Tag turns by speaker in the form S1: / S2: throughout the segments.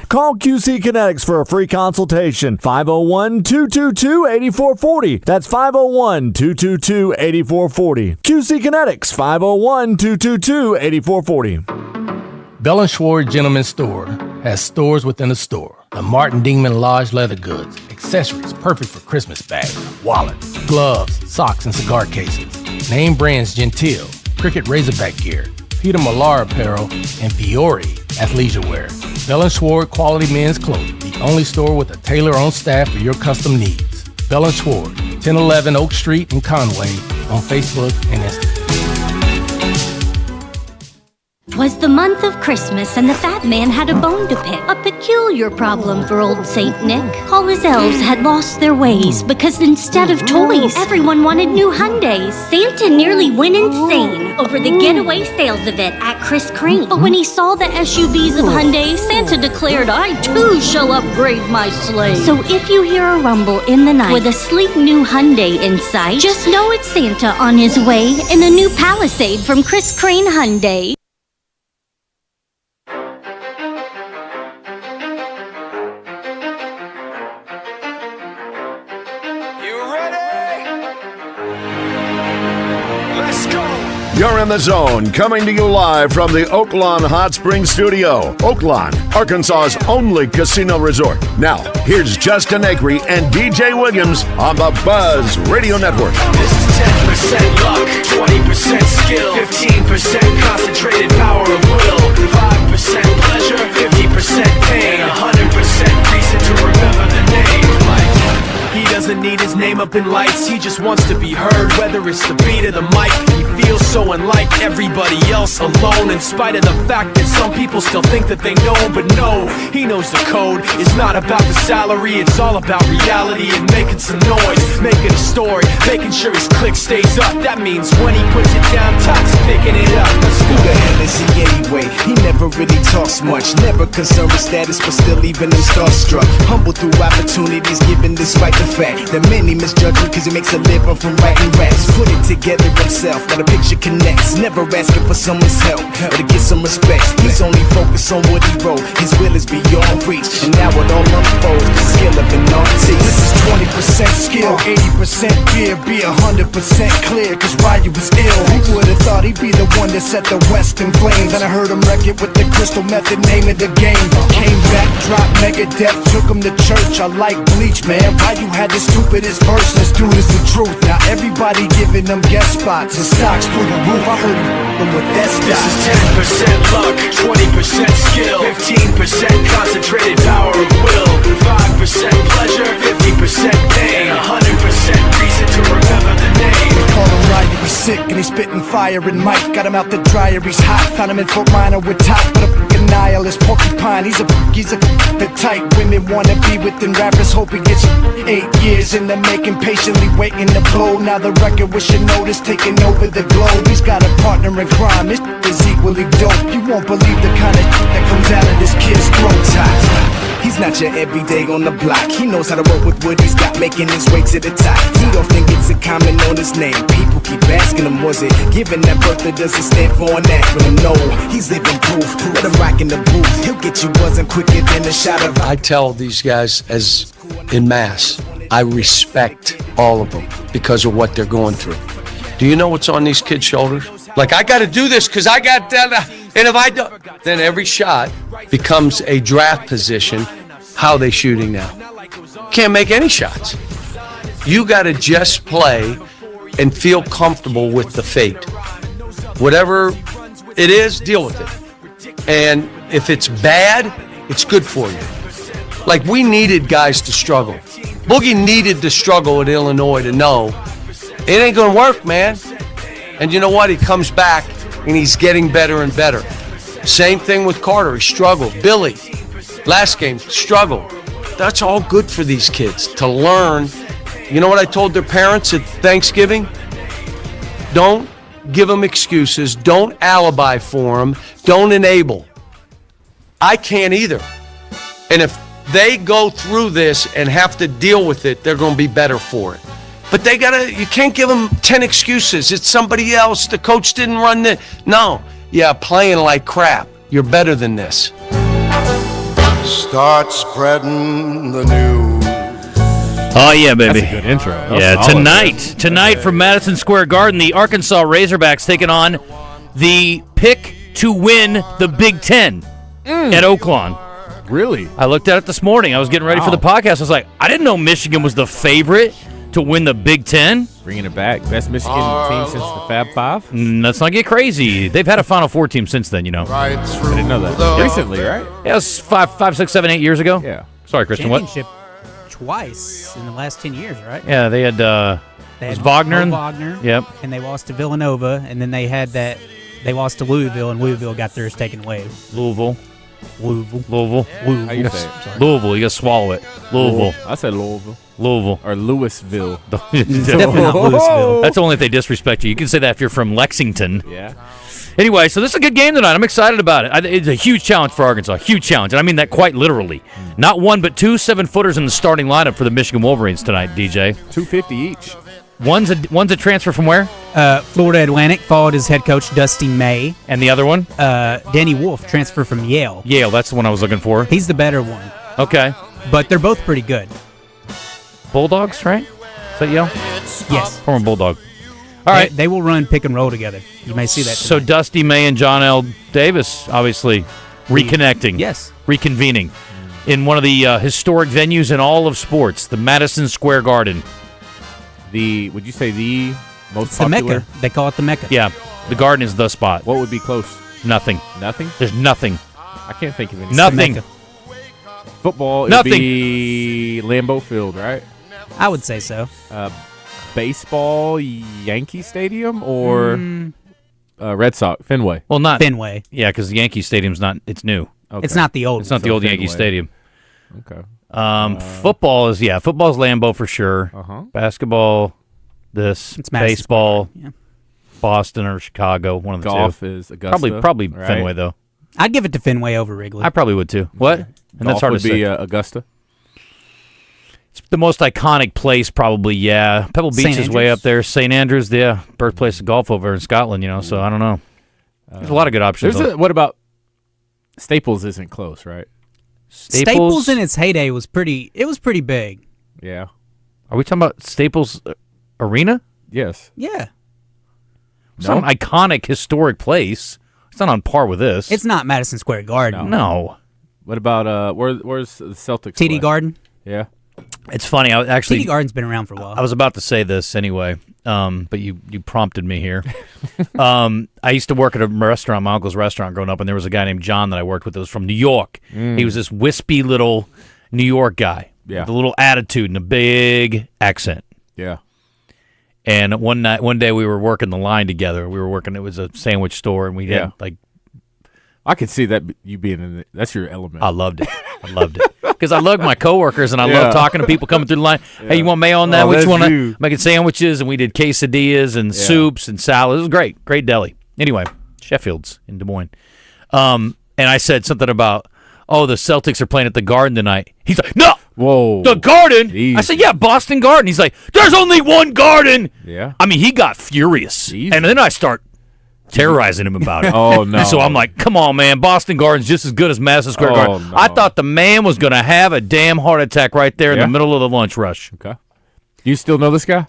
S1: Call QC Kinetics for a free consultation. 501-222-8440. That's 501-222-8440. QC Kinetics, 501-222-8440.
S2: Bell & Schwartz Gentleman's Store has stores within a store. The Martin Dingman Lodge leather goods, accessories perfect for Christmas bags, wallets, gloves, socks, and cigar cases. Name brands Gentile, Cricket Razorback gear, Peter Millar apparel, and Fiore athleisure wear. Bell & Schwartz Quality Men's Clothing, the only store with a tailor on staff for your custom needs. Bell & Schwartz, 1011 Oak Street in Conway, on Facebook and Instagram.
S3: 'Twas the month of Christmas, and the fat man had a bone to pick. A peculiar problem for old Saint Nick. All his elves had lost their ways, because instead of toys, everyone wanted new Hyundais. Santa nearly went insane over the getaway sales event at Chris Crane. But when he saw the SUVs of Hyundai, Santa declared, "I too shall upgrade my sleigh." So if you hear a rumble in the night with a sleek new Hyundai in sight, just know it's Santa on his way in a new Palisade from Chris Crane Hyundai.
S4: You're in the zone, coming to you live from the Oaklawn Hot Springs Studio. Oaklawn, Arkansas's only casino resort. Now, here's Justin Acri and DJ Williams on the Buzz Radio Network.
S5: This is 10% luck, 20% skill, 15% concentrated power of will, 5% pleasure, 50% pain, 100% reason to remember the name. He doesn't need his name up in lights, he just wants to be heard, whether it's the beat of the mic. He feels so unlike everybody else, alone, in spite of the fact that some people still think that they know him. But no, he knows the code. It's not about the salary, it's all about reality and making some noise, making a story, making sure his click stays up. That means when he puts it down, Todd's picking it up.
S6: Who the hell is he anyway? He never really talks much, never concerned with status, but still leaving him starstruck. Humble through opportunities given despite the fact that many misjudge him cause he makes a living from writing raps. Put it together himself, now the picture connects. Never asking for someone's help or to get some respect. He's only focused on what he wrote. His will is beyond reach, and now it all unfolds. The skill of an artist. This is 20% skill, 80% fear. Be 100% clear, cause Ryu was ill. Who would've thought he'd be the one that set the West in flames? And I heard him wreck it with the crystal method, name of the game. Came back, dropped Megadeth, took him to church. I like Bleach, man. Ryu had the stupidest verse, this dude is the truth. Now everybody giving them guest spots and stocks through the roof. I heard him with that stock.
S5: This is 10% luck, 20% skill, 15% concentrated power of will, 5% pleasure, 50% pain, 100% reason to remember the name.
S6: They call him Ryu, he's sick and he's spitting fire and Mike. Got him out the dryer, he's hot. Found him in Fort Minor with top, but a fucking nihilist porcupine. He's a the type women wanna be within rappers. Hope he gets 8 years in the making, patiently waiting to blow. Now the record with your notice taking over the globe. He's got a partner in crime, this is equally dope. You won't believe the kind of that comes out of this kid's throat. He's not your everyday on the block. He knows how to work with what he's got, making his way to the top. He often gets a comment on his name. People keep asking him, was it given that birth that doesn't stand for an acronym? No, he's living proof. Let him rock in the booth. He'll get you buzzing quicker than a shot of.
S7: I tell these guys as in mass, I respect all of them because of what they're going through. Do you know what's on these kids' shoulders? Like, I got to do this because I got that, and if I don't, then every shot becomes a draft position. How are they shooting now? Can't make any shots. You got to just play and feel comfortable with the fate. Whatever it is, deal with it. And if it's bad, it's good for you. Like, we needed guys to struggle. Boogie needed to struggle at Illinois to know it ain't going to work, man. And you know what? He comes back, and he's getting better and better. Same thing with Carter. He struggled. Billy, last game, struggled. That's all good for these kids to learn. You know what I told their parents at Thanksgiving? Don't give them excuses. Don't alibi for them. Don't enable. I can't either. And if they go through this and have to deal with it, they're going to be better for it. But you can't give them 10 excuses. It's somebody else. The coach didn't run the. No. Yeah, playing like crap. You're better than this.
S8: Start spreading the news.
S9: Oh, yeah, baby.
S10: That's a good intro.
S9: Yeah, tonight from Madison Square Garden, the Arkansas Razorbacks taking on the pick to win the Big Ten at Oaklawn.
S10: Really?
S9: I looked at it this morning. I was getting ready for the podcast. I was like, I didn't know Michigan was the favorite to win the Big Ten.
S10: Bringing it back. Best Michigan team since the Fab Five?
S9: Let's not get crazy. They've had a Final Four team since then, you know.
S8: Right through
S10: I didn't know that. Recently, right?
S9: Yeah, it was 5, 6, 7, 8 years ago.
S10: Yeah.
S9: Sorry, Christian, what?
S11: Championship twice in the last 10 years, right?
S9: Yeah, they had, was Wagner.
S11: Wagner.
S9: Yep.
S11: And they lost to Villanova, and then they lost to Louisville, and Louisville got theirs taken away.
S9: Louisville.
S10: How you say it?
S9: Louisville. You got to swallow it. Louisville.
S10: I said Louisville.
S9: Or
S10: Louisville.
S11: Definitely not Louisville.
S9: That's only if they disrespect you. You can say that if you're from Lexington.
S10: Yeah.
S9: Anyway, so this is a good game tonight. I'm excited about it. It's a huge challenge for Arkansas. Huge challenge. And I mean that quite literally. Not one, but 2 7-footers in the starting lineup for the Michigan Wolverines tonight, DJ.
S10: $250 each.
S9: One's a transfer from where?
S11: Florida Atlantic followed his head coach, Dusty May.
S9: And the other one?
S11: Danny Wolf, transfer from Yale.
S9: Yale, that's the one I was looking for.
S11: He's the better one.
S9: Okay.
S11: But they're both pretty good.
S9: Bulldogs, right? Is that Yale?
S11: Yes.
S9: Former Bulldog. All right.
S11: They will run pick and roll together. You may see that
S9: So
S11: tonight.
S9: Dusty May and John L. Davis, obviously, reconnecting.
S11: Yes.
S9: Reconvening in one of the historic venues in all of sports, the Madison Square Garden.
S10: Would you say the most
S11: It's the
S10: popular?
S11: Mecca. They call it the Mecca.
S9: Yeah, the Garden is the spot.
S10: What would be close?
S9: Nothing.
S10: Nothing?
S9: There's nothing.
S10: I can't think of anything.
S9: Nothing.
S10: Football, it would be Lambeau Field, right?
S11: I would say so.
S10: Baseball, Yankee Stadium, or Red Sox, Fenway?
S9: Well, not
S11: Fenway.
S9: Yeah, because the Yankee Stadium's not. It's new.
S10: Okay.
S11: It's not the old
S9: It's not the
S10: So
S9: old Yankee
S10: Fenway.
S9: Stadium.
S10: Okay.
S9: Football's Lambeau for sure.
S10: Uh-huh.
S9: Basketball,
S11: It's Madison
S9: baseball,
S11: Square Garden,
S9: Boston or Chicago, one of the
S10: Golf
S9: two.
S10: is Augusta.
S9: Probably
S10: right?
S9: Fenway though.
S11: Yeah. I'd give it to Fenway over Wrigley.
S9: I probably would too. What? And
S10: Golf
S9: that's hard
S10: would
S9: to
S10: be
S9: say.
S10: Augusta.
S9: It's the most iconic place, probably. Yeah, Pebble Beach
S11: St.
S9: is way
S11: Andrews?
S9: up there. St. Andrews, yeah, birthplace of golf over in Scotland. You know, so I don't know. There's a lot of good options.
S10: What about Staples? Isn't close, right?
S11: Staples in its heyday was pretty. It was pretty big.
S10: Yeah.
S9: Are we talking about Staples Arena?
S10: Yes.
S11: Yeah.
S9: It's not an iconic, historic place. It's not on par with this.
S11: It's not Madison Square Garden.
S9: No.
S10: What about where's the Celtics?
S11: TD
S10: play?
S11: Garden.
S10: Yeah.
S9: It's funny. I actually
S11: TD Garden's been around for a while.
S9: I was about to say this anyway, but you prompted me here. I used to work at a restaurant, my uncle's restaurant, growing up, and there was a guy named John that I worked with that was from New York. He was this wispy little New York guy with a little attitude and a big accent.
S10: Yeah.
S9: And one day we were working the line together. It was a sandwich store, and we had
S10: I could see that you being in it. That's your element.
S9: I loved it. Because I love my coworkers, and I love talking to people coming through the line. Hey, you want mayo on that? Which one? Making sandwiches, and we did quesadillas and soups and salads. It was great. Great deli. Anyway, Sheffield's in Des Moines. And I said something about, the Celtics are playing at the Garden tonight. He's like, no!
S10: Whoa.
S9: The Garden?
S10: Easy.
S9: I said, yeah, Boston Garden. He's like, there's only one Garden!
S10: Yeah.
S9: I mean, he got furious.
S10: Easy.
S9: And then I start terrorizing him about it.
S10: Oh, no.
S9: And so I'm like, come on, man. Boston Garden's just as good as Madison Square Garden.
S10: No.
S9: I thought the man was going to have a damn heart attack right there in the middle of the lunch rush.
S10: Okay. Do you still know this guy?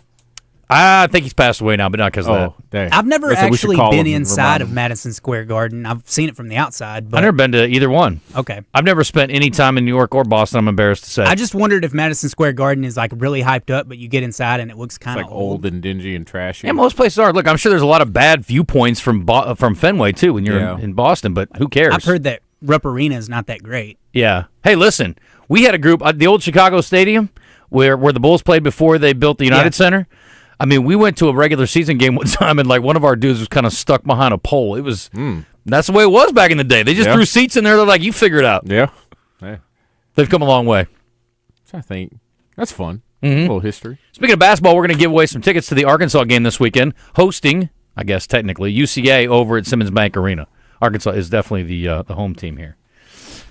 S9: I think he's passed away now, but not because of that.
S10: Dang.
S11: I've never
S10: Listen, we should
S11: actually
S10: call
S11: been
S10: him and
S11: inside
S10: remind
S11: of
S10: him.
S11: Madison Square Garden. I've seen it from the outside. But
S9: I've never been to either one.
S11: Okay.
S9: I've never spent any time in New York or Boston, I'm embarrassed to say.
S11: I just wondered if Madison Square Garden is like really hyped up, but you get inside and it looks kind
S10: It's
S11: of
S10: like old and dingy and trashy.
S9: Yeah, most places are. Look, I'm sure there's a lot of bad viewpoints from Fenway, too, when you're in Boston, but who cares?
S11: I've heard that Rupp Arena is not that great.
S9: Yeah. Hey, listen, we had a group at the old Chicago Stadium where the Bulls played before they built the United Center. I mean, we went to a regular season game one time, and like one of our dudes was kind of stuck behind a pole. It was that's the way it was back in the day. They just threw seats in there. They're like, you figure it out.
S10: Yeah. Hey.
S9: They've come a long way.
S10: I think that's fun. A little history.
S9: Speaking of basketball, we're going to give away some tickets to the Arkansas game this weekend, hosting, I guess technically, UCA over at Simmons Bank Arena. Arkansas is definitely the home team here.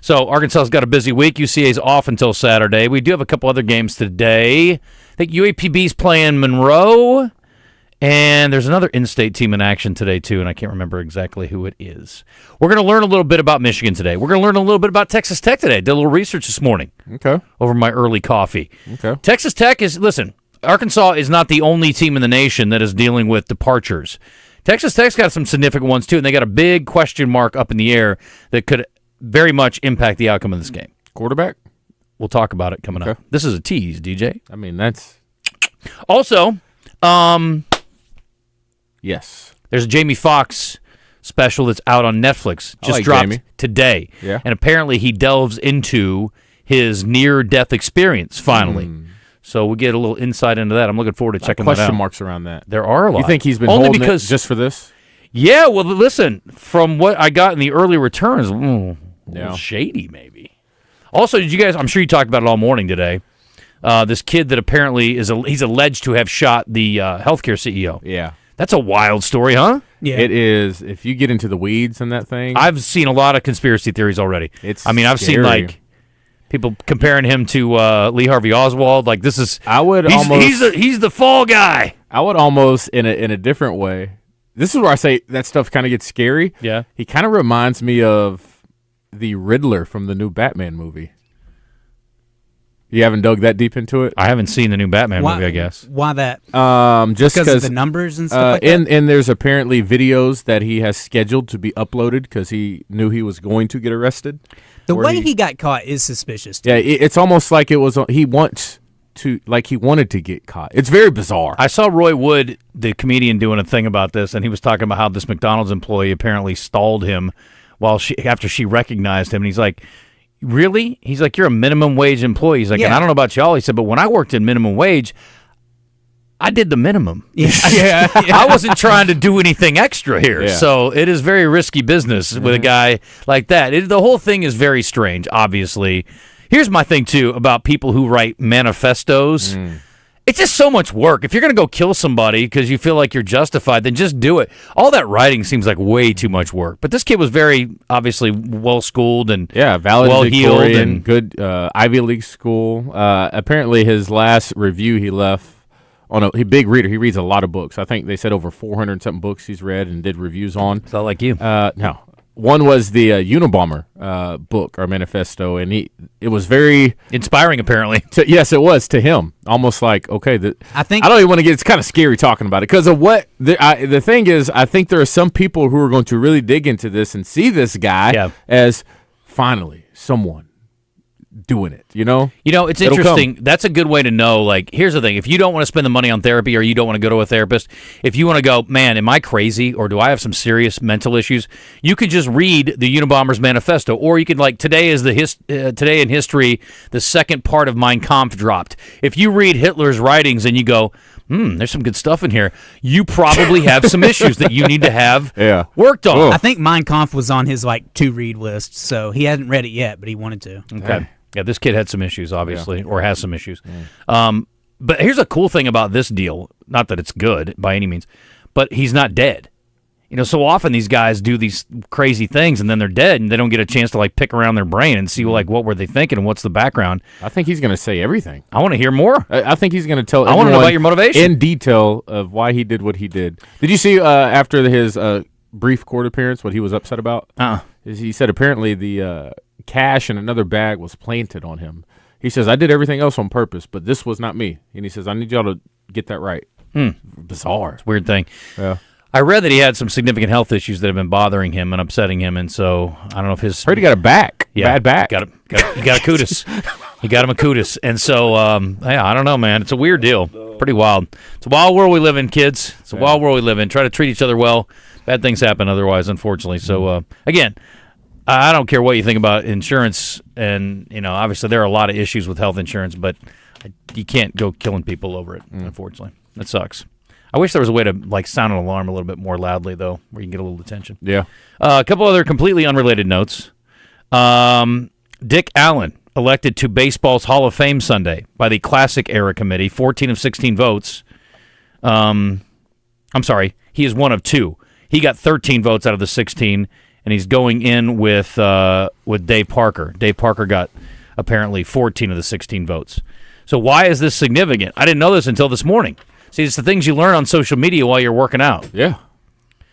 S9: So Arkansas's got a busy week. UCA's off until Saturday. We do have a couple other games today. I think UAPB's playing Monroe, And there's another in-state team in action today, too, and I can't remember exactly who it is. We're going to learn a little bit about Michigan today. We're going to learn a little bit about Texas Tech today. Did a little research this morning.
S10: Okay.
S9: Over my early coffee.
S10: Okay.
S9: Texas Tech listen, Arkansas is not the only team in the nation that is dealing with departures. Texas Tech's got some significant ones, too, and they got a big question mark up in the air that could very much impact the outcome of this game.
S10: Quarterback?
S9: We'll talk about it coming up. This is a tease, DJ.
S10: I mean, that's...
S9: Also,
S10: yes.
S9: There's a Jamie Foxx special that's out on Netflix. Just dropped
S10: Jamie.
S9: today.
S10: Yeah.
S9: And apparently he delves into his near-death experience, finally. So we get a little insight into that. I'm looking forward to checking that out.
S10: Question marks around that.
S9: There are a lot.
S10: You think he's been
S9: only
S10: holding
S9: because,
S10: it just for this?
S9: Yeah, well, listen, from what I got in the early returns, a little shady maybe. Also, did you guys, I'm sure you talked about it all morning today, this kid that apparently he's alleged to have shot the healthcare CEO.
S10: Yeah.
S9: That's a wild story, huh?
S11: Yeah.
S10: It is. If you get into the weeds in that thing.
S9: I've seen a lot of conspiracy theories already. I've seen like people comparing him to Lee Harvey Oswald. Like this is he's the fall guy.
S10: I would almost in a different way. This is where I say that stuff kind of gets scary.
S9: Yeah.
S10: He kind of reminds me of the Riddler from the new Batman movie. You haven't dug that deep into it?
S9: I haven't seen the new Batman movie, I guess.
S11: Why that?
S10: Just
S11: because of the numbers and stuff like that?
S10: And there's apparently videos that he has scheduled to be uploaded because he knew he was going to get arrested.
S11: The way he got caught is suspicious.
S10: Yeah, it's almost like it was he wanted to get caught. It's very bizarre.
S9: I saw Roy Wood, the comedian, doing a thing about this, and he was talking about how this McDonald's employee apparently stalled him after she recognized him, and he's like, really? He's like, you're a minimum wage employee. He's like, and I don't know about y'all. He said, but when I worked in minimum wage, I did the minimum.
S11: Yeah.
S9: I wasn't trying to do anything extra here.
S10: Yeah.
S9: So it is very risky business with a guy like that. The whole thing is very strange, obviously. Here's my thing, too, about people who write manifestos. It's just so much work. If you're going to go kill somebody because you feel like you're justified, then just do it. All that writing seems like way too much work. But this kid was very, obviously, well-schooled and well-heeled.
S10: And good Ivy League school. Apparently, his last review he left on a big reader. He reads a lot of books. I think they said over 400-something books he's read and did reviews on.
S9: It's not like you.
S10: No. One was the Unabomber book or manifesto, and it was very
S9: inspiring. Apparently,
S10: yes, it was to him. Almost like I don't even want to get. It's kind of scary talking about it because of what the thing is. I think there are some people who are going to really dig into this and see this guy as finally someone doing it.
S9: It's interesting. That's a good way to know. Like, here's the thing: if you don't want to spend the money on therapy, or you don't want to go to a therapist, if you want to go, man, am I crazy, or do I have some serious mental issues? You could just read the Unabomber's manifesto, or you could today is today in history, the second part of Mein Kampf dropped. If you read Hitler's writings and you go, there's some good stuff in here, you probably have some issues that you need to have worked on.
S11: I think Mein Kampf was on his to-read list, so he hadn't read it yet, but he wanted to.
S9: Okay. Yeah, this kid had some issues, obviously, or has some issues. But here's a cool thing about this deal. Not that it's good by any means, but he's not dead. So often these guys do these crazy things, and then they're dead, and they don't get a chance to pick around their brain and see what were they thinking and what's the background.
S10: I think he's going to say everything.
S9: I want to hear more.
S10: I think he's going to tell.
S9: I want to know about your motivation
S10: in detail of why he did what he did. Did you see after his brief court appearance what he was upset about? He said apparently the cash in another bag was planted on him. He says, I did everything else on purpose, but this was not me. And he says, I need y'all to get that right. Bizarre.
S9: It's a weird thing.
S10: Yeah.
S9: I read that he had some significant health issues that have been bothering him and upsetting him, and so I don't know if his...
S10: Heard he got a back. Bad back.
S9: He got a kudos. He got him a kudos. And so, I don't know, man. It's a weird deal. Pretty wild. It's a wild world we live in, kids. It's a wild world we live in. Try to treat each other well. Bad things happen otherwise, unfortunately. So, again... I don't care what you think about insurance, and obviously there are a lot of issues with health insurance, but you can't go killing people over it. Unfortunately, that sucks. I wish there was a way to sound an alarm a little bit more loudly, though, where you can get a little attention.
S10: Yeah.
S9: A couple other completely unrelated notes. Dick Allen elected to baseball's Hall of Fame Sunday by the Classic Era Committee, 14 of 16 votes. I'm sorry, he is one of two. He got 13 votes out of the 16. And he's going in with Dave Parker. Dave Parker got apparently 14 of the 16 votes. So why is this significant? I didn't know this until this morning. See, it's the things you learn on social media while you're working out.
S10: Yeah.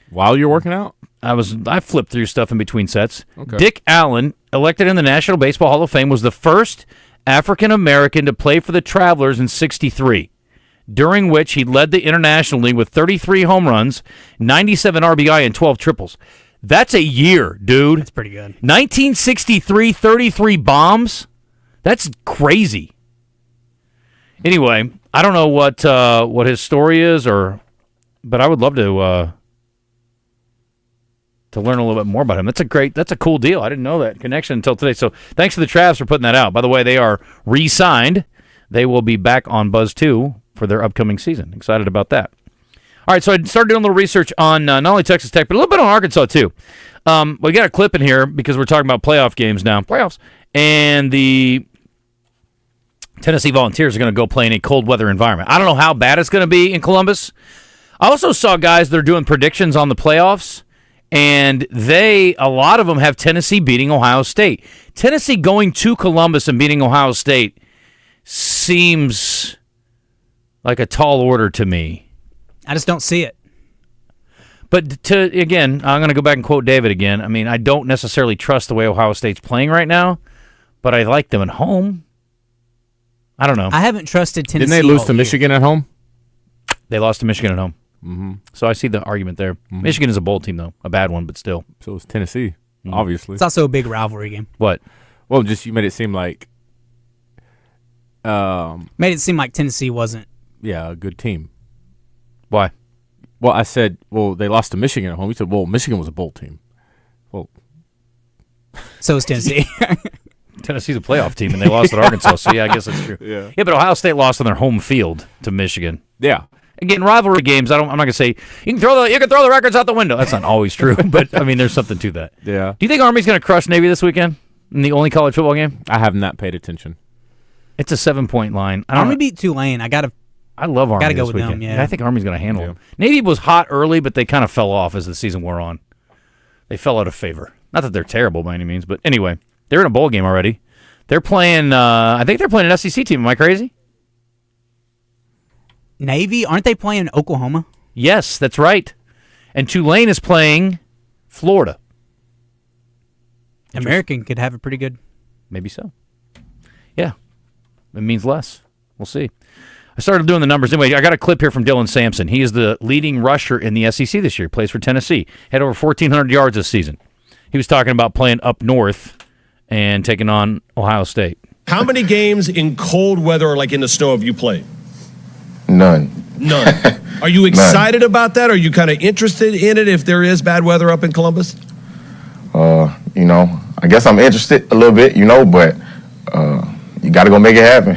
S10: While you're working out?
S9: I flipped through stuff in between sets.
S10: Okay.
S9: Dick Allen, elected in the National Baseball Hall of Fame, was the first African-American to play for the Travelers in '63, during which he led the International League with 33 home runs, 97 RBI, and 12 triples. That's a year, dude.
S11: That's pretty good.
S9: 1963, 33 bombs? That's crazy. Anyway, I don't know what his story is, but I would love to learn a little bit more about him. That's a cool deal. I didn't know that connection until today. So thanks to the Travs for putting that out. By the way, they are re-signed. They will be back on Buzz 2 for their upcoming season. Excited about that. All right, so I started doing a little research on not only Texas Tech, but a little bit on Arkansas, too. We got a clip in here because we're talking about playoff games now. Playoffs. And the Tennessee Volunteers are going to go play in a cold weather environment. I don't know how bad it's going to be in Columbus. I also saw guys that are doing predictions on the playoffs, and a lot of them have Tennessee beating Ohio State. Tennessee going to Columbus and beating Ohio State seems like a tall order to me.
S11: I just don't see it.
S9: But again, I'm going to go back and quote David again. I mean, I don't necessarily trust the way Ohio State's playing right now, but I like them at home. I don't know.
S11: I haven't trusted Tennessee.
S10: Didn't they lose to Michigan at home?
S9: They lost to Michigan at home.
S10: Mm-hmm.
S9: So I see the argument there. Mm-hmm. Michigan is a bowl team, though. A bad one, but still.
S10: So it's Tennessee, obviously.
S11: It's also a big rivalry game.
S9: What?
S10: Well, just you made it seem like...
S11: made it seem like Tennessee wasn't...
S10: Yeah, a good team.
S9: Why?
S10: Well, I said, they lost to Michigan at home. You said, Michigan was a bowl team. Well...
S11: So is Tennessee.
S9: Tennessee's a playoff team, and they lost at Arkansas, so yeah, I guess that's true. Yeah, but Ohio State lost on their home field to Michigan.
S10: Yeah.
S9: Again, rivalry games, I'm not going to say, you can throw the records out the window. That's not always true, but, I mean, there's something to that.
S10: Yeah.
S9: Do you think Army's going to crush Navy this weekend in the only college football game?
S10: I have not paid attention.
S9: It's a 7-point line.
S11: Army beat Tulane. I
S9: love Army
S11: go
S9: this
S11: with
S9: weekend.
S11: them, yeah.
S9: I think Army's going to handle them. Navy was hot early, but they kind of fell off as the season wore on. They fell out of favor. Not that they're terrible by any means, but anyway, they're in a bowl game already. They're playing, I think they're playing an SEC team. Am I crazy?
S11: Navy? Aren't they playing Oklahoma?
S9: Yes, that's right. And Tulane is playing Florida.
S11: American could have a pretty good...
S9: Maybe so. Yeah. It means less. We'll see. I started doing the numbers. Anyway, I got a clip here from Dylan Sampson. He is the leading rusher in the SEC this year. He plays for Tennessee. Had over 1,400 yards this season. He was talking about playing up north and taking on Ohio State.
S12: How many games in cold weather or like in the snow have you played?
S13: None.
S12: Are you excited about that? Are you kind of interested in it if there is bad weather up in Columbus?
S13: I guess I'm interested a little bit, but you got to go make it happen.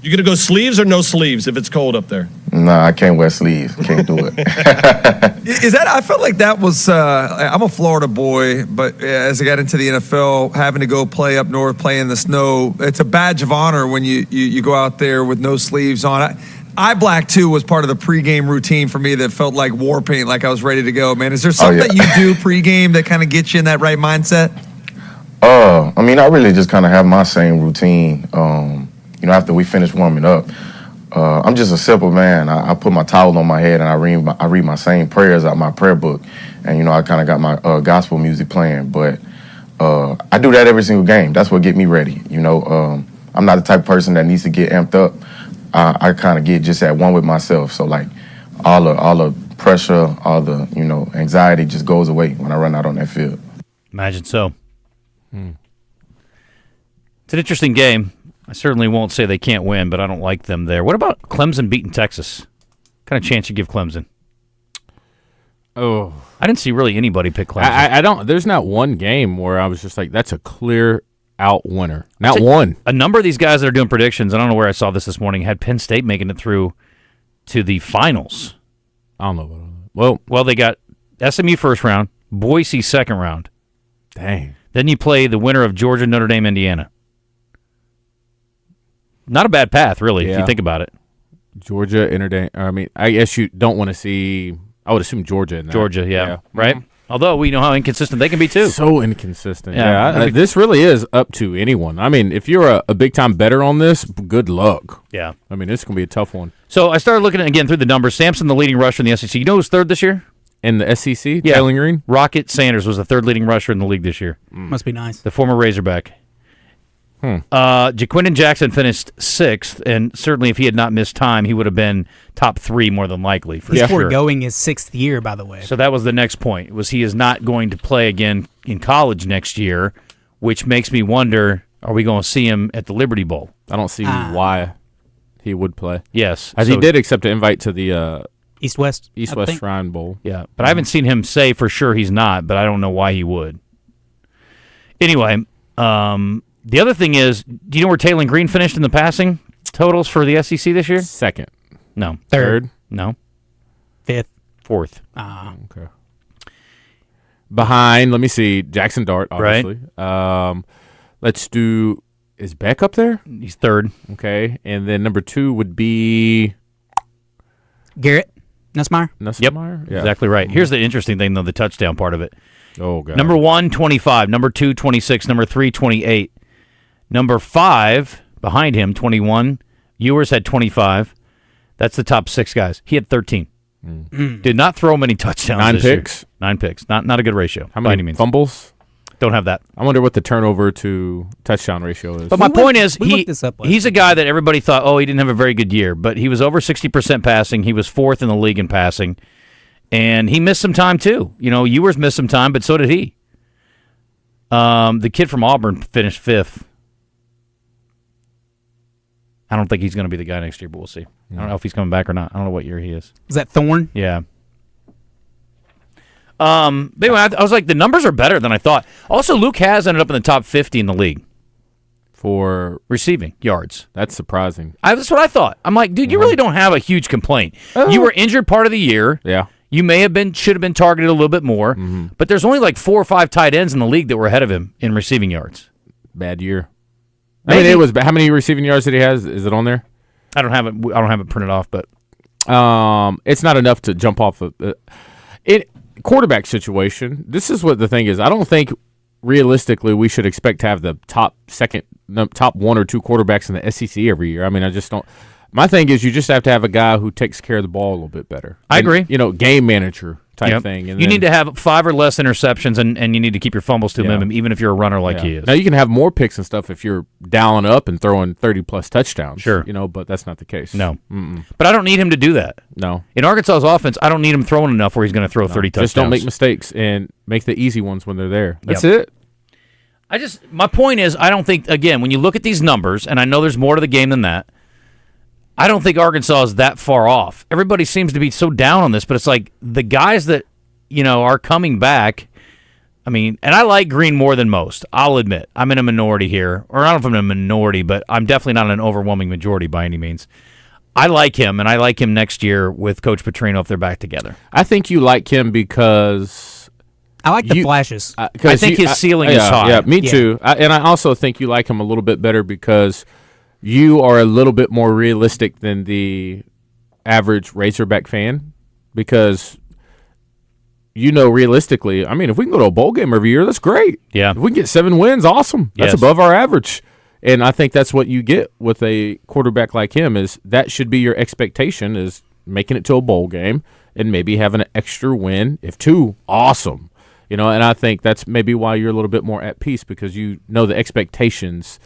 S12: You going to go sleeves or no sleeves if it's cold up there?
S13: Nah, I can't wear sleeves. Can't do it.
S14: I felt like that was, I'm a Florida boy, but as I got into the NFL, having to go play up north, play in the snow, it's a badge of honor when you go out there with no sleeves on. Eye black, too, was part of the pregame routine for me that felt like war paint, like I was ready to go, man. Is there something that you do pregame that kind of gets you in that right mindset?
S13: I really just kind of have my same routine, after we finish warming up. I'm just a simple man. I put my towel on my head and I read my same prayers out my prayer book. And, I kind of got my gospel music playing. But I do that every single game. That's what get me ready. I'm not the type of person that needs to get amped up. I kind of get just at one with myself. So, like, all the pressure, all the, anxiety just goes away when I run out on that field.
S9: Imagine so. It's an interesting game. I certainly won't say they can't win, but I don't like them there. What about Clemson beating Texas? What kind of chance you give Clemson?
S10: Oh.
S9: I didn't see really anybody pick Clemson.
S10: I don't. There's not one game where I was just like, that's a clear out winner. Not one.
S9: A number of these guys that are doing predictions, I don't know where I saw this morning, had Penn State making it through to the finals.
S10: I don't know.
S9: Well, they got SMU first round, Boise second round.
S10: Dang.
S9: Then you play the winner of Georgia, Notre Dame, Indiana. Not a bad path, really, if you think about it.
S10: Georgia, Notre Dame. I guess you don't want to see. I would assume Georgia in that.
S9: Georgia, yeah. Right? Although we know how inconsistent they can be too.
S10: So inconsistent.
S9: Yeah.
S10: Yeah, this really is up to anyone. I mean, if you're a big time bettor on this, good luck.
S9: Yeah.
S10: I mean, this is gonna be a tough one.
S9: So I started looking again through the numbers. Sampson, the leading rusher in the SEC. You know who's third this year?
S10: In the SEC,
S9: Yeah.
S10: Jalen Green.
S9: Rocket Sanders was the third leading rusher in the league this year.
S11: Must be nice.
S9: The former Razorback. Jaquindon Jackson finished 6th, and certainly if he had not missed time, he would have been top 3 more than likely. For
S11: He's
S9: sure.
S11: foregoing his 6th year, by the way.
S9: So that was the next point, was he is not going to play again in college next year, which makes me wonder, are we going to see him at the Liberty Bowl?
S10: I don't see why he would play.
S9: Yes.
S10: As he did accept an invite to the
S11: East-West
S10: Shrine Bowl.
S9: Yeah, but I haven't seen him say for sure he's not, but I don't know why he would. Anyway, the other thing is, do you know where Taylor Green finished in the passing totals for the SEC this year?
S10: Second.
S9: No.
S11: Third.
S9: No.
S11: 5th.
S9: 4th.
S10: Okay. Behind, let me see, Jackson Dart, obviously. Right. Let's do, is Beck up there?
S9: He's 3rd.
S10: Okay, and then number 2 would be
S11: Garrett Nussmeier.
S9: Yep,
S10: yeah.
S9: Exactly right. Here's the interesting thing, though, the touchdown part of it.
S10: Oh, God.
S9: Number 1, 25. Number 2, 26. Number 3, 28. Number 5, behind him, 21. Ewers had 25. That's the top 6 guys. He had 13. Did not throw many touchdowns.
S10: 9
S9: this
S10: picks.
S9: Year. 9 picks. Not a good ratio.
S10: How
S9: by
S10: many
S9: any means.
S10: fumbles?
S9: Don't have that.
S10: I wonder what the turnover to touchdown ratio is.
S9: But my point is, he's a guy that everybody thought, oh, he didn't have a very good year, but he was over 60% passing. He was 4th in the league in passing, and he missed some time too. You know, Ewers missed some time, but so did he. The kid from Auburn finished 5th. I don't think he's going to be the guy next year, but we'll see. I don't know if he's coming back or not. I don't know what year he is.
S11: Is that Thorne?
S9: Yeah. But anyway, I was like, the numbers are better than I thought. Also, Luke has ended up in the top 50 in the league
S10: for
S9: receiving yards.
S10: That's surprising.
S9: That's what I thought. I'm like, dude, you really don't have a huge complaint. You were injured part of the year.
S10: Yeah.
S9: You should have been targeted a little bit more. But there's only like 4 or 5 tight ends in the league that were ahead of him in receiving yards.
S10: Bad year. I mean, it was. How many receiving yards did he have? Is it on there?
S9: I don't have it printed off, but
S10: it's not enough to jump off of it. Quarterback situation. This is what the thing is. I don't think realistically we should expect to have the top 1 or 2 quarterbacks in the SEC every year. I mean, I just don't. My thing is, you just have to have a guy who takes care of the ball a little bit better.
S9: I agree.
S10: You know, game manager type thing. And
S9: you need to have 5 or less interceptions, and you need to keep your fumbles to a minimum, even if you're a runner like he is.
S10: Now, you can have more picks and stuff if you're dialing up and throwing 30-plus touchdowns.
S9: Sure.
S10: You know, but that's not the case.
S9: No. But I don't need him to do that.
S10: No.
S9: In Arkansas's offense, I don't need him throwing enough where he's going to throw 30 touchdowns.
S10: Just don't make mistakes and make the easy ones when they're there. That's it.
S9: My point is, I don't think, again, when you look at these numbers, and I know there's more to the game than that, I don't think Arkansas is that far off. Everybody seems to be so down on this, but it's like the guys that, are coming back. I mean, and I like Green more than most. I'll admit. I'm in a minority here. Or I don't know if I'm in a minority, but I'm definitely not an overwhelming majority by any means. I like him, and I like him next year with Coach Petrino if they're back together.
S10: I think you like him because
S11: I like the flashes.
S9: I think his ceiling is high.
S10: Yeah, me too. And I also think you like him a little bit better because you are a little bit more realistic than the average Razorback fan because realistically, I mean, if we can go to a bowl game every year, that's great.
S9: Yeah.
S10: If we can get 7 wins, awesome. That's above our average. And I think that's what you get with a quarterback like him is that should be your expectation is making it to a bowl game and maybe having an extra win. If 2, awesome. And I think that's maybe why you're a little bit more at peace because the expectations.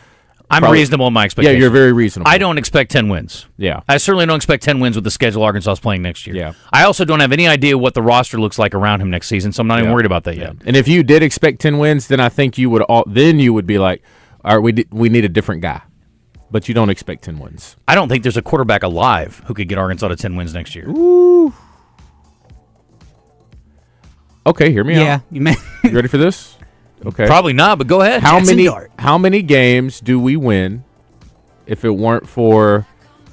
S9: I'm reasonable in my expectations.
S10: Yeah, you're very reasonable.
S9: I don't expect 10 wins.
S10: Yeah.
S9: I certainly don't expect 10 wins with the schedule Arkansas is playing next year.
S10: Yeah.
S9: I also don't have any idea what the roster looks like around him next season, so I'm not even worried about that yet.
S10: And if you did expect 10 wins, then I think you would be like, all right, we need a different guy. But you don't expect 10 wins.
S9: I don't think there's a quarterback alive who could get Arkansas to 10 wins next year.
S10: Ooh. Okay, hear me out.
S11: Yeah, you may.
S10: You ready for this? Okay.
S9: Probably not, but go ahead.
S10: How many games do we win if it weren't for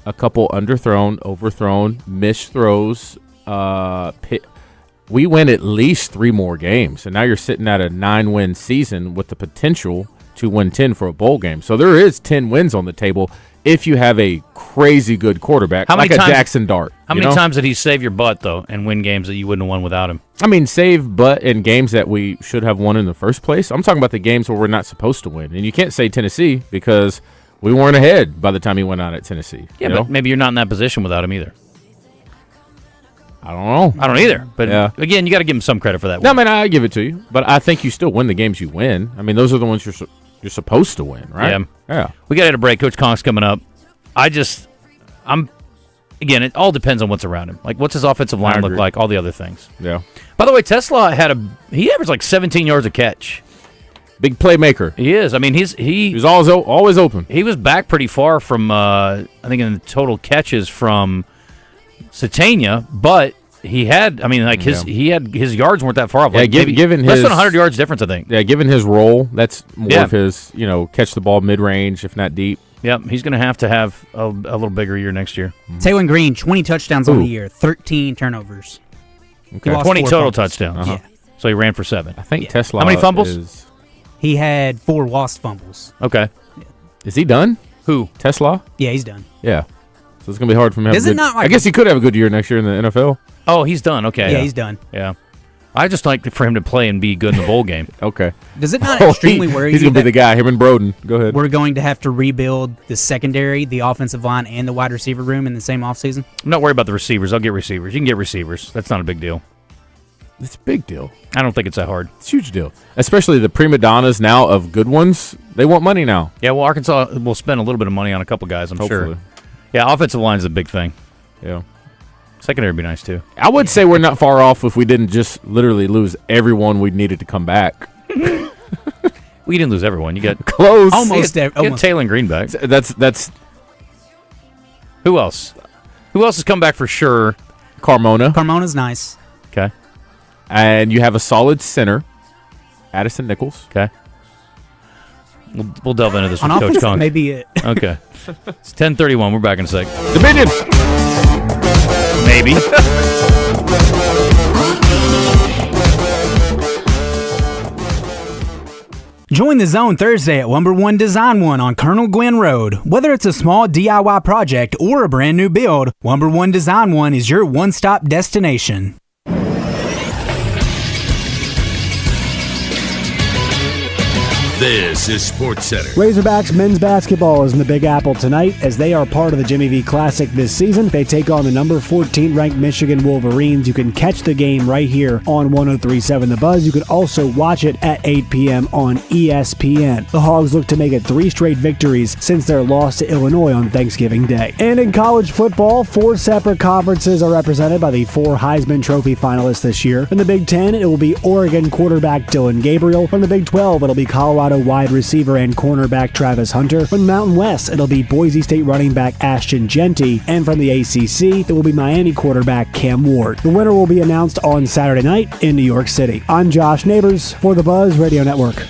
S10: a couple underthrown, overthrown, missed throws? We win at least 3 more games, and now you're sitting at a 9-win season with the potential to win 10 for a bowl game. So there is 10 wins on the table if you have a crazy good quarterback, like a Jackson Dart.
S9: How many times did he save your butt, though, and win games that you wouldn't have won without him?
S10: I mean, save butt in games that we should have won in the first place. I'm talking about the games where we're not supposed to win. And you can't say Tennessee because we weren't ahead by the time he went out at Tennessee.
S9: Yeah, but maybe you're not in that position without him either.
S10: I don't know.
S9: I don't either. But again, you got to give him some credit for that.
S10: No, I mean, I give it to you. But I think you still win the games you win. I mean, those are the ones you're supposed to win, right?
S9: Yeah. We got to hit a break. Coach Conque's coming up. Again, it all depends on what's around him. Like, what's his offensive line look like? All the other things.
S10: Yeah.
S9: By the way, Tesla he averaged like 17 yards a catch.
S10: Big playmaker.
S9: He is. I mean, he
S10: was always open.
S9: He was back pretty far from I think in the total catches from Satania, but he had. I mean, like his yards weren't that far off. Like
S10: given
S9: less than 100 yards difference, I think.
S10: Yeah, given his role, that's more of his. Catch the ball mid range, if not deep.
S9: Yep, he's going to have a little bigger year next year.
S11: Taylor Green, 20 touchdowns on the year, 13 turnovers.
S9: Okay. 20 total touchdowns. Yeah. So he ran for 7.
S10: I think Tesla.
S9: How many fumbles?
S11: He had 4 lost fumbles.
S9: Okay.
S11: Yeah.
S10: Is he done?
S9: Who?
S10: Tesla?
S11: Yeah, he's done.
S10: Yeah. So it's going to be hard for him to have
S11: a good...
S10: I guess he could have a good year next year in the NFL.
S9: Oh, he's done. Okay.
S11: Yeah, he's done.
S9: Yeah. I just like for him to play and be good in the bowl game.
S10: Okay.
S11: Does it not extremely worry you?
S10: He's going to be the guy, him and Broden. Go ahead.
S11: We're going to have to rebuild the secondary, the offensive line, and the wide receiver room in the same offseason?
S9: I'm not worried about the receivers. I'll get receivers. You can get receivers. That's not a big deal.
S10: It's a big deal.
S9: I don't think it's that hard.
S10: It's a huge deal. Especially the prima donnas now of good ones. They want money now.
S9: Yeah, well, Arkansas will spend a little bit of money on a couple guys, I'm
S10: Hopefully.
S9: sure. Yeah, offensive line is a big thing.
S10: Yeah.
S9: Secondary would be nice, too.
S10: I would say we're not far off if we didn't just literally lose everyone we needed to come back.
S9: We didn't lose everyone. You got
S10: close.
S11: Almost.
S9: You got Taylor and Greenback.
S10: That's.
S9: Who else? Who else has come back for sure?
S10: Carmona.
S11: Carmona's nice.
S9: Okay.
S10: And you have a solid center, Addison Nichols.
S9: Okay. We'll delve into this
S11: On
S9: with Coach
S11: offense,
S9: Conque.
S11: maybe it.
S9: Okay. It's 10:31. We're back in a sec.
S10: Dominion.
S9: Maybe.
S11: Join the Zone Thursday at Lumber One Design One on Colonel Glenn Road. Whether it's a small DIY project or a brand new build, Lumber One Design One is your one-stop destination.
S15: This is Sports Center.
S16: Razorbacks men's basketball is in the Big Apple tonight as they are part of the Jimmy V Classic this season. They take on the number 14 ranked Michigan Wolverines. You can catch the game right here on 103.7 The Buzz. You can also watch it at 8 p.m. on ESPN. The Hogs look to make it 3 straight victories since their loss to Illinois on Thanksgiving Day. And in college football, 4 separate conferences are represented by the 4 Heisman Trophy finalists this year. From the Big Ten, it will be Oregon quarterback Dylan Gabriel. From the Big 12, it'll be Colorado wide receiver and cornerback Travis Hunter. From Mountain West, it'll be Boise State running back Ashton Genty. And from the ACC, it will be Miami quarterback Cam Ward. The winner will be announced on Saturday night in New York City. I'm Josh Neighbors for the Buzz Radio Network.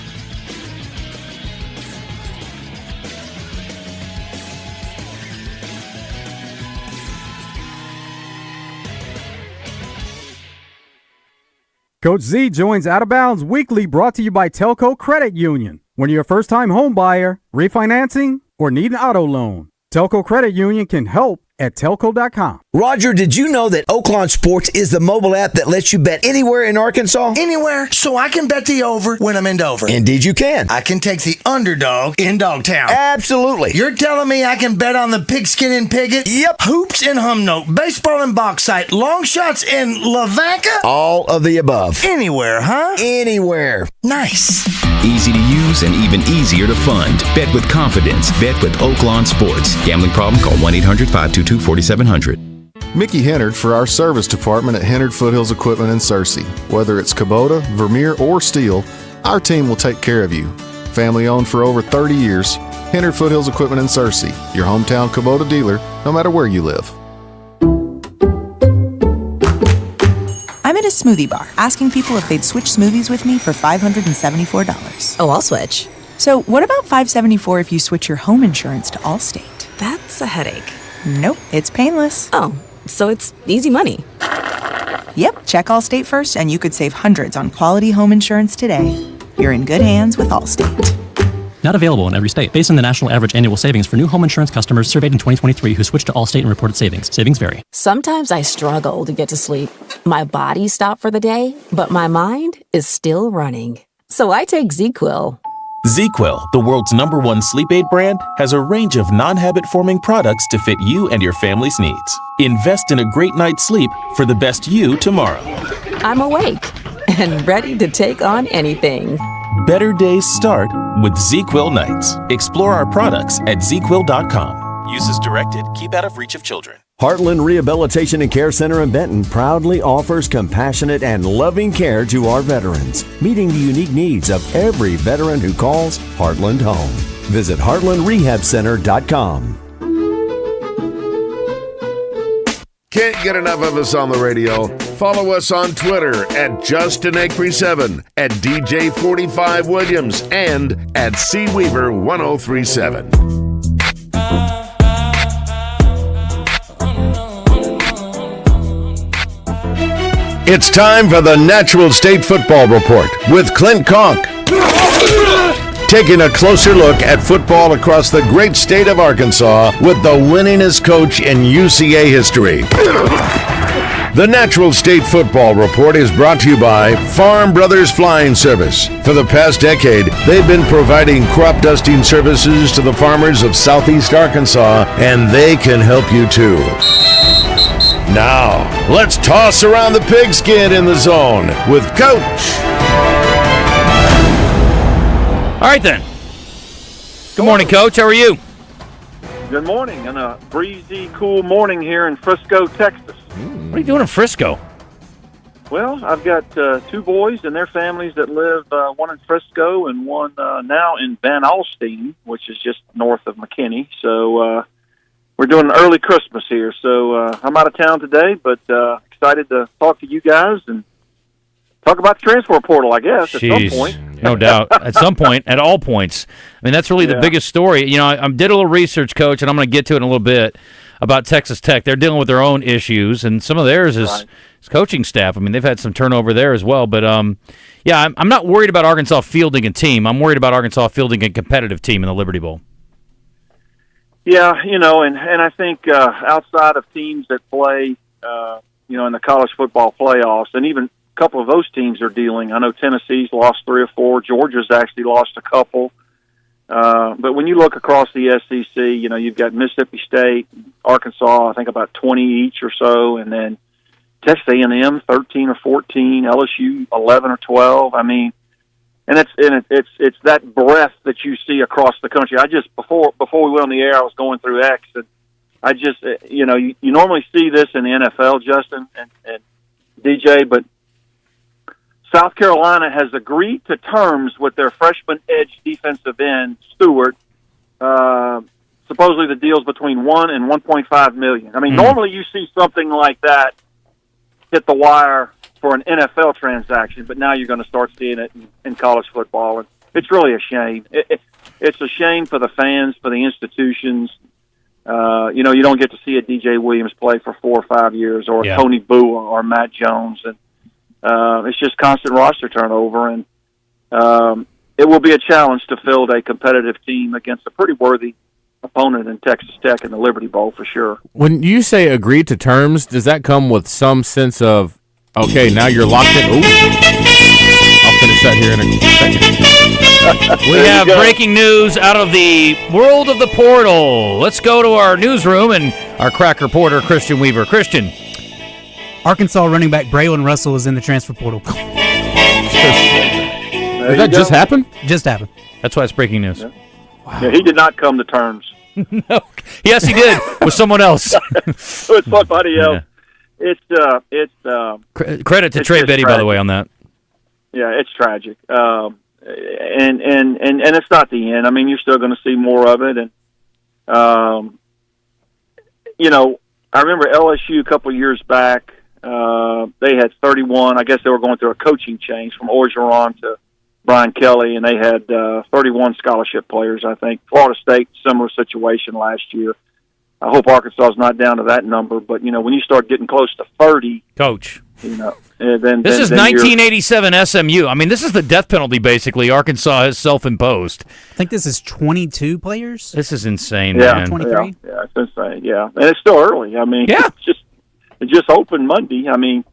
S17: Coach Z joins Out of Bounds Weekly, brought to you by Telco Credit Union. When you're a first-time home buyer, refinancing, or need an auto loan, Telco Credit Union can help at telco.com.
S18: Roger, did you know that Oaklawn Sports is the mobile app that lets you bet anywhere in Arkansas?
S19: Anywhere, so I can bet the over when I'm in Dover.
S18: Indeed you can.
S19: I can take the underdog in Dogtown.
S18: Absolutely.
S19: You're telling me I can bet on the pigskin and Piggott?
S18: Yep.
S19: Hoops in Humnoke, baseball in Bauxite, long shots in Lavaca?
S18: All of the above.
S19: Anywhere, huh?
S18: Anywhere.
S19: Nice.
S20: Easy to use and even easier to fund. Bet with confidence. Bet with Oaklawn Sports. Gambling problem? Call 1-800-522-4700.
S21: Mickey Hennard for our service department at Hennard Foothills Equipment in Searcy. Whether it's Kubota, Vermeer, or steel, our team will take care of you. Family owned for over 30 years, Hennard Foothills Equipment in Searcy, your hometown Kubota dealer, no matter where you live.
S22: I'm at a smoothie bar asking people if they'd switch smoothies with me for $574.
S23: Oh, I'll switch.
S22: So what about $574 if you switch your home insurance to Allstate?
S23: That's a headache.
S22: Nope, it's painless.
S23: Oh, so it's easy money.
S22: Yep, check Allstate first and you could save hundreds on quality home insurance today. You're in good hands with Allstate.
S1: Not available in every state. Based on the national average annual savings for new home insurance customers surveyed in 2023 who switched to Allstate and reported savings. Savings vary.
S23: Sometimes I struggle to get to sleep. My body stopped for the day, but my mind is still running. So I take ZQuil.
S2: ZQuil, the world's #1 sleep aid brand, has a range of non-habit-forming products to fit you and your family's needs. Invest in a great night's sleep for the best you tomorrow.
S23: I'm awake and ready to take on anything.
S2: Better days start with ZQuil nights. Explore our products at ZQuil.com. Use as directed. Keep out of reach of children.
S15: Heartland Rehabilitation and Care Center in Benton proudly offers compassionate and loving care to our veterans, meeting the unique needs of every veteran who calls Heartland home. Visit heartlandrehabcenter.com.
S4: Can't get enough of us on the radio? Follow us on Twitter at JustinAcri7, at DJ45Williams, and at CWeaver1037. It's time for the Natural State Football Report with Clint Conque. Taking a closer look at football across the great state of Arkansas with the winningest coach in UCA history. The Natural State Football Report is brought to you by Farm Brothers Flying Service. For the past decade, they've been providing crop dusting services to the farmers of southeast Arkansas, and they can help you too. Now, let's toss around the pigskin in the zone with Coach.
S9: All right, then. Good morning, Coach. How are you?
S24: Good morning, and a breezy, cool morning here in Frisco, Texas.
S9: What are you doing in Frisco?
S24: Well, I've got 2 boys and their families that live, one in Frisco and one now in Van Alstyne, which is just north of McKinney. So we're doing an early Christmas here. So I'm out of town today, but excited to talk to you guys and talk about the transfer portal, I guess, at some point.
S9: No doubt. At some point, at all points. I mean, that's really the biggest story. You know, I did a little research, Coach, and I'm going to get to it in a little bit, about Texas Tech. They're dealing with their own issues, and some of theirs is coaching staff. I mean, they've had some turnover there as well. But, yeah, I'm not worried about Arkansas fielding a team. I'm worried about Arkansas fielding a competitive team in the Liberty Bowl.
S24: Yeah, you know, and I think outside of teams that play, you know, in the college football playoffs, and even a couple of those teams are dealing. I know Tennessee's lost 3 or 4. Georgia's actually lost a couple. But when you look across the SEC, you know, you've got Mississippi State, Arkansas, I think about 20 each or so, and then Texas A&M 13 or 14, LSU 11 or 12. I mean, and it's that breadth that you see across the country. I just before we went on the air, I was going through X, and I just you know, you normally see this in the NFL, Justin and DJ, but South Carolina has agreed to terms with their freshman edge defensive end, Stewart. Supposedly the deal's between $1 and $1.5 million. I mean, normally you see something like that hit the wire for an NFL transaction, but now you're going to start seeing it in college football, and it's really a shame. It's a shame for the fans, for the institutions. You know, you don't get to see a DJ Williams play for 4 or 5 years, or Tony Boo or Matt Jones, and it's just constant roster turnover, and it will be a challenge to field a competitive team against a pretty worthy opponent in Texas Tech in the Liberty Bowl for sure.
S10: When you say agreed to terms, does that come with some sense of, okay, now you're locked in? Ooh. I'll finish that here in a second.
S9: We have breaking news out of the world of the portal. Let's go to our newsroom and our crack reporter, Christian Weaver. Christian.
S11: Arkansas running back Braylon Russell is in the transfer portal.
S10: Did that just happen?
S11: Just happened.
S9: That's why it's breaking news.
S24: Yeah. Wow. Yeah, he did not come to terms.
S9: No. Yes, he did. With someone else.
S24: With somebody else. Yeah. It's
S9: credit to Trey Biddy, by the way, on that.
S24: Yeah, it's tragic. And it's not the end. I mean, you're still going to see more of it. And, you know, I remember LSU a couple of years back. They had 31. I guess they were going through a coaching change from Orgeron to Brian Kelly, and they had 31 scholarship players, I think. Florida State, similar situation last year. I hope Arkansas is not down to that number, but, you know, when you start getting close to 30,
S9: Coach,
S24: And then
S9: this is 1987 SMU. I mean, this is the death penalty basically Arkansas has self-imposed.
S11: I think this is 22 players.
S9: This is insane,
S24: man.
S11: 23.
S24: Yeah, it's insane. Yeah, and it's still early. I mean, it just opened Monday. I mean,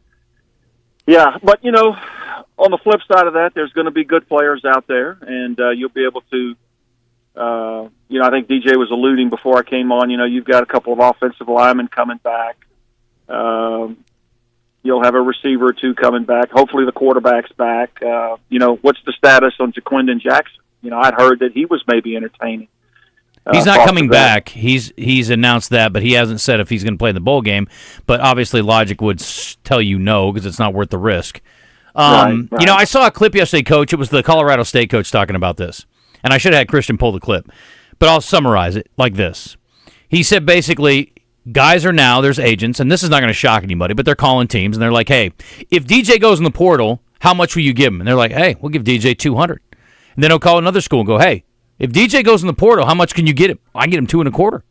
S24: yeah, but on the flip side of that, there's going to be good players out there, and you'll be able to. I think DJ was alluding before I came on. You've got a couple of offensive linemen coming back. You'll have a receiver or two coming back. Hopefully the quarterback's back. What's the status on Jaquindon Jackson? I'd heard that he was maybe entertaining.
S9: He's not coming back. He's announced that, but he hasn't said if he's going to play in the bowl game. But obviously logic would tell you no because it's not worth the risk. Right. I saw a clip yesterday, Coach. It was the Colorado State coach talking about this. And I should have had Christian pull the clip. But I'll summarize it like this. He said basically guys are now, there's agents, and this is not going to shock anybody, but they're calling teams, and they're like, hey, if DJ goes in the portal, how much will you give him? And they're like, hey, we'll give DJ $200. And then he'll call another school and go, hey, if DJ goes in the portal, how much can you get him? I can get him $2.25.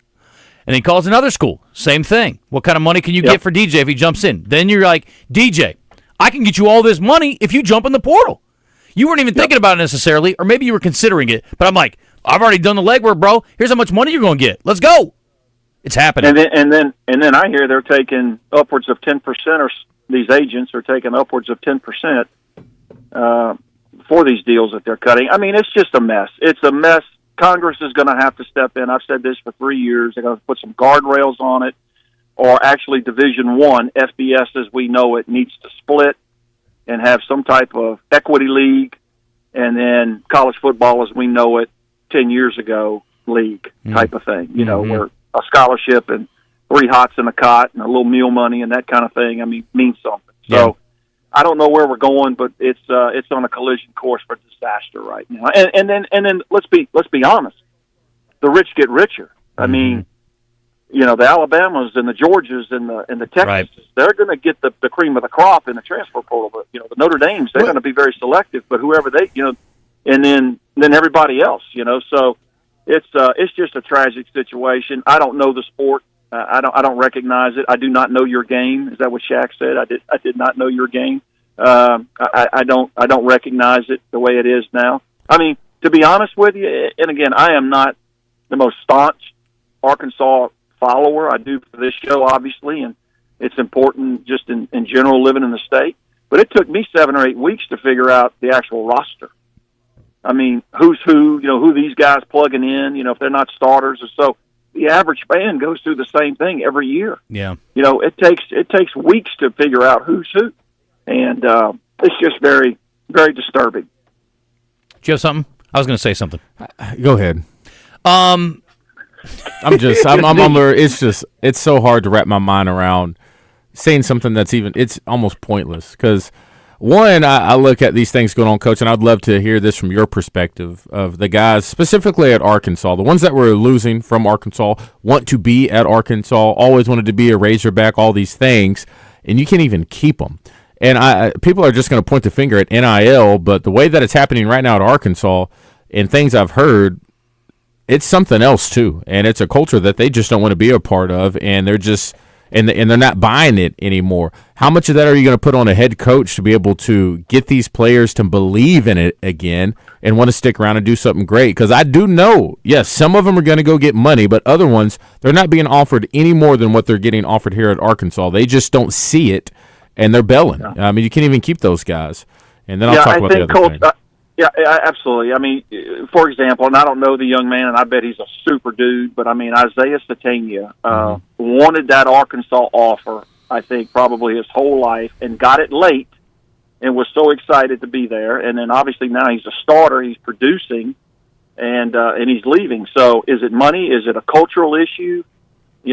S9: And he calls another school, same thing. What kind of money can you get for DJ if he jumps in? Then you're like, DJ, I can get you all this money if you jump in the portal. You weren't even thinking about it necessarily, or maybe you were considering it, but I'm like, I've already done the legwork, bro. Here's how much money you're going to get. Let's go. It's happening.
S24: And then I hear they're taking upwards of 10%, or these agents are taking upwards of 10% for these deals that they're cutting. I mean, it's just a mess. It's a mess. Congress is going to have to step in. I've said this for 3 years. They're going to put some guardrails on it, or actually Division I, FBS as we know it, needs to split and have some type of equity league, and then college football as we know it 10 years ago league type of thing, where a scholarship and 3 hots in a cot and a little meal money and that kind of thing, means something. So I don't know where we're going, but it's on a collision course for disaster right now. And then let's be honest. The rich get richer. I mean, the Alabamas and the Georgias and the Texas, they're going to get the cream of the crop in the transfer portal. But the Notre Dames, they're going to be very selective. But whoever they, and then everybody else, So it's just a tragic situation. I don't know the sport. I don't recognize it. I do not know your game. Is that what Shaq said? I did not know your game. I don't recognize it the way it is now. I mean, to be honest with you, and again, I am not the most staunch Arkansas follower. I do for this show, obviously, and it's important just in general living in the state. But it took me 7 or 8 weeks to figure out the actual roster. I mean, who's who, who these guys plugging in, if they're not starters. Or so the average fan goes through the same thing every year.
S9: Yeah.
S24: It takes weeks to figure out who's who. And it's just very, very disturbing.
S9: Do you have something? I was going to say something.
S10: Go ahead. It's so hard to wrap my mind around saying something that's it's almost pointless because one, I look at these things going on, Coach, and I'd love to hear this from your perspective of the guys specifically at Arkansas, the ones that were losing from Arkansas, want to be at Arkansas, always wanted to be a Razorback, all these things, and you can't even keep them. And people are just going to point the finger at NIL, but the way that it's happening right now at Arkansas and things I've heard, it's something else too, and it's a culture that they just don't want to be a part of, and they're just and they're not buying it anymore. How much of that are you going to put on a head coach to be able to get these players to believe in it again and want to stick around and do something great? Because I do know, yes, some of them are going to go get money, but other ones, they're not being offered any more than what they're getting offered here at Arkansas. They just don't see it, and they're belling. I mean, you can't even keep those guys. And then I'll talk about the other thing.
S24: Yeah, absolutely. I mean, for example, and I don't know the young man, and I bet he's a super dude, but I mean, Isaiah Satania wanted that Arkansas offer, I think, probably his whole life, and got it late and was so excited to be there. And then obviously now he's a starter, he's producing, and he's leaving. So is it money? Is it a cultural issue?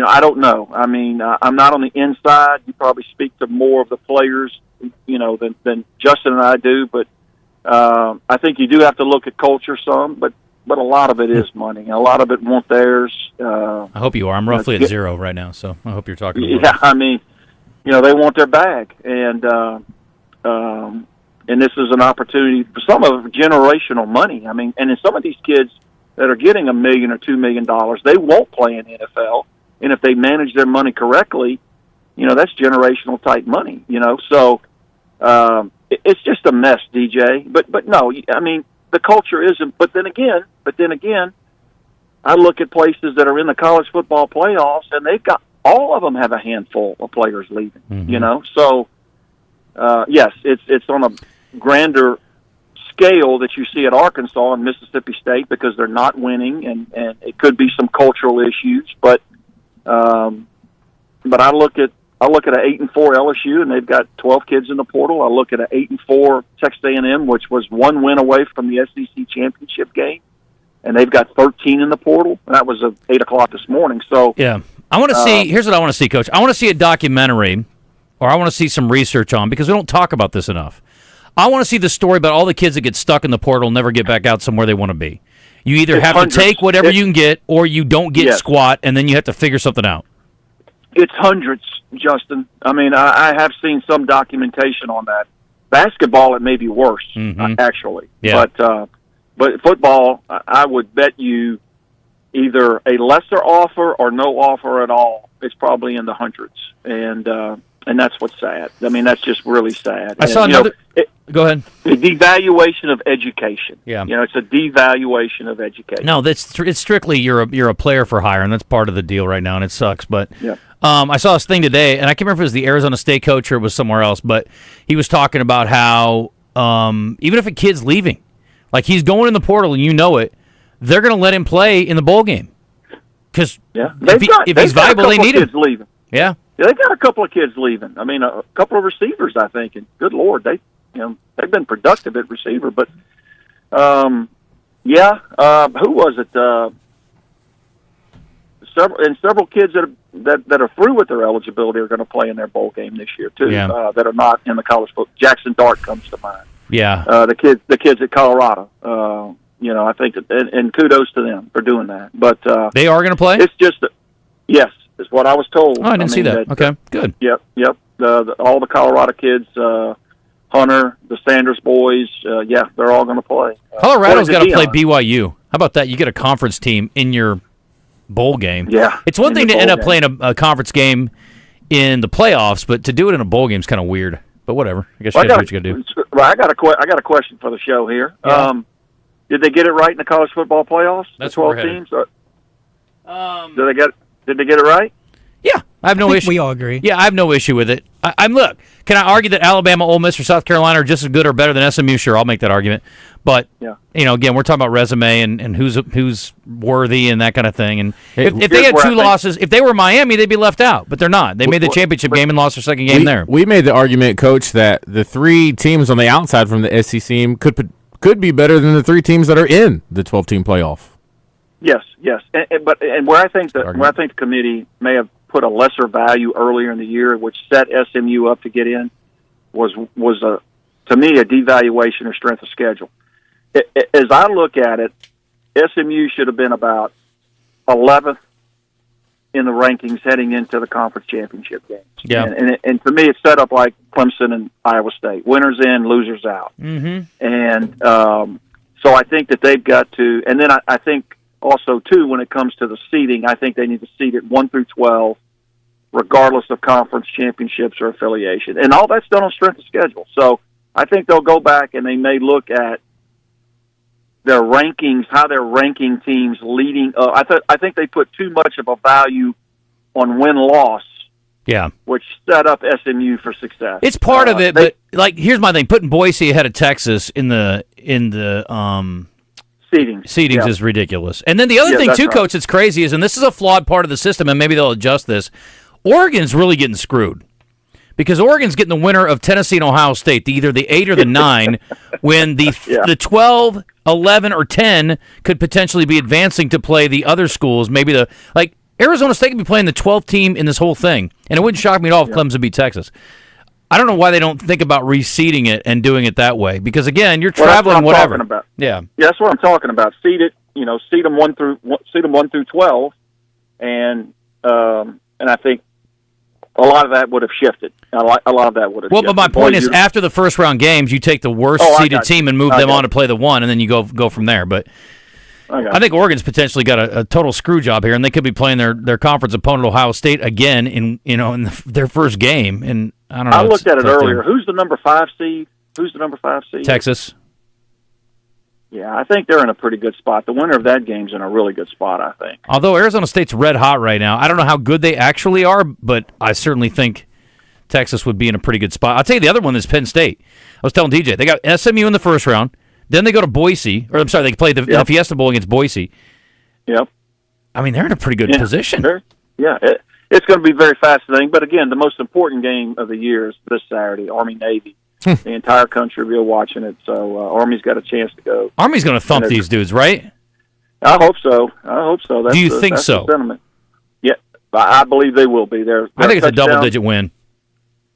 S24: I don't know. I mean, I'm not on the inside. You probably speak to more of the players, than Justin and I do, but I think you do have to look at culture some, but a lot of it is money. A lot of it want theirs.
S9: I hope you are. I'm roughly at 0 right now, so I hope you're talking about
S24: it. I mean, they want their bag, and this is an opportunity for some of generational money. I mean, and in some of these kids that are getting $1 million or $2 million, they won't play in the NFL, and if they manage their money correctly, that's generational type money. So it's just a mess, DJ. But no, I mean the culture isn't. But then again, I look at places that are in the college football playoffs, and they've got all of them have a handful of players leaving. So yes, it's on a grander scale that you see at Arkansas and Mississippi State because they're not winning, and it could be some cultural issues. But I look at an 8-4 LSU, and they've got 12 kids in the portal. I look at an 8-4 Texas A&M, which was one win away from the SEC championship game, and they've got 13 in the portal. And that was at 8:00 this morning. So
S9: yeah, I want to see. Here's what I want to see, Coach. I want to see a documentary, or I want to see some research on, because we don't talk about this enough. I want to see the story about all the kids that get stuck in the portal and never get back out somewhere they want to be. You either have to take whatever you can get, or you don't get squat, and then you have to figure something out.
S24: It's hundreds, Justin. I mean, I have seen some documentation on that. Basketball, it may be worse, actually.
S9: Yeah.
S24: But football, I would bet you either a lesser offer or no offer at all. It's probably in the hundreds, and that's what's sad. I mean, that's just really sad.
S9: I saw another. Go ahead.
S24: The devaluation of education.
S9: Yeah.
S24: It's a devaluation of education.
S9: No, it's strictly you're a player for hire, and that's part of the deal right now, and it sucks. But
S24: yeah.
S9: I saw this thing today, and I can't remember if it was the Arizona State coach or it was somewhere else, but he was talking about how even if a kid's leaving, like he's going in the portal and you know it, they're going to let him play in the bowl game. Because if he's viable, they need him.
S24: Leaving.
S9: Yeah.
S24: They've got a couple of kids leaving. I mean, a couple of receivers, I think, and good Lord, they've been productive at receiver. But who was it? Several kids that are through with their eligibility are going to play in their bowl game this year too.
S9: Yeah.
S24: That are not in the college football. Jackson Dart comes to mind.
S9: Yeah.
S24: The kids at Colorado. I think and kudos to them for doing that. But
S9: they are going to play.
S24: It's just yes. Is what I was told.
S9: Oh, I didn't see that. Okay, good.
S24: Yep. All the Colorado kids, Hunter, the Sanders boys, they're all going to play.
S9: Colorado's got to play BYU. How about that? You get a conference team in your bowl game.
S24: Yeah.
S9: It's one thing to end up playing a conference game in the playoffs, but to do it in a bowl game is kind of weird. But whatever. I guess you got to do what you got to do.
S24: I got a question for the show here.
S9: Yeah.
S24: Did they get it right in the college football playoffs?
S9: That's
S24: the 12 teams. Did they get it right?
S9: Yeah, I have no issue.
S11: We all agree.
S9: Yeah, I have no issue with it. Look, can I argue that Alabama, Ole Miss, or South Carolina are just as good or better than SMU? Sure, I'll make that argument. But again, we're talking about resume and who's worthy and that kind of thing. And if they had two losses, if they were Miami, they'd be left out. But they're not. They made the championship game and lost their second game there.
S10: We made the argument, Coach, that the three teams on the outside from the SEC could be better than the three teams that are in the 12-team playoff.
S24: Yes, and where I think the committee may have put a lesser value earlier in the year, which set SMU up to get in, was to me a devaluation of strength of schedule. As I look at it, SMU should have been about 11th in the rankings heading into the conference championship games.
S9: Yeah,
S24: and to me, it's set up like Clemson and Iowa State: winners in, losers out.
S9: Mm-hmm.
S24: And so I think that they've got to, and then I think. Also, too, when it comes to the seeding, I think they need to seed it 1 through 12, regardless of conference championships or affiliation. And all that's done on strength of schedule. So I think they'll go back and they may look at their rankings, how they're ranking teams leading up. I think they put too much of a value on win-loss, which set up SMU for success.
S9: It's part of it, but here's my thing: putting Boise ahead of Texas in the Seedings is ridiculous. And then the other thing, too, right. Coach, that's crazy is, and this is a flawed part of the system, and maybe they'll adjust this, Oregon's really getting screwed. Because Oregon's getting the winner of Tennessee and Ohio State, either the 8 or the 9, when the 12, 11, or 10 could potentially be advancing to play the other schools. Maybe Arizona State could be playing the 12th team in this whole thing. And it wouldn't shock me at all if Clemson beat Texas. I don't know why they don't think about reseeding it and doing it that way. Because again, you're traveling whatever.
S24: About.
S9: Yeah,
S24: that's what I'm talking about. Seed it, seed them 1 through 12, and I think a lot of that would have shifted. A lot of that would have.
S9: Well,
S24: shifted.
S9: But my point is, after the first round games, you take the worst seeded team and move them on to play the 1, and then you go from there. But I think Oregon's potentially got a total screw job here, and they could be playing their conference opponent, Ohio State, again in their first game. And I don't know.
S24: I looked at it earlier. Who's the number 5 seed?
S9: Texas.
S24: Yeah, I think they're in a pretty good spot. The winner of that game's in a really good spot, I think.
S9: Although Arizona State's red hot right now, I don't know how good they actually are, but I certainly think Texas would be in a pretty good spot. I'll tell you the other one is Penn State. I was telling DJ, they got SMU in the first round. Then they go to Boise, or I'm sorry, they play the Fiesta Bowl against Boise.
S24: Yep.
S9: I mean, they're in a pretty good position.
S24: It's going to be very fascinating. But again, the most important game of the year is this Saturday, Army-Navy. The entire country will be watching it, so Army's got a chance to go.
S9: Army's going to thump these dudes, right?
S24: I hope so.
S9: Do you think so?
S24: The sentiment. Yeah, I believe they will be.
S9: I think it's a double-digit win.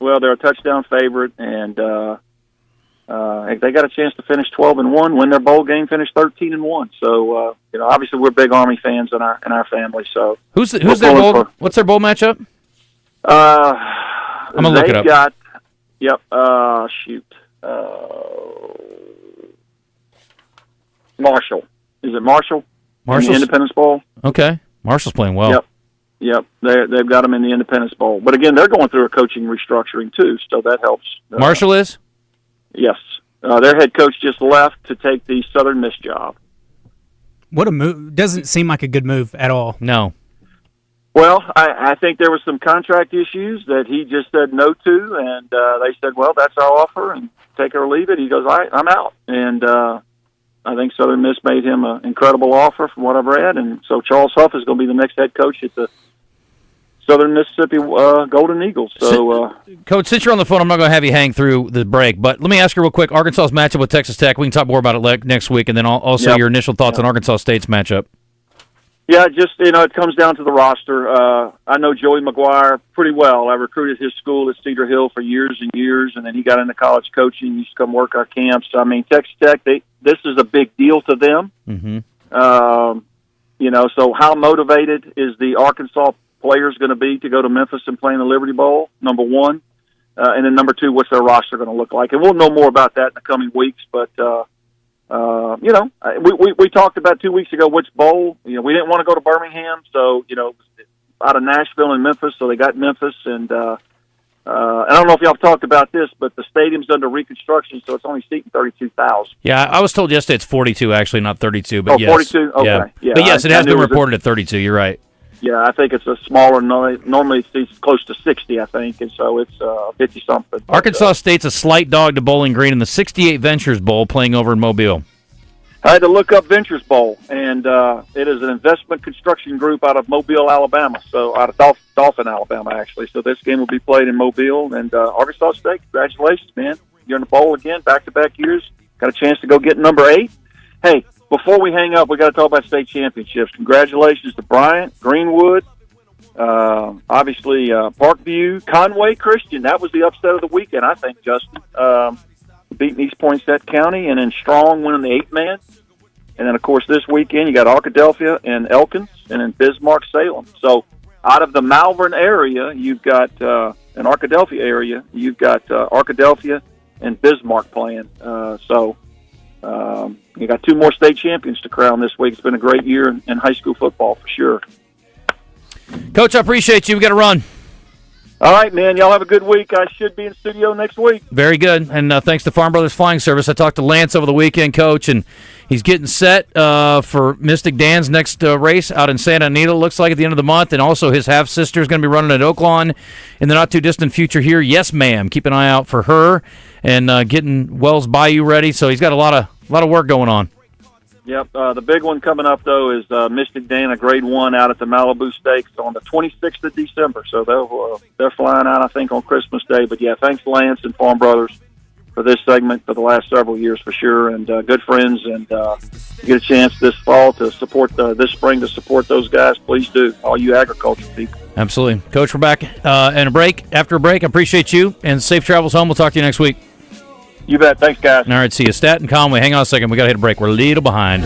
S24: Well, they're a touchdown favorite, and they got a chance to finish 12-1, win their bowl game, finish 13-1. So, obviously we're big Army fans in our family. So,
S9: who's their bowl? What's their bowl matchup? I'm gonna look it up.
S24: Marshall. Is it Marshall?
S9: Marshall's
S24: in the Independence Bowl.
S9: Okay, Marshall's playing well.
S24: Yep. They've got them in the Independence Bowl. But again, they're going through a coaching restructuring too, so that helps.
S9: Marshall is?
S24: Yes. Their head coach just left to take the Southern Miss job.
S11: What a move. Doesn't seem like a good move at all.
S9: No.
S24: Well, I think there were some contract issues that he just said no to, and they said, well, that's our offer, and take it or leave it. He goes, all right, I'm out. And I think Southern Miss made him an incredible offer from what I've read, and so Charles Huff is going to be the next head coach at the Southern Mississippi Golden Eagles. So,
S9: Coach, since you're on the phone, I'm not going to have you hang through the break, but let me ask you real quick, Arkansas's matchup with Texas Tech, we can talk more about it next week, and then also your initial thoughts on Arkansas State's matchup.
S24: Yeah, just, it comes down to the roster. I know Joey McGuire pretty well. I recruited his school at Cedar Hill for years and years, and then he got into college coaching. He used to come work our camps. I mean, Texas Tech, this is a big deal to them.
S9: Mm-hmm.
S24: So how motivated is the Arkansas players going to be to go to Memphis and play in the Liberty Bowl, number one? And then number two, what's their roster going to look like? And we'll know more about that in the coming weeks, but we talked about 2 weeks ago which bowl. We didn't want to go to Birmingham, so out of Nashville and Memphis, so they got Memphis. And I don't know if y'all talked about this, but the stadium's under reconstruction, so it's only seating 32,000.
S9: Yeah, I was told yesterday it's 42, actually, not 32. But yes,
S24: 42. Okay, yeah.
S9: But yes, it has been reported at 32. You're right.
S24: Yeah, I think it's a smaller. Normally it's close to 60, I think, and so it's 50-something.
S9: Arkansas State's a slight dog to Bowling Green in the 68 Ventures Bowl playing over in Mobile.
S24: I had to look up Ventures Bowl, and it is an investment construction group out of Mobile, Alabama, so out of Dauphin, Alabama, actually. So this game will be played in Mobile, and Arkansas State, congratulations, man. You're in the bowl again, back-to-back years. Got a chance to go get number 8. Hey, before we hang up, we got to talk about state championships. Congratulations to Bryant, Greenwood, obviously Parkview, Conway Christian. That was the upset of the weekend, I think, Justin. Beating East Poinsett County, and then Strong winning the 8-man. And then, of course, this weekend you got Arkadelphia and Elkins, and then Bismarck-Salem. So out of the Malvern area, you've got an Arkadelphia area, you've got Arkadelphia and Bismarck playing. You got 2 more state champions to crown this week. It's been a great year in high school football for sure.
S9: Coach, I appreciate you. We got to run.
S24: All right, man. Y'all have a good week. I should be in studio next week.
S9: Very good. And thanks to Farm Brothers Flying Service. I talked to Lance over the weekend, Coach, and he's getting set for Mystic Dan's next race out in Santa Anita, looks like, at the end of the month. And also his half-sister is going to be running at Oaklawn in the not-too-distant future here. Yes, ma'am. Keep an eye out for her and getting Wells Bayou ready. So he's got a lot of work going on.
S24: Yep. The big one coming up, though, is Mystic Dan, a Grade 1 out at the Malibu Stakes on the 26th of December. So they're flying out, I think, on Christmas Day. But, yeah, thanks, Lance and Farm Brothers, for this segment for the last several years for sure. And good friends. And you get a chance this fall to support this spring to support those guys, please do, all you agriculture people.
S9: Absolutely. Coach, we're back after a break. I appreciate you, and safe travels home. We'll talk to you next week.
S24: You bet. Thanks, guys.
S9: All right, see you. Stat and Conway. Hang on a second. We got to hit a break. We're a little behind.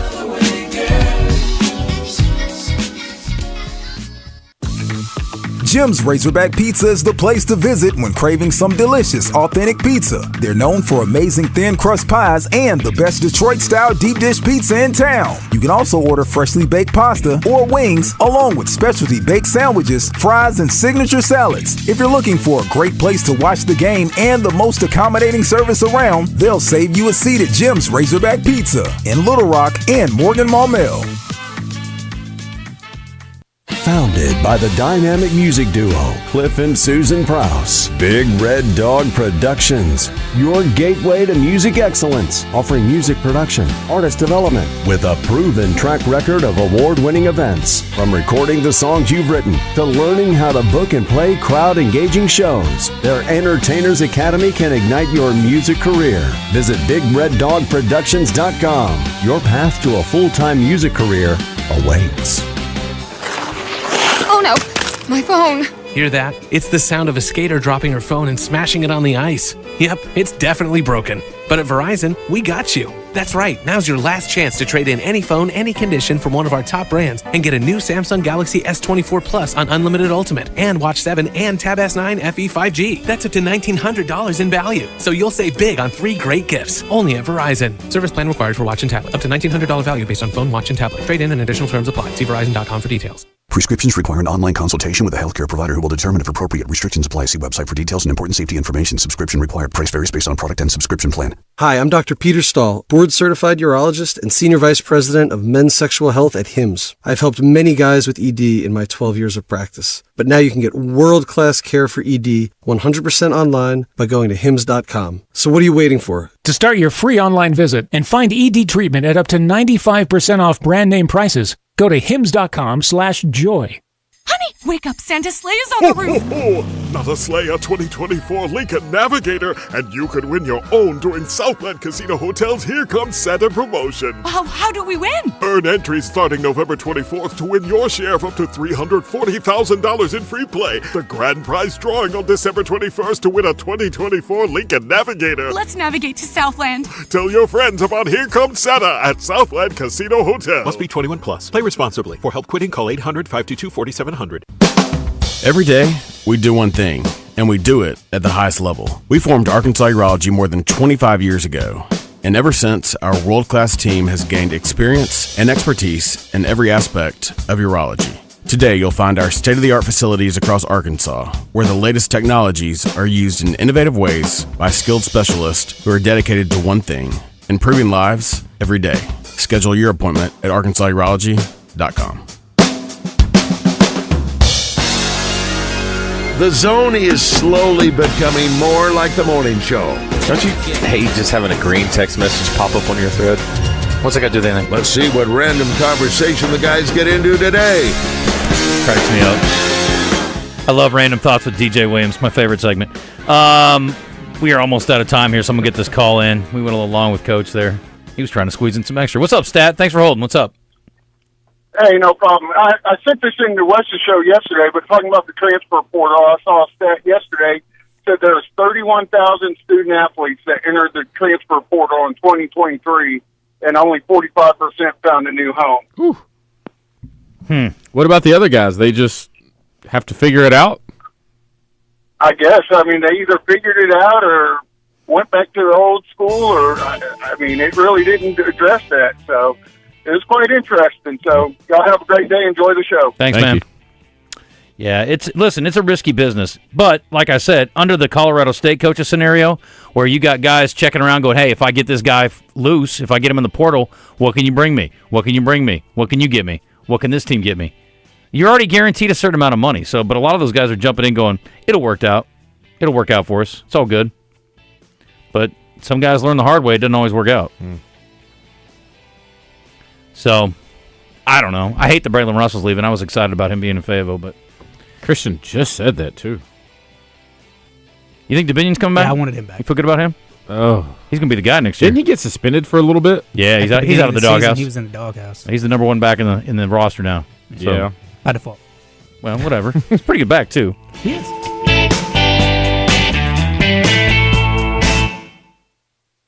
S3: Jim's Razorback Pizza is the place to visit when craving some delicious, authentic pizza. They're known for amazing thin crust pies and the best Detroit-style deep dish pizza in town. You can also order freshly baked pasta or wings, along with specialty baked sandwiches, fries, and signature salads. If you're looking for a great place to watch the game and the most accommodating service around, they'll save you a seat at Jim's Razorback Pizza in Little Rock and Morgan Maumelle.
S15: Founded by the dynamic music duo Cliff and Susan Prowse, Big Red Dog Productions, your gateway to music excellence, offering music production, artist development, with a proven track record of award-winning events. From recording the songs you've written to learning how to book and play crowd-engaging shows, their Entertainers Academy can ignite your music career. Visit BigRedDogProductions.com. Your path to a full-time music career awaits.
S5: Oh no, my phone.
S6: Hear that? It's the sound of a skater dropping her phone and smashing it on the ice. Yep, it's definitely broken. But at Verizon, we got you. That's right, now's your last chance to trade in any phone, any condition from one of our top brands and get a new Samsung Galaxy S24 Plus on Unlimited Ultimate and Watch 7 and Tab S9 FE 5G. That's up to $1,900 in value. So you'll save big on 3 great gifts. Only at Verizon. Service plan required for watch and tablet. Up to $1,900 value based on phone, watch, and tablet. Trade in and additional terms apply. See Verizon.com for details.
S7: Prescriptions require an online consultation with a healthcare provider who will determine if appropriate. Restrictions apply. See website for details and important safety information. Subscription required. Price varies based on product and subscription plan.
S25: Hi, I'm Dr. Peter Stahl, board-certified urologist and Senior Vice President of Men's Sexual Health at HIMSS. I've helped many guys with ED in my 12 years of practice. But now you can get world-class care for ED 100% online by going to HIMSS.com. So what are you waiting for?
S26: To start your free online visit and find ED treatment at up to 95% off brand name prices, go to hims.com/joy.
S5: Honey, wake up, Santa's sleigh is on the roof.
S27: Not a sleigh, a 2024 Lincoln Navigator, and you could win your own during Southland Casino Hotel's Here Comes Santa promotion.
S5: Well, how do we win?
S27: Earn entries starting November 24th to win your share of up to $340,000 in free play. The grand prize drawing on December 21st to win a 2024 Lincoln Navigator.
S5: Let's navigate to Southland.
S27: Tell your friends about Here Comes Santa at Southland Casino Hotel.
S28: Must be 21 plus. Play responsibly. For help quitting, call 800-522-4700.
S29: Every day, we do one thing, and we do it at the highest level. We formed Arkansas Urology more than 25 years ago, and ever since, our world-class team has gained experience and expertise in every aspect of urology. Today, you'll find our state-of-the-art facilities across Arkansas, where the latest technologies are used in innovative ways by skilled specialists who are dedicated to one thing, improving lives every day. Schedule your appointment at arkansasurology.com.
S4: The Zone is slowly becoming more like the morning show.
S30: Don't you hate just having a green text message pop up on your thread? What's that got to do with anything?
S4: Let's see what random conversation the guys get into today.
S9: Cracks me up. I love Random Thoughts with DJ Williams, my favorite segment. We are almost out of time here, so I'm going to get this call in. We went a little long with Coach there. He was trying to squeeze in some extra. What's up, Stat? Thanks for holding. What's up?
S31: Hey, no problem. I sent this in the West's show yesterday, but talking about the transfer portal, I saw a stat yesterday said there was 31,000 student athletes that entered the transfer portal in 2023, and only 45% found a new home.
S10: What about the other guys? They just have to figure it out?
S31: I guess. I mean, they either figured it out or went back to the old school, or, I mean, it really didn't address that, so it was quite interesting. So y'all have a great day. Enjoy the show.
S9: Thanks, man. You. Yeah, it's a risky business. But like I said, under the Colorado State coaches scenario, where you got guys checking around going, hey, if I get this guy loose, if I get him in the portal, what can you bring me? What can you bring me? What can you get me? What can this team get me? You're already guaranteed a certain amount of money. So, but a lot of those guys are jumping in going, it'll work out. It'll work out for us. It's all good. But some guys learn the hard way. It doesn't always work out. So, I don't know. I hate that Braylon Russell's leaving. I was excited about him being in Fayetteville, but
S10: Christian just said that, too.
S9: You think Dominions coming back?
S11: Yeah, I wanted him back.
S9: You feel good about him?
S10: Oh.
S9: He's going to be the guy next year.
S10: Didn't he get suspended for a little bit?
S9: Yeah, he's out of the doghouse.
S11: He was in the doghouse.
S9: He's the number one back in the roster now. So,
S10: yeah.
S11: By default.
S9: Well, whatever. He's pretty good back, too.
S11: He is.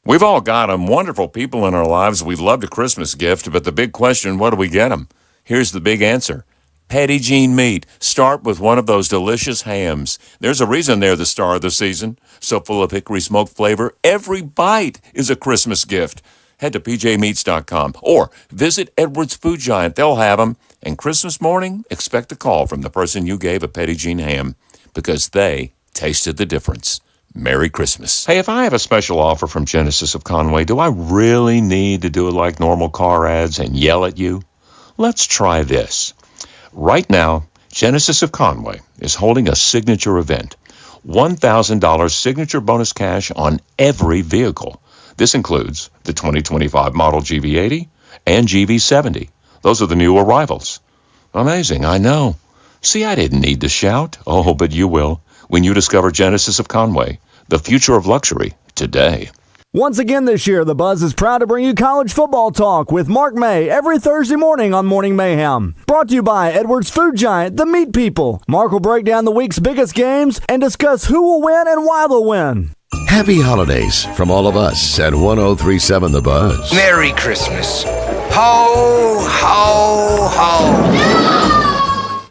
S32: We've all got them. Wonderful people in our lives. We loved a Christmas gift, but the big question, what do we get them? Here's the big answer. Petit Jean meat. Start with one of those delicious hams. There's a reason they're the star of the season. So full of hickory smoked flavor, every bite is a Christmas gift. Head to pjmeats.com or visit Edwards Food Giant. They'll have them. And Christmas morning, expect a call from the person you gave a Petit Jean ham because they tasted the difference. Merry Christmas. Hey, if I have a special offer from Genesis of Conway, do I really need to do it like normal car ads and yell at you? Let's try this. Right now, Genesis of Conway is holding a signature event. $1,000 signature bonus cash on every vehicle. This includes the 2025 model GV80 and GV70. Those are the new arrivals. Amazing, I know. See, I didn't need to shout. Oh, but you will when you discover Genesis of Conway, the future of luxury today.
S1: Once again this year, The Buzz is proud to bring you college football talk with Mark May every Thursday morning on Morning Mayhem. Brought to you by Edwards Food Giant, the meat people. Mark will break down the week's biggest games and discuss who will win and why they'll win.
S8: Happy holidays from all of us at 1037 The Buzz.
S12: Merry Christmas. Ho, ho, ho.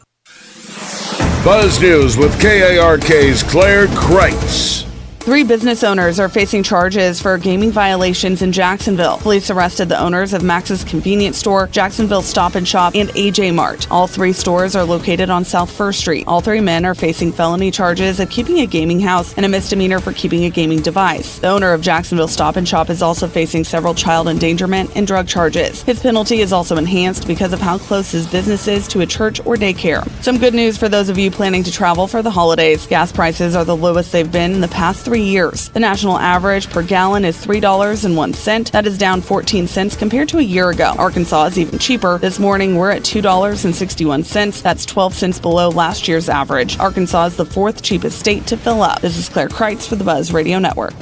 S4: Buzz News with KARK's Claire Kreitz.
S13: 3 business owners are facing charges for gaming violations in Jacksonville. Police arrested the owners of Max's Convenience Store, Jacksonville Stop and Shop, and AJ Mart. All 3 stores are located on South First Street. All 3 men are facing felony charges of keeping a gaming house and a misdemeanor for keeping a gaming device. The owner of Jacksonville Stop and Shop is also facing several child endangerment and drug charges. His penalty is also enhanced because of how close his business is to a church or daycare. Some good news for those of you planning to travel for the holidays. Gas prices are the lowest they've been in the past 3 years. The national average per gallon is $3.01. That is down 14 cents compared to a year ago. Arkansas is even cheaper. This morning we're at $2.61. That's 12 cents below last year's average. Arkansas is the 4th cheapest state to fill up. This is Claire Kreitz for the Buzz Radio Network.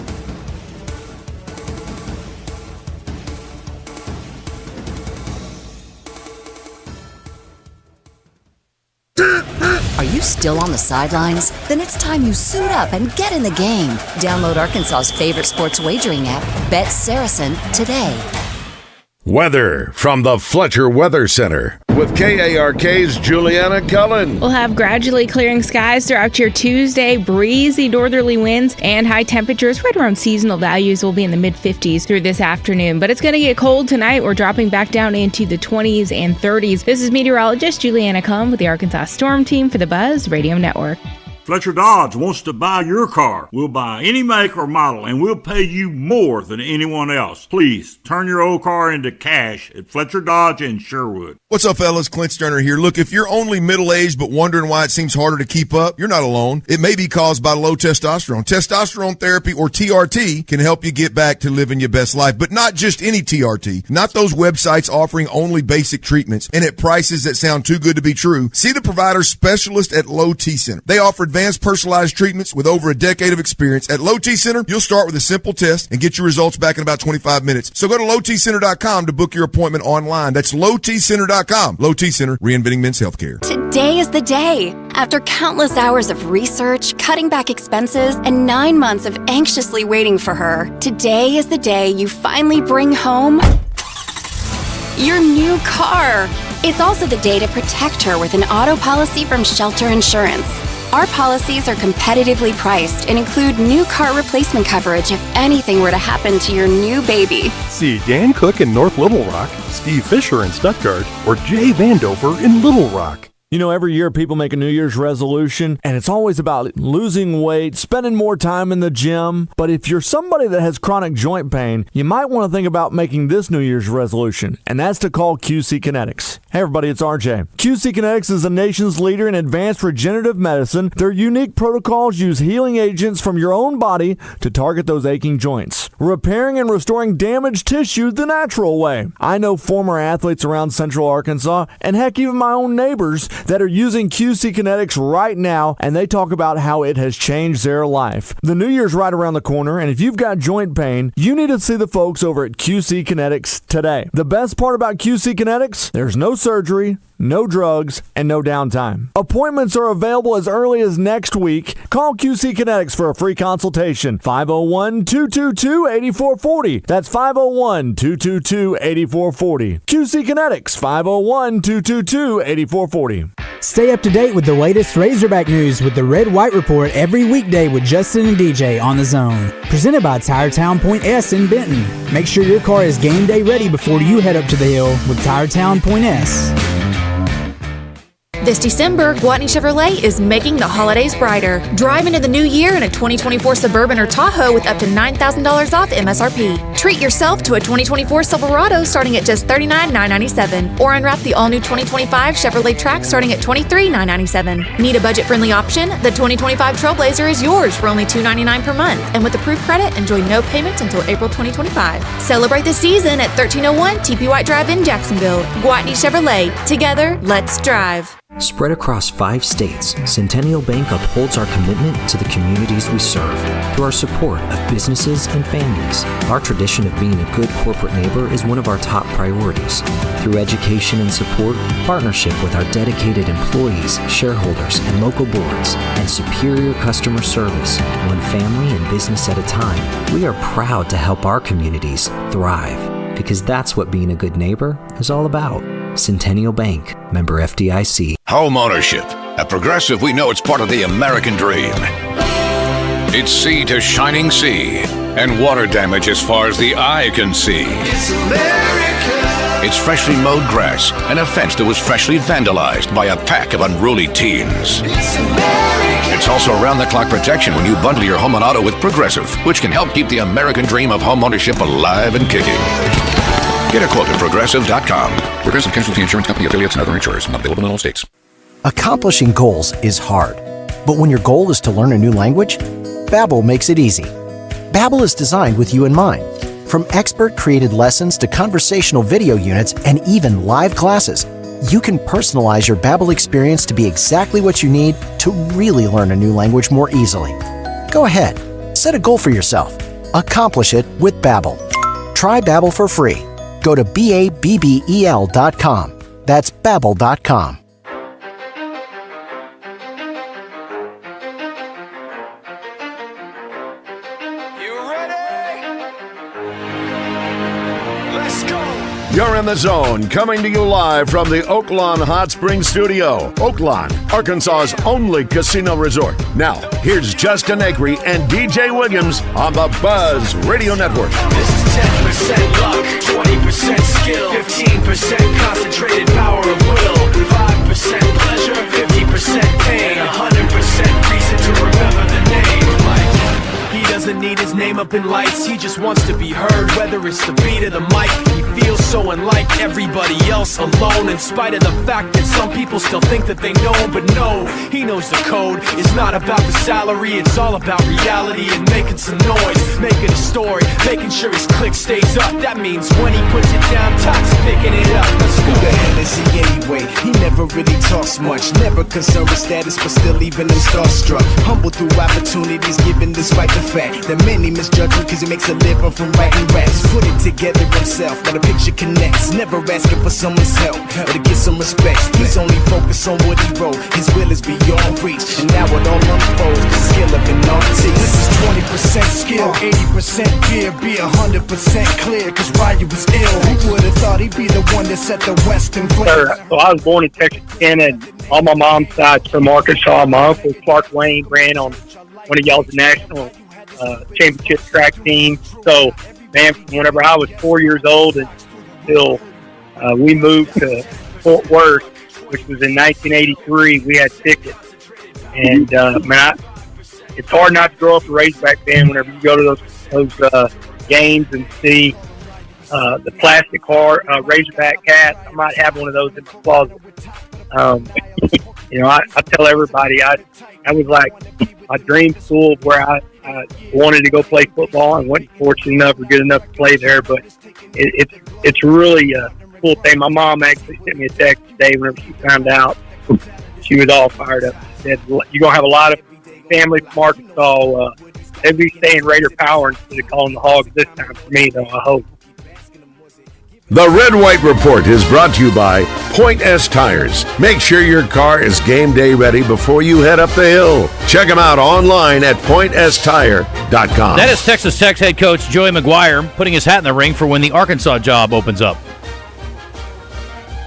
S14: Are you still on the sidelines? Then it's time you suit up and get in the game. Download Arkansas's favorite sports wagering app, Bet Saracen, today.
S4: Weather from the Fletcher Weather Center with KARK's Juliana Cullen.
S16: We'll have gradually clearing skies throughout your Tuesday, breezy northerly winds and high temperatures right around seasonal values will be in the mid-50s through this afternoon. But it's going to get cold tonight. We're dropping back down into the 20s and 30s. This is meteorologist Juliana Cullen with the Arkansas Storm Team for the Buzz Radio Network.
S17: Fletcher Dodge wants to buy your car. We'll buy any make or model, and we'll pay you more than anyone else. Please, turn your old car into cash at Fletcher Dodge in Sherwood.
S18: What's up, fellas? Clint here. Look, if you're only middle-aged but wondering why it seems harder to keep up, you're not alone. It may be caused by low testosterone. Testosterone therapy, or TRT, can help you get back to living your best life, but not just any TRT. Not those websites offering only basic treatments and at prices that sound too good to be true. See the provider specialist at Low T Center. They offer advanced personalized treatments with over a decade of experience. At Low T Center, you'll start with a simple test and get your results back in about 25 minutes. So go to lowtcenter.com to book your appointment online. That's lowtcenter.com. Low T Center, reinventing men's healthcare.
S14: Today is the day. After countless hours of research, cutting back expenses, and 9 months of anxiously waiting for her, today is the day you finally bring home your new car. It's also the day to protect her with an auto policy from Shelter Insurance. Our policies are competitively priced and include new car replacement coverage if anything were to happen to your new baby.
S19: See Dan Cook in North Little Rock, Steve Fisher in Stuttgart, or Jay Vandover in Little Rock.
S1: You know, every year people make a New Year's resolution, and it's always about losing weight, spending more time in the gym. But if you're somebody that has chronic joint pain, you might want to think about making this New Year's resolution, and that's to call QC Kinetics. Hey everybody, it's RJ. QC Kinetics is the nation's leader in advanced regenerative medicine. Their unique protocols use healing agents from your own body to target those aching joints, repairing and restoring damaged tissue the natural way. I know former athletes around Central Arkansas, and heck, even my own neighbors, that are using QC Kinetics right now, and they talk about how it has changed their life. The New Year's right around the corner, and if you've got joint pain, you need to see the folks over at QC Kinetics today. The best part about QC Kinetics, there's no surgery, no drugs, and no downtime. Appointments are available as early as next week. Call QC Kinetics for a free consultation. 501-222-8440. That's 501-222-8440. QC Kinetics, 501-222-8440.
S11: Stay up to date with the latest Razorback news with the Red White Report every weekday with Justin and DJ on The Zone. Presented by Tiretown Point S in Benton. Make sure your car is game day ready before you head up to the hill with Tiretown Point S.
S2: This December, Gwatney Chevrolet is making the holidays brighter. Drive into the new year in a 2024 Suburban or Tahoe with up to $9,000 off MSRP. Treat yourself to a 2024 Silverado starting at just $39,997, or unwrap the all-new 2025 Chevrolet Trax starting at $23,997. Need a budget-friendly option? The 2025 Trailblazer is yours for only $299 per month, and with approved credit, enjoy no payments until April 2025. Celebrate the season at 1301 TP White Drive in Jacksonville. Gwatney Chevrolet. Together, let's drive.
S3: Spread across 5 states, Centennial Bank upholds our commitment to the communities we serve through our support of businesses and families. Our tradition of being a good corporate neighbor is one of our top priorities. Through education and support, partnership with our dedicated employees, shareholders, and local boards, and superior customer service, one family and business at a time, we are proud to help our communities thrive, because that's what being a good neighbor is all about. Centennial Bank, member FDIC.
S6: Home ownership. At Progressive, we know it's part of the American dream. It's sea to shining sea, and water damage as far as the eye can see.
S12: It's America.
S6: It's freshly mowed grass and a fence that was freshly vandalized by a pack of unruly teens.
S12: It's America.
S6: It's also round-the-clock protection when you bundle your home and auto with Progressive, which can help keep the American dream of home ownership alive and kicking. Get a quote at Progressive.com. Progressive Casualty Insurance Company, affiliates, and other insurers. Not available in all states.
S7: Accomplishing goals is hard. But when your goal is to learn a new language, Babbel makes it easy. Babbel is designed with you in mind. From expert-created lessons to conversational video units and even live classes, you can personalize your Babbel experience to be exactly what you need to really learn a new language more easily. Go ahead, set a goal for yourself. Accomplish it with Babbel. Try Babbel for free. Go to BABBEL.com. That's Babbel.com.
S4: You're in the zone, coming to you live from the Oaklawn Hot Springs Studio. Oaklawn, Arkansas's only casino resort. Now, here's Justin Acri and DJ Williams on the Buzz Radio Network.
S12: This is 10% luck, 20% skill, 15% concentrated power of will, 5% pleasure, 50% pain, 100% reason to remember the name. He doesn't need his name up in lights, he just wants to be heard, whether it's the beat of the mic. He feels so unlike everybody else, alone, in spite of the fact that some people still think that they know him, but no, he knows the code. It's not about the salary, it's all about reality and making some noise, making a story, making sure his click stays up. That means when he puts it down, Tox picking it up. Let's go.
S15: Who the hell is he anyway? He never really talks much, never concerned with status, but still even him starstruck. Humble through opportunities given despite the fact that many misjudge him cause he makes a living from writing raps. Put it together himself, now the picture connects, never asking for someone's help or to get some respect. He's only focused on what he wrote, his will is beyond reach, and now it all unfolds, the skill of an artist. This is 20% skill, 80% fear, be 100% clear, cause Ryu was ill. Who would've thought he'd be the one that set the Western flare?
S20: So I was born in Texarkana, and on my mom's side's from Arkansas. My uncle Clark Wayne ran on one of y'all's national championship track team. So, man, whenever I was 4 years old until we moved to Fort Worth, which was in 1983, we had tickets. And, man, it's hard not to grow up a Razorback fan whenever you go to those games and see the plastic car Razorback hat. I might have one of those in the closet. You know, I tell everybody I was like my dream school where I wanted to go play football and wasn't fortunate enough or good enough to play there, but it's really a cool thing. My mom actually sent me a text today whenever she found out. She was all fired up. She said, "You're gonna have a lot of family from Arkansas. They'll be saying Raider Power instead of calling the Hogs this time for me, though. I hope."
S4: The Red White Report is brought to you by Point S Tires. Make sure your car is game day ready before you head up the hill. Check them out online at pointstire.com.
S9: That is Texas Tech head coach Joey McGuire putting his hat in the ring for when the Arkansas job opens up.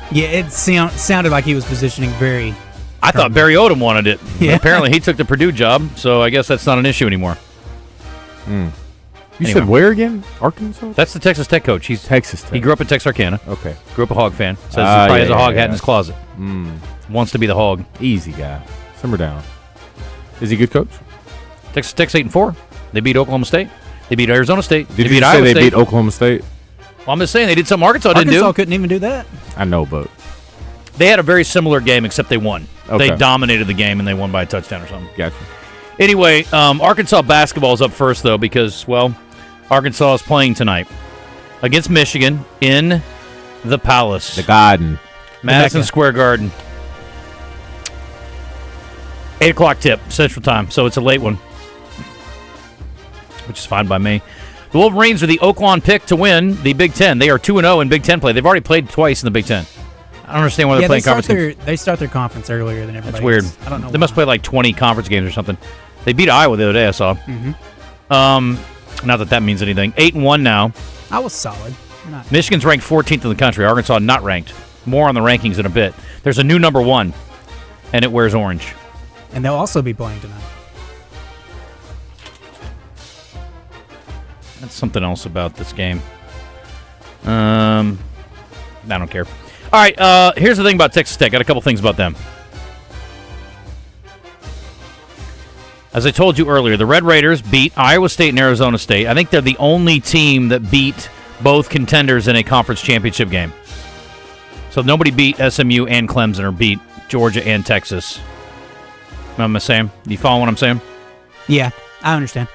S5: Yeah, it sounded like he was positioning very...
S9: I thought Barry Odom wanted it.
S5: Yeah.
S9: Apparently he took the Purdue job, so I guess that's not an issue anymore.
S10: You said where again? Arkansas?
S9: That's the Texas Tech coach. He's
S10: Texas Tech.
S9: He grew up in Texarkana.
S10: Okay.
S9: Grew up a Hog fan. Says he probably has a hog hat in his closet. Wants to be the hog.
S10: Easy guy. Simmer down. Is he a good coach?
S9: Texas Tech's 8-4. They beat Oklahoma State. They beat Arizona State.
S10: Did
S9: they
S10: you
S9: beat
S10: say
S9: Iowa
S10: they
S9: State.
S10: beat Oklahoma State?
S9: Well, I'm just saying they did something Arkansas didn't do.
S5: Arkansas couldn't even do that.
S10: I know, but...
S9: They had a very similar game, except they won.
S10: Okay.
S9: They dominated the game, and they won by a touchdown or something.
S10: Gotcha.
S9: Anyway, Arkansas basketball is up first, though, because, well, Arkansas is playing tonight against Michigan in the Palace.
S10: The Garden.
S9: Madison Square Garden. 8 o'clock tip, Central Time, so it's a late one, which is fine by me. The Wolverines are the Oaklawn pick to win the Big Ten. They are 2-0 in Big Ten play. They've already played twice in the Big Ten. I don't understand why they're playing conference games.
S5: They start their conference earlier than everybody
S9: That's weird.
S5: else. I don't know
S9: They must play like 20 conference games or something. They beat Iowa the other day, I saw. Not that means anything. 8-1 now.
S5: I was solid. Not
S9: Michigan's ranked 14th in the country. Arkansas not ranked. More on the rankings in a bit. There's a new number 1, and it wears orange.
S5: And they'll also be playing tonight.
S9: That's something else about this game. I don't care. All right, here's the thing about Texas Tech. Got a couple things about them. As I told you earlier, the Red Raiders beat Iowa State and Arizona State. I think they're the only team that beat both contenders in a conference championship game. So nobody beat SMU and Clemson or beat Georgia and Texas. Know what I'm saying? You follow what I'm saying?
S5: Yeah, I understand.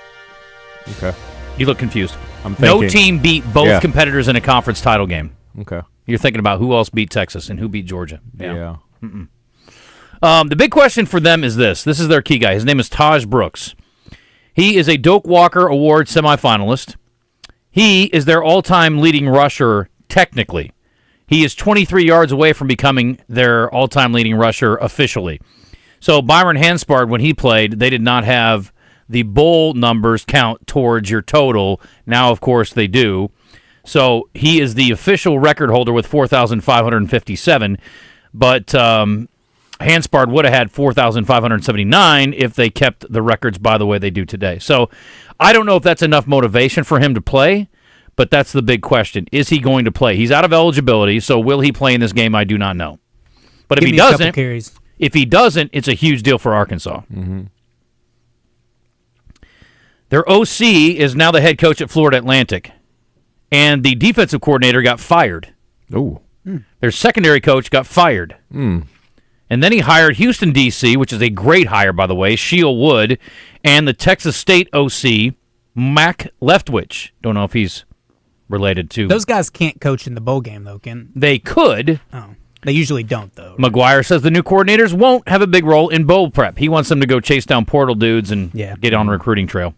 S10: Okay.
S9: You look confused.
S10: I'm thinking.
S9: No team beat both competitors in a conference title game.
S10: Okay.
S9: You're thinking about who else beat Texas and who beat Georgia.
S10: Yeah.
S9: The big question for them is this. This is their key guy. His name is Taj Brooks. He is a Doak Walker Award semifinalist. He is their all-time leading rusher, technically. He is 23 yards away from becoming their all-time leading rusher officially. So Byron Hanspard, when he played, they did not have the bowl numbers count towards your total. Now, of course, they do. So he is the official record holder with 4,557, but Hanspard would have had 4,579 if they kept the records by the way they do today. So I don't know if that's enough motivation for him to play, but that's the big question. Is he going to play? He's out of eligibility, so will he play in this game? I do not know. But
S5: Give
S9: if
S5: me
S9: he
S5: a couple
S9: doesn't,
S5: carries.
S9: if he doesn't, it's a huge deal for Arkansas. Their OC is now the head coach at Florida Atlantic, and the defensive coordinator got fired.
S10: Oh.
S9: Their secondary coach got fired. And then he hired Houston DC, which is a great hire, by the way, Sheil Wood, and the Texas State OC, Mac Leftwich. Don't know if he's related to...
S5: Those guys can't coach in the bowl game, though, Ken.
S9: They could.
S5: Oh, they usually don't, though.
S9: McGuire says the new coordinators won't have a big role in bowl prep. He wants them to go chase down portal dudes and get on a recruiting trail.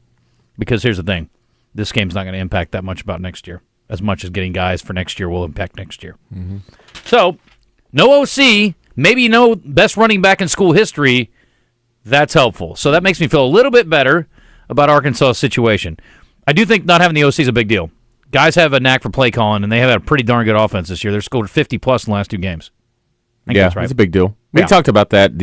S9: Because here's the thing. This game's not going to impact that much about next year. As much as getting guys for next year will impact next year. So, no OC, maybe no best running back in school history. That's helpful. So that makes me feel a little bit better about Arkansas' situation. I do think not having the OC is a big deal. Guys have a knack for play calling, and they have had a pretty darn good offense this year. They've scored 50-plus in the last 2 games. I think that's right.
S10: It's a big deal. We talked about that.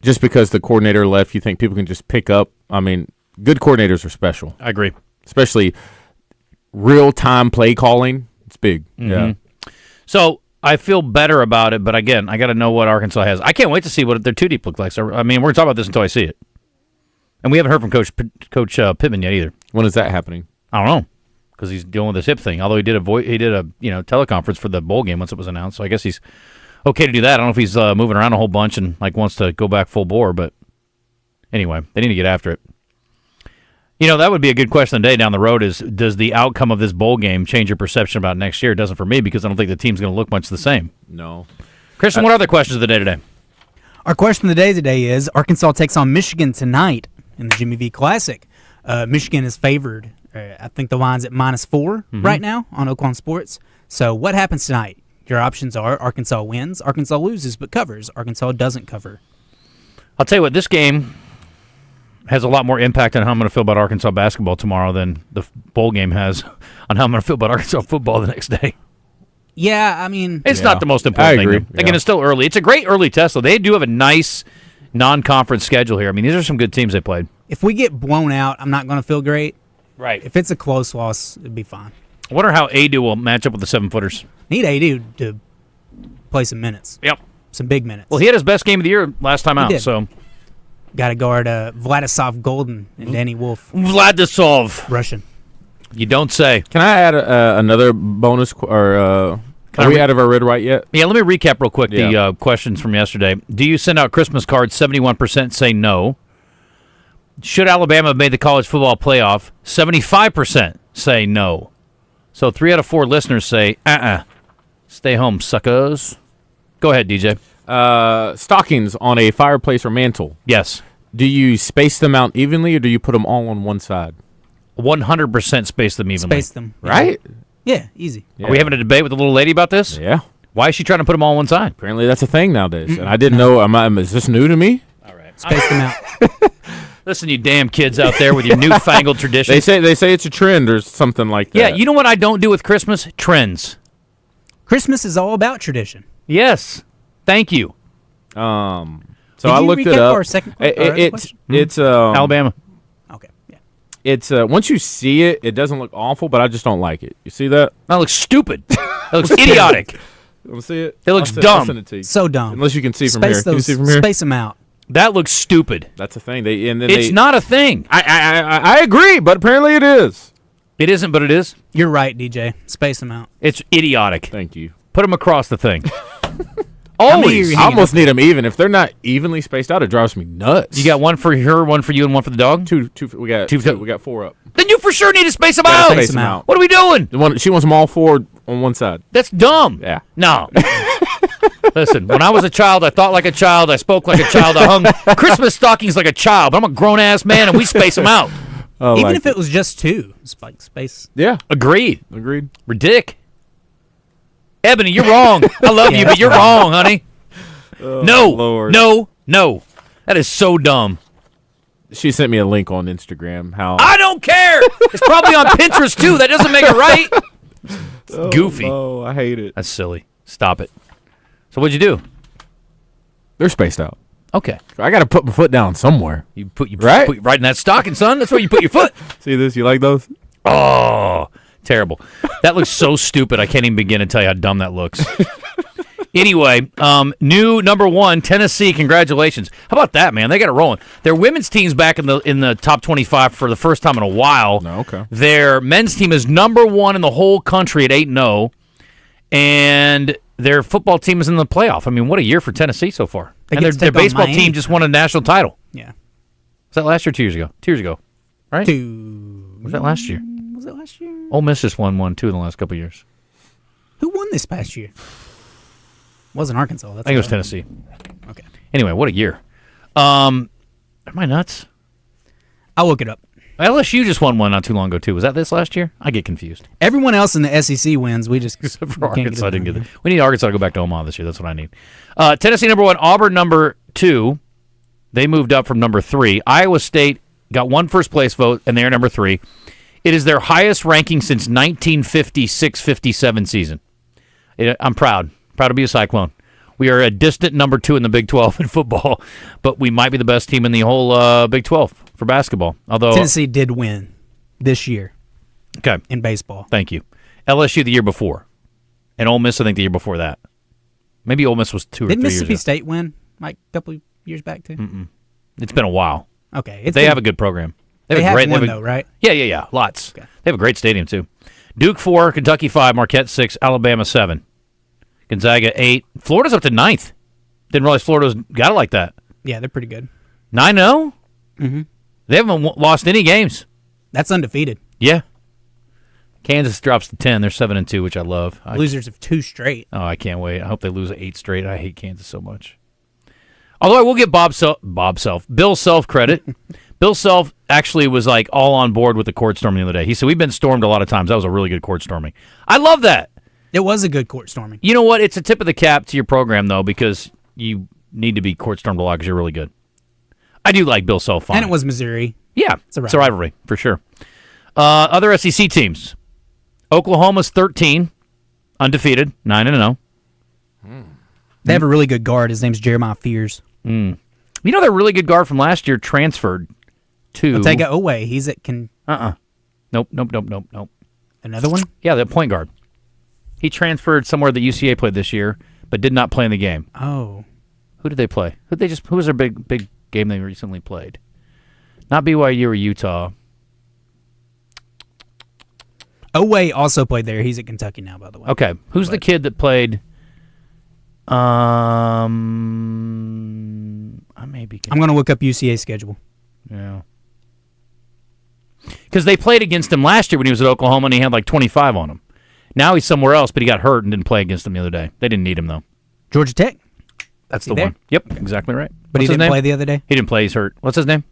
S10: Just because the coordinator left, you think people can just pick up. I mean, good coordinators are special.
S9: I agree.
S10: Especially real-time play calling. It's big. Yeah.
S9: So I feel better about it, but again, I got to know what Arkansas has. I can't wait to see what their 2-deep looks like. So, I mean, we're going to talk about this until I see it. And we haven't heard from Coach Pittman yet either.
S10: When is that happening?
S9: I don't know, because he's dealing with this hip thing. Although he did a teleconference for the bowl game once it was announced, so I guess he's okay to do that. I don't know if he's moving around a whole bunch and wants to go back full bore, but anyway, they need to get after it. That would be a good question today down the road is, does the outcome of this bowl game change your perception about next year? It doesn't for me because I don't think the team's going to look much the same.
S10: No.
S9: Christian, what are the questions of the day today?
S5: Our question of the day today is Arkansas takes on Michigan tonight in the Jimmy V Classic. Michigan is favored I think the line's at -4 right now on Oaklawn Sports. So what happens tonight? Your options are Arkansas wins, Arkansas loses but covers, Arkansas doesn't cover.
S9: I'll tell you what, this game has a lot more impact on how I'm going to feel about Arkansas basketball tomorrow than the bowl game has on how I'm going to feel about Arkansas football the next day.
S5: Yeah, I mean...
S9: It's not the most important thing. Again, it's still early. It's a great early test, though. They do have a nice non-conference schedule here. I mean, these are some good teams they played.
S5: If we get blown out, I'm not going to feel great.
S9: Right.
S5: If it's a close loss, it'd be fine.
S9: I wonder how Adu will match up with the 7-footers.
S5: Need Adu to play some minutes.
S9: Yep.
S5: Some big minutes.
S9: Well, he had his best game of the year last time out,
S5: did.
S9: so...
S5: Got to guard Vladislav Golden and Danny Wolf.
S9: Vladislav.
S5: Russian.
S9: You don't say.
S10: Can I add another bonus? Are we out of our red, white yet?
S9: Yeah, let me recap real quick the questions from yesterday. Do you send out Christmas cards? 71% say no. Should Alabama have made the college football playoff? 75% say no. So 3 out of 4 listeners say, stay home, suckers. Go ahead, DJ.
S10: Stockings on a fireplace or mantle.
S9: Yes.
S10: Do you space them out evenly, or do you put them all on one side?
S9: 100% space them evenly.
S5: Space them.
S10: Right?
S5: Yeah, easy.
S9: Are we having a debate with the little lady about this?
S10: Yeah.
S9: Why is she trying to put them all on one side?
S10: Apparently that's a thing nowadays. And I didn't know. Is this new to me?
S9: All right.
S5: Space them out.
S9: Listen, you damn kids out there with your newfangled traditions.
S10: They say it's a trend or something like that.
S9: Yeah, you know what I don't do with Christmas? Trends.
S5: Christmas is all about tradition.
S9: Yes. Thank you.
S10: So I looked it up.
S5: Our second
S10: it's
S9: Alabama.
S5: Okay. Yeah.
S10: It's once you see it, it doesn't look awful, but I just don't like it. You see that?
S9: That looks stupid. That looks idiotic.
S10: You want to see it?
S9: It looks
S10: I'll
S9: dumb.
S10: send it to you.
S5: So dumb.
S10: Unless you can see from
S5: Space
S10: here. Can you see from here?
S5: Space them out.
S9: That looks stupid.
S10: That's a thing.
S9: It's not a thing.
S10: I agree, but apparently it is.
S9: It isn't, but it is.
S5: You're right, DJ. Space them out.
S9: It's idiotic.
S10: Thank you.
S9: Put them across the thing.
S10: Always. I almost need them even. If they're not evenly spaced out, it drives me nuts.
S9: You got one for her, one for you, and one for the dog?
S10: Two. We got two. We got 4 up.
S9: Then you for sure need to space them out.
S10: Space them out.
S9: What are we doing?
S10: She wants them all 4 on one side.
S9: That's dumb.
S10: Yeah.
S9: No. Listen, when I was a child, I thought like a child. I spoke like a child. I hung Christmas stockings like a child. But I'm a grown-ass man, and we space them out.
S5: Even if it was just 2. Spike space.
S10: Yeah.
S9: Agreed.
S10: Ridic.
S9: Ebony, you're wrong. I love you, but you're wrong, honey. No.
S10: Lord.
S9: No. That is so dumb.
S10: She sent me a link on Instagram. How
S9: I don't care. It's probably on Pinterest, too. That doesn't make it right. It's goofy.
S10: Oh, I hate it.
S9: That's silly. Stop it. So what'd you do?
S10: They're spaced out.
S9: Okay.
S10: I got to put my foot down somewhere.
S9: You put right in that stocking, son. That's where you put your foot.
S10: See this? You like those?
S9: Oh, terrible. That looks so stupid. I can't even begin to tell you how dumb that looks. Anyway, new number 1, Tennessee. Congratulations. How about that, man? They got it rolling. Their women's team's back in the top 25 for the first time in a while.
S10: No, okay.
S9: Their men's team is number 1 in the whole country at 8-0, and their football team is in the playoff. I mean, what a year for Tennessee so far. And their baseball team just won a national title.
S5: Yeah.
S9: Was that last year or 2 years ago? 2 years ago, right? Was that last year?
S5: Was it last year?
S9: Ole Miss just won 1-2 in the last couple of years.
S5: Who won this past year? Wasn't Arkansas.
S9: I think it was Tennessee.
S5: Okay.
S9: Anyway, what a year. Am I nuts?
S5: I'll look it up.
S9: LSU just won one not too long ago, too. Was that this last year? I get confused.
S5: Everyone else in the SEC wins. We just
S9: Except for Arkansas, I didn't get it. We need Arkansas to go back to Omaha this year. That's what I need. Tennessee, number 1. Auburn, number 2. They moved up from number 3. Iowa State got 1 first-place vote, and they're number 3. It is their highest ranking since 1956-57 season. I'm proud. Proud to be a Cyclone. We are a distant number 2 in the Big 12 in football, but we might be the best team in the whole Big 12 for basketball. Although
S5: Tennessee did win this year.
S9: Okay.
S5: In baseball.
S9: Thank you. LSU the year before, and Ole Miss I think the year before that. Maybe Ole Miss was 2 or 3
S5: years ago. Did Mississippi State win like a couple years back too?
S9: Mm-mm. It's been a while.
S5: Okay.
S9: They have a good program.
S5: They have great, one though, right?
S9: Yeah. Lots. Okay. They have a great stadium too. Duke 4, Kentucky 5, Marquette 6, Alabama 7. Gonzaga 8. Florida's up to 9th. Didn't realize Florida's got it like that.
S5: Yeah, they're pretty good.
S9: 9-0?
S5: Mm-hmm.
S9: They haven't lost any games.
S5: That's undefeated.
S9: Yeah. Kansas drops to 10. They're 7-2, which I love.
S5: Losers of 2 straight.
S9: Oh, I can't wait. I hope they lose 8 straight. I hate Kansas so much. Although I will give Bill Self credit. Bill Self actually was like all on board with the court storming the other day. He said, we've been stormed a lot of times. That was a really good court storming. I love that.
S5: It was a good court storming.
S9: You know what? It's a tip of the cap to your program, though, because you need to be court stormed a lot because you're really good. I do like Bill Self.
S5: And it was Missouri.
S9: Yeah, it's a rivalry, for sure. Other SEC teams. Oklahoma's 13, undefeated, 9-0.
S5: They have a really good guard. His name's Jeremiah Fears.
S9: You know their really good guard from last year transferred to...
S5: Otega Owe. He's at...
S9: Nope.
S5: Another one?
S9: Yeah, the point guard. He transferred somewhere that UCA played this year, but did not play in the game.
S5: Oh.
S9: Who did they play? Who was their big game they recently played? Not BYU or Utah.
S5: Owe also played there. He's at Kentucky now, by the way.
S9: Okay. Who's the kid that played... I may be...
S5: I'm going to look up UCA's schedule.
S9: Yeah. Because they played against him last year when he was at Oklahoma, and he had like 25 on him. Now he's somewhere else, but he got hurt and didn't play against them the other day. They didn't need him, though.
S5: Georgia Tech?
S9: That's the one. Yep, exactly right.
S5: But he didn't play the other day?
S9: He didn't play. He's hurt. What's his name?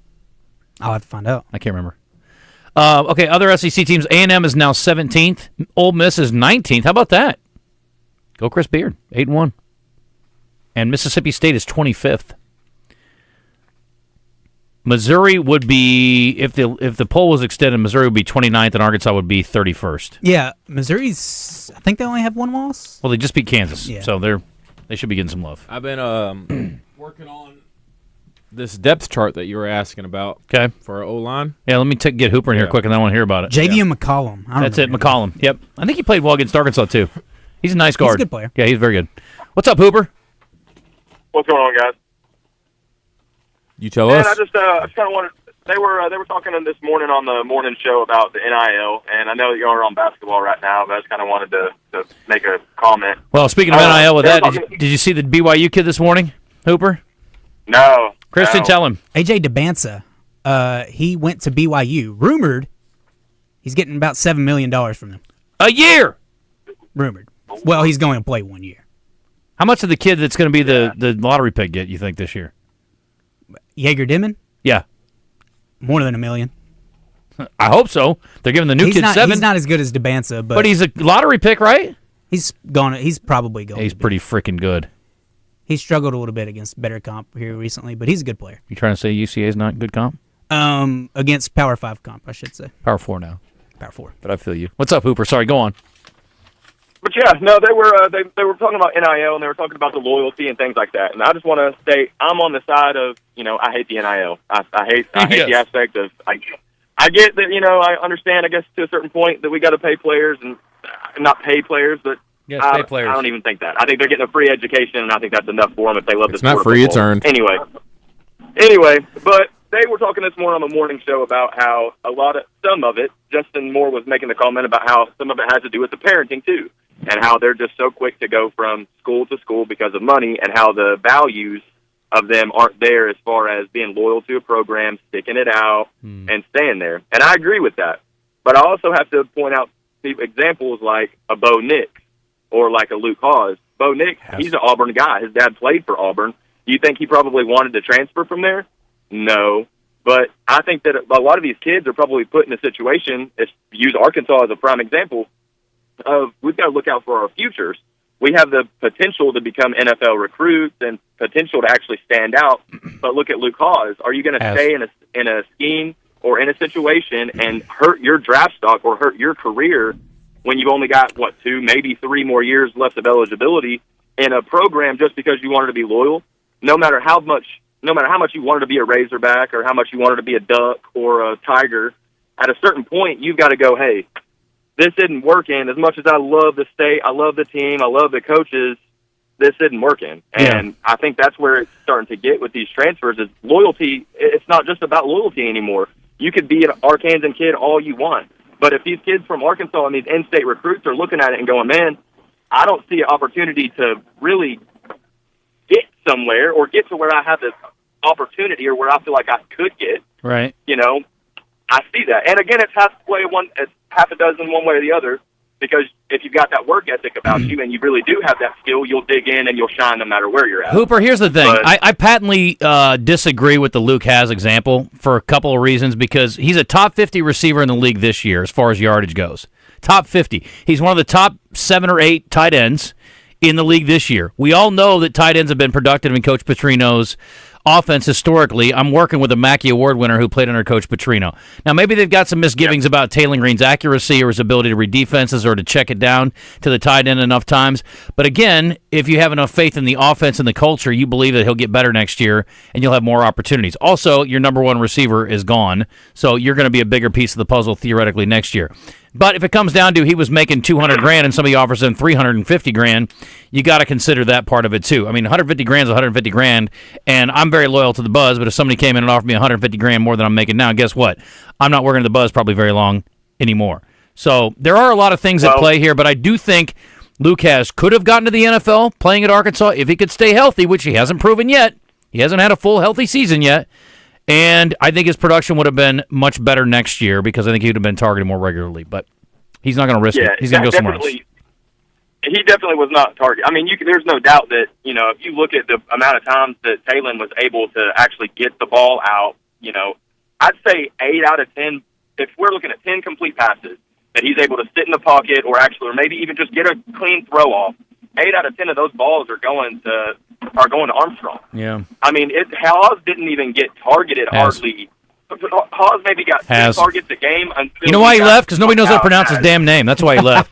S5: I'll have to find out.
S9: I can't remember. Okay, other SEC teams. A&M is now 17th. Ole Miss is 19th. How about that? Go Chris Beard, 8-1. And Mississippi State is 25th. Missouri would be, if the poll was extended, Missouri would be 29th and Arkansas would be 31st.
S5: Yeah, Missouri's, I think they only have one loss.
S9: Well, they just beat Kansas,
S5: Yeah.
S9: so they should be getting some love.
S10: I've been working on this depth chart that you were asking about.
S9: Okay.
S10: For our O-line.
S9: Yeah, let me get Hooper in here quick, and I want to hear about it.
S5: Javion McCollum.
S9: That's it, McCollum. Yep. I think he played well against Arkansas, too. He's a nice guard.
S5: He's a good player.
S9: Yeah, he's very good. What's up, Hooper?
S21: What's going on, guys?
S10: You tell us.
S21: I just kind of wanted. They were talking this morning on the morning show about the NIL, and I know that y'all are on basketball right now, but I just kind of wanted to make a comment.
S9: Well, speaking of NIL with that, did you see the BYU kid this morning, Hooper?
S21: No.
S9: Christian, tell him.
S5: AJ DeBansa, he went to BYU. Rumored, he's getting about $7 million from them.
S9: A year?
S5: Rumored. Well, he's going to play 1 year.
S9: How much did the kid that's going to be the lottery pick get, you think, this year?
S5: Jaeger Dimon?
S9: Yeah.
S5: More than $1 million.
S9: I hope so. They're giving the new kid 7.
S5: He's not as good as DeBansa, but
S9: he's a lottery pick, right?
S5: He's probably going.
S9: He's pretty freaking good.
S5: He struggled a little bit against better comp here recently, but he's a good player.
S9: You trying to say UCA is not good comp?
S5: Against Power 5 comp, I should say.
S9: Power 4 now.
S5: Power 4.
S9: But I feel you. What's up, Hooper? Sorry, go on.
S21: But yeah, no, they were talking about NIL, and they were talking about the loyalty and things like that. And I just want to say I'm on the side of, I hate the NIL. I hate the aspect of I get that, I understand, I guess, to a certain point that we got to pay players and not pay players, but
S9: yes, pay players.
S21: I don't even think that. I think they're getting a free education, and I think that's enough for them if they love this sport.
S10: It's not free, it's earned.
S21: Anyway, but they were talking this morning on the morning show about how some of it, Justin Moore was making the comment about how some of it has to do with the parenting too, and how they're just so quick to go from school to school because of money, and how the values of them aren't there as far as being loyal to a program, sticking it out, and staying there. And I agree with that. But I also have to point out examples like a Bo Nix or like a Luke Hawes. Bo Nix, he's an Auburn guy. His dad played for Auburn. Do you think he probably wanted to transfer from there? No. But I think that a lot of these kids are probably put in a situation, use Arkansas as a prime example, of we've got to look out for our futures. We have the potential to become NFL recruits and potential to actually stand out. But look at Luke Hawes. Are you going to stay in a scheme or in a situation and hurt your draft stock or hurt your career when you've only got, 2, maybe 3 more years left of eligibility in a program just because you wanted to be loyal? No matter how much you wanted to be a Razorback or how much you wanted to be a Duck or a Tiger, at a certain point, you've got to go, hey, this isn't working. As much as I love the state, I love the team, I love the coaches, this isn't working. And I think that's where it's starting to get with these transfers is loyalty. It's not just about loyalty anymore. You could be an Arkansas kid all you want. But if these kids from Arkansas and these in-state recruits are looking at it and going, man, I don't see an opportunity to really get somewhere or get to where I have this opportunity or where I feel like I could get.
S9: Right.
S21: I see that. And again, it's half a dozen one way or the other. because if you've got that work ethic about you and you really do have that skill, you'll dig in and you'll shine no matter where you're at.
S9: Hooper, here's the thing.
S21: But,
S9: I patently disagree with the Luke Hasz example for a couple of reasons, because he's a top 50 receiver in the league this year as far as yardage goes. Top 50. He's one of the top 7 or 8 tight ends in the league this year. We all know that tight ends have been productive in Coach Petrino's offense historically. I'm working with a Mackey Award winner who played under Coach Petrino. Now, maybe they've got some misgivings about Taylor Green's accuracy or his ability to read defenses or to check it down to the tight end enough times. But again, if you have enough faith in the offense and the culture, you believe that he'll get better next year and you'll have more opportunities. Also, your number one receiver is gone, so you're going to be a bigger piece of the puzzle theoretically next year. But if it comes down to he was making $200,000 and somebody offers him $350,000, you got to consider that part of it too. I mean, $150,000 is $150,000, and I'm very loyal to the Buzz. But if somebody came in and offered me $150,000 more than I'm making now, guess what? I'm not working at the Buzz probably very long anymore. So there are a lot of things at play here, but I do think Luke Hasz could have gotten to the NFL playing at Arkansas if he could stay healthy, which he hasn't proven yet. He hasn't had a full healthy season yet. And I think his production would have been much better next year because I think he would have been targeted more regularly. But he's not going to risk it. He's going to go somewhere else.
S21: He definitely was not targeted. I mean, there's no doubt that, if you look at the amount of times that Taylor was able to actually get the ball out, I'd say 8 out of 10, if we're looking at 10 complete passes, that he's able to sit in the pocket or maybe even just get a clean throw off. 8 out of 10 of those balls are going to Armstrong.
S9: Yeah.
S21: I mean, Hasz didn't even get targeted hardly. Hasz maybe got 10 targets a game.
S9: You know why he left? Because nobody knows how to pronounce his damn name. That's why he left.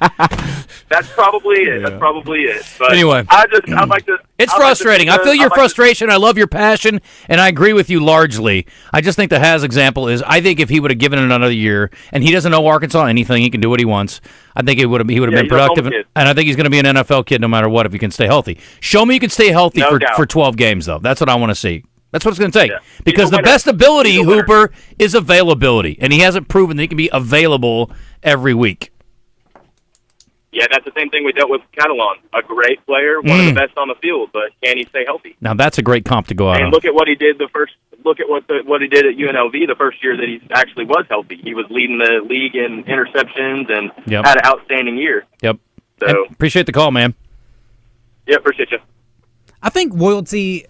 S21: That's probably it. That's probably it. But
S9: anyway,
S21: I'd like to.
S9: It's frustrating. I feel your frustration. I love your passion, and I agree with you largely. I just think the Hasz example is, I think if he would have given it another year, and he doesn't know Arkansas anything, he can do what he wants. I think he would have been productive, and I think he's going to be an NFL kid no matter what if he can stay healthy. Show me you can stay healthy for 12 games, though. That's what I want to see. That's what it's going to take. Because the best ability, Hooper, is availability, and he hasn't proven that he can be available every week.
S21: Yeah, that's the same thing we dealt with Catalan. A great player, one of the best on the field, but can he stay healthy?
S9: Now that's a great comp to go out on.
S21: And look at what he did Look at what he did at UNLV the first year that he actually was healthy. He was leading the league in interceptions and had an outstanding year.
S9: Yep.
S21: So
S9: and appreciate the call, man.
S21: Yeah, appreciate you.
S5: I think loyalty.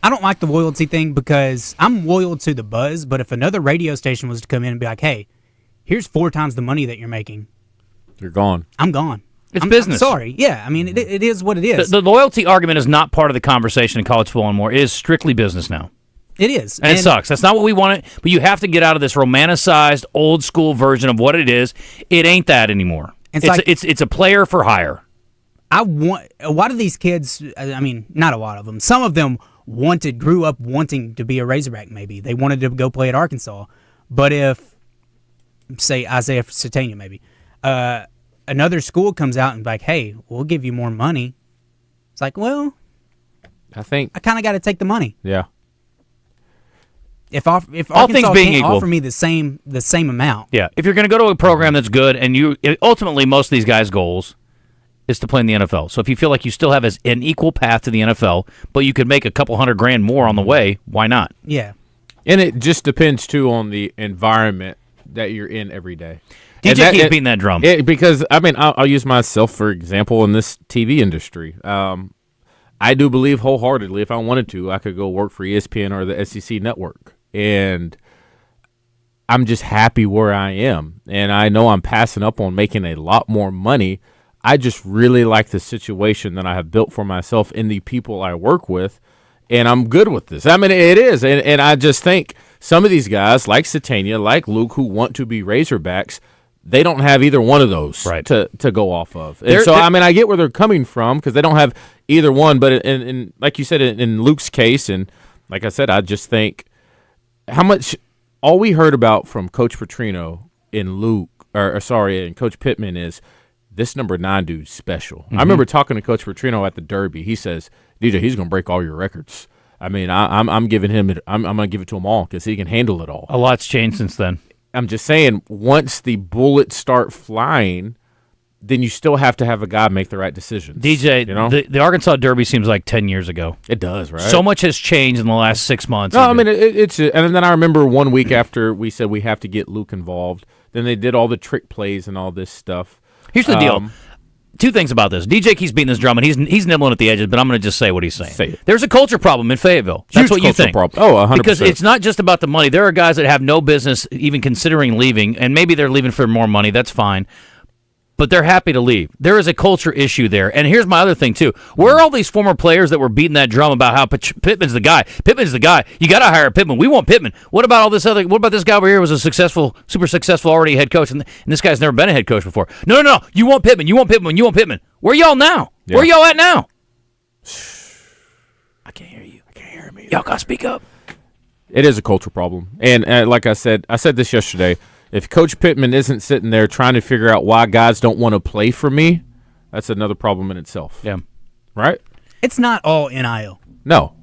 S5: I don't like the loyalty thing because I'm loyal to the Buzz, but if another radio station was to come in and be like, "Hey, here's 4 times the money that you're making,"
S10: you're gone.
S5: I'm gone.
S9: It's business.
S5: I'm sorry. Yeah, I mean, it is what it is.
S9: The loyalty argument is not part of the conversation in college football anymore. It is strictly business now.
S5: It is.
S9: And it sucks. That's not what we wanted, but you have to get out of this romanticized, old-school version of what it is. It ain't that anymore. It's a player for hire.
S5: A lot of these kids, I mean, not a lot of them, some of them grew up wanting to be a Razorback maybe. They wanted to go play at Arkansas. But if, say, Isaiah Satania maybe, another school comes out and like, hey, we'll give you more money. It's like, well, I kind of got to take the money.
S10: Yeah.
S5: If all
S9: Arkansas
S5: things being
S9: can't
S5: equal, offer me the same amount.
S9: Yeah. If you're going to go to a program that's good, and ultimately most of these guys' goals is to play in the NFL. So if you feel like you still have an equal path to the NFL, but you could make a couple $100,000 more on the way, why not?
S5: Yeah.
S10: And it just depends too on the environment that you're in every day.
S9: DJ keeps beating that drum.
S10: Because, I mean, I'll use myself for example in this TV industry. I do believe wholeheartedly if I wanted to, I could go work for ESPN or the SEC network. And I'm just happy where I am. And I know I'm passing up on making a lot more money. I just really like the situation that I have built for myself and the people I work with. And I'm good with this. I mean, it is. And I just think some of these guys, like Satania, like Luke, who want to be Razorbacks, they don't have either one of those to go off of. And I mean, I get where they're coming from because they don't have either one. But in like you said, in Luke's case, and like I said, I just think how much all we heard about from Coach Petrino in and Coach Pittman is this number 9 dude's special. I remember talking to Coach Petrino at the Derby. He says, DJ, he's going to break all your records. I mean, I'm giving him it. I'm going to give it to him all because he can handle it all.
S9: A lot's changed since then.
S10: I'm just saying, once the bullets start flying, then you still have to have a guy make the right decisions.
S9: DJ,
S10: you know?
S9: the Arkansas Derby seems like 10 years ago.
S10: It does, right?
S9: So much has changed in the last 6 months.
S10: No, I mean, it's and then I remember 1 week after we said we have to get Luke involved, then they did all the trick plays and all this stuff.
S9: Here's the deal. 2 things about this. DJ keeps beating this drum, and he's nibbling at the edges, but I'm going to just say what he's saying.
S10: Say it.
S9: There's a culture problem in Fayetteville. That's
S10: Huge
S9: what you
S10: cultural
S9: think.
S10: problem. Oh, 100%.
S9: Because it's not just about the money. There are guys that have no business even considering leaving, and maybe they're leaving for more money. That's fine. But they're happy to leave. There is a culture issue there. And here's my other thing, too. Where are all these former players that were beating that drum about how Pittman's the guy? Pittman's the guy. You got to hire Pittman. We want Pittman. What about all this other? What about this guy over here who was a super successful already head coach, and this guy's never been a head coach before? No. You want Pittman. You want Pittman. You want Pittman. Where y'all now?
S10: Yeah.
S9: Where y'all at now? I can't hear you. I can't hear me. Y'all got to speak up.
S10: It is a culture problem. And like I said this yesterday. If Coach Pittman isn't sitting there trying to figure out why guys don't want to play for me, that's another problem in itself.
S9: Yeah.
S10: Right?
S5: It's not all NIL.
S10: No.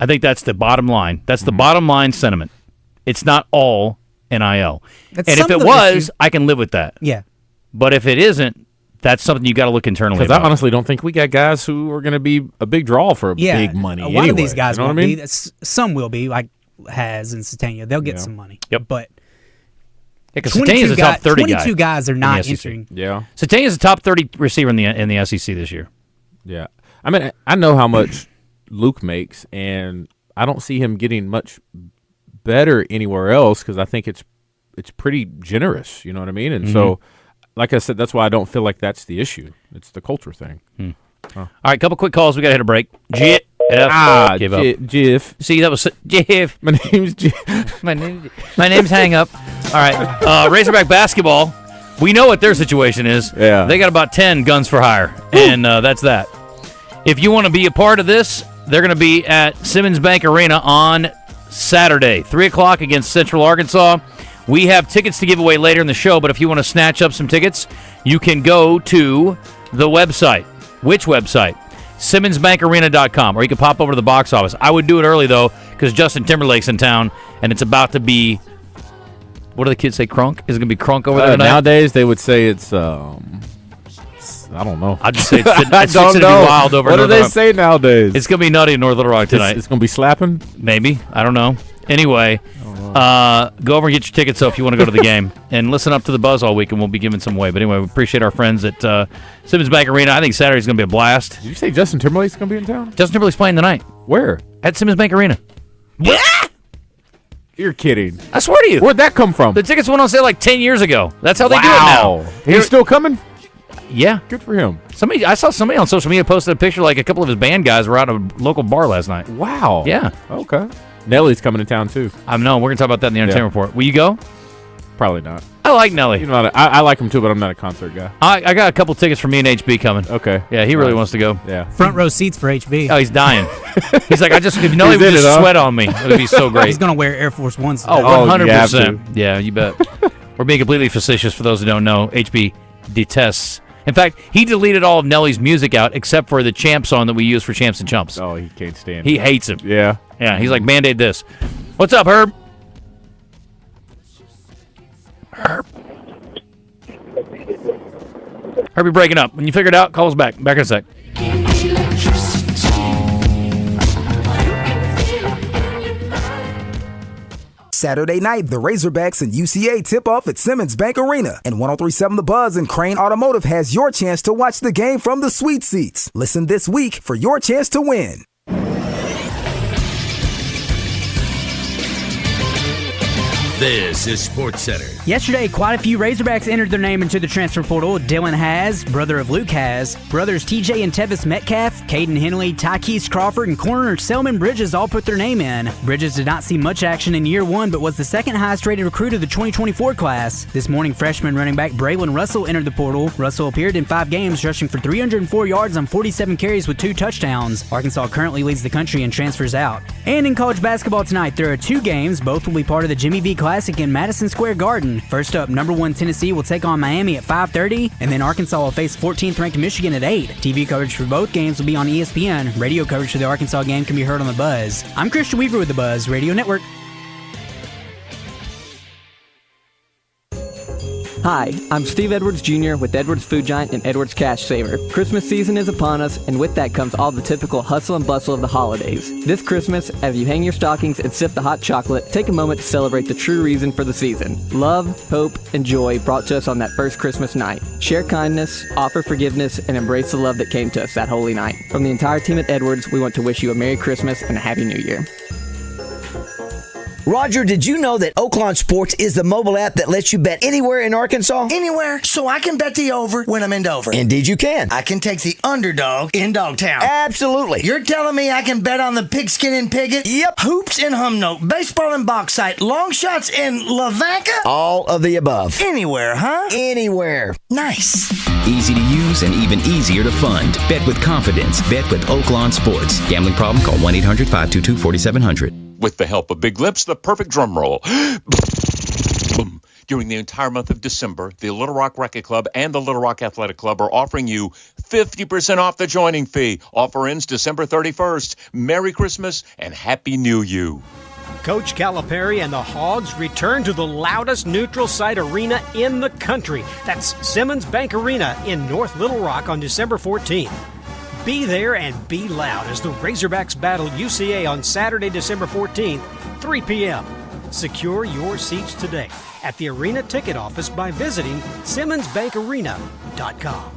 S9: I think that's the bottom line. That's the bottom line sentiment. It's not all NIL.
S5: That's
S9: and if it was, I can live with that.
S5: Yeah.
S9: But if it isn't, that's something you got to look internally
S10: Because
S9: about.
S10: I honestly don't think we got guys who are going to be a big draw for big money.
S5: A lot of these guys
S10: you know
S5: won't
S10: what I mean?
S5: be. Some will be, like Has and Satania. They'll get some money.
S9: Yep.
S5: But
S9: because Satania's a top 30 guy.
S5: 22 guys are
S9: in
S5: not
S9: the SEC.
S5: entering.
S10: Yeah.
S9: Satania's a top 30 receiver in the SEC this year.
S10: Yeah. I mean, I know how much Luke makes, and I don't see him getting much better anywhere else because I think it's pretty generous. You know what I mean? And so, like I said, that's why I don't feel like that's the issue. It's the culture thing.
S9: All right, couple quick calls. We got to hit a break. Give up.
S10: Jiff.
S9: See, that was Jiff.
S10: My name's Jiff.
S9: My name's Hang Up. All right, Razorback basketball. We know what their situation is.
S10: Yeah.
S9: They got about 10 guns for hire, and that's that. If you want to be a part of this, they're going to be at Simmons Bank Arena on Saturday, 3 o'clock against Central Arkansas. We have tickets to give away later in the show, but if you want to snatch up some tickets, you can go to the website. Which website? SimmonsBankArena.com, or you can pop over to the box office. I would do it early, though, because Justin Timberlake's in town, and it's about to be, what do the kids say, crunk? Is it going to be crunk over there tonight?
S10: Nowadays, they would say it's, I don't know.
S9: I'd just say it's
S10: I
S9: fixing
S10: don't
S9: to be
S10: know.
S9: wild over
S10: What
S9: in
S10: do
S9: North
S10: they
S9: Little Rock.
S10: say nowadays?
S9: It's going to be nutty in North Little Rock tonight.
S10: It's going to be slapping?
S9: Maybe. I don't know. Anyway, go over and get your tickets if you want to go to the game. And listen up to the buzz all week, and we'll be giving some away. But anyway, we appreciate our friends at Simmons Bank Arena. I think Saturday's going to be a blast.
S10: Did you say Justin Timberlake's going to be in town?
S9: Justin Timberlake's playing tonight.
S10: Where?
S9: At Simmons Bank Arena.
S10: Yeah! You're kidding.
S9: I swear to you.
S10: Where'd that come from?
S9: The tickets went on sale like 10 years ago. That's how they do it now.
S10: He's still coming?
S9: Yeah.
S10: Good for him.
S9: I saw somebody on social media posted a picture like a couple of his band guys were out at a local bar last night.
S10: Wow.
S9: Yeah.
S10: Okay. Nelly's coming to town, too.
S9: I know. We're going to talk about that in the entertainment report. Will you go?
S10: Probably not.
S9: I like Nelly.
S10: You know, I like him, too, but I'm not a concert guy.
S9: I got a couple tickets for me and HB coming.
S10: Okay.
S9: Yeah, he really wants to go.
S10: Yeah.
S5: Front row seats for HB.
S9: Oh, he's dying. He's like, if Nelly would just sweat on me, it would be so great.
S5: He's going to wear Air Force Ones.
S9: Oh, 100%. Yeah, you bet. We're being completely facetious for those who don't know. HB detests. In fact, he deleted all of Nelly's music out except for the Champ song that we use for Champs and Chumps.
S10: Oh, he can't stand it.
S9: He hates him.
S10: Yeah.
S9: Yeah, he's like, Band-Aid this. What's up, Herb? Herb, you're breaking up. When you figure it out, call us back. Back in a sec.
S8: Saturday night, the Razorbacks and UCA tip off at Simmons Bank Arena. And 103.7 The Buzz and Crane Automotive has your chance to watch the game from the sweet seats. Listen this week for your chance to win.
S22: This is Sports Center.
S11: Yesterday, quite a few Razorbacks entered their name into the transfer portal. Dylan Has, brother of Luke Has, brothers TJ and Tevis Metcalf, Caden Henley, Tykees Crawford, and corner Selman Bridges all put their name in. Bridges did not see much action in year one, but was the second highest rated recruit of the 2024 class. This morning, freshman running back Braylon Russell entered the portal. Russell appeared in 5 games, rushing for 304 yards on 47 carries with 2 touchdowns. Arkansas currently leads the country in transfers out. And in college basketball tonight, there are 2 games. Both will be part of the Jimmy V Classic in Madison Square Garden. First up, number 1 Tennessee will take on Miami at 5:30, and then Arkansas will face 14th ranked Michigan at 8. TV coverage for both games will be on ESPN. Radio coverage for the Arkansas game can be heard on The Buzz. I'm Christian Weaver with The Buzz Radio Network.
S13: Hi, I'm Steve Edwards Jr. with Edwards Food Giant and Edwards Cash Saver. Christmas season is upon us, and with that comes all the typical hustle and bustle of the holidays. This Christmas, as you hang your stockings and sip the hot chocolate, take a moment to celebrate the true reason for the season. Love, hope, and joy brought to us on that first Christmas night. Share kindness, offer forgiveness, and embrace the love that came to us that holy night. From the entire team at Edwards, we want to wish you a Merry Christmas and a Happy New Year.
S16: Roger, did you know that Oaklawn Sports is the mobile app that lets you bet anywhere in Arkansas?
S23: Anywhere, so I can bet the over when I'm in Dover.
S16: Indeed you can.
S23: I can take the underdog in Dogtown.
S16: Absolutely.
S23: You're telling me I can bet on the pigskin in Piggott?
S16: Yep.
S23: Hoops in Humnoke, baseball in Bauxite, long shots in Lavaca?
S16: All of the above.
S23: Anywhere, huh?
S16: Anywhere.
S23: Nice.
S24: Easy to use and even easier to fund. Bet with confidence. Bet with Oaklawn Sports. Gambling problem? Call 1-800-522-4700.
S25: With the help of Big Lips, the perfect drum roll. Boom. During the entire month of December, the Little Rock Racquet Club and the Little Rock Athletic Club are offering you 50% off the joining fee. Offer ends December 31st. Merry Christmas and Happy New You.
S26: Coach Calipari and the Hogs return to the loudest neutral site arena in the country. That's Simmons Bank Arena in North Little Rock on December 14th. Be there and be loud as the Razorbacks battle UCA on Saturday, December 14th, 3 p.m. Secure your seats today at the arena ticket office by visiting SimmonsBankArena.com.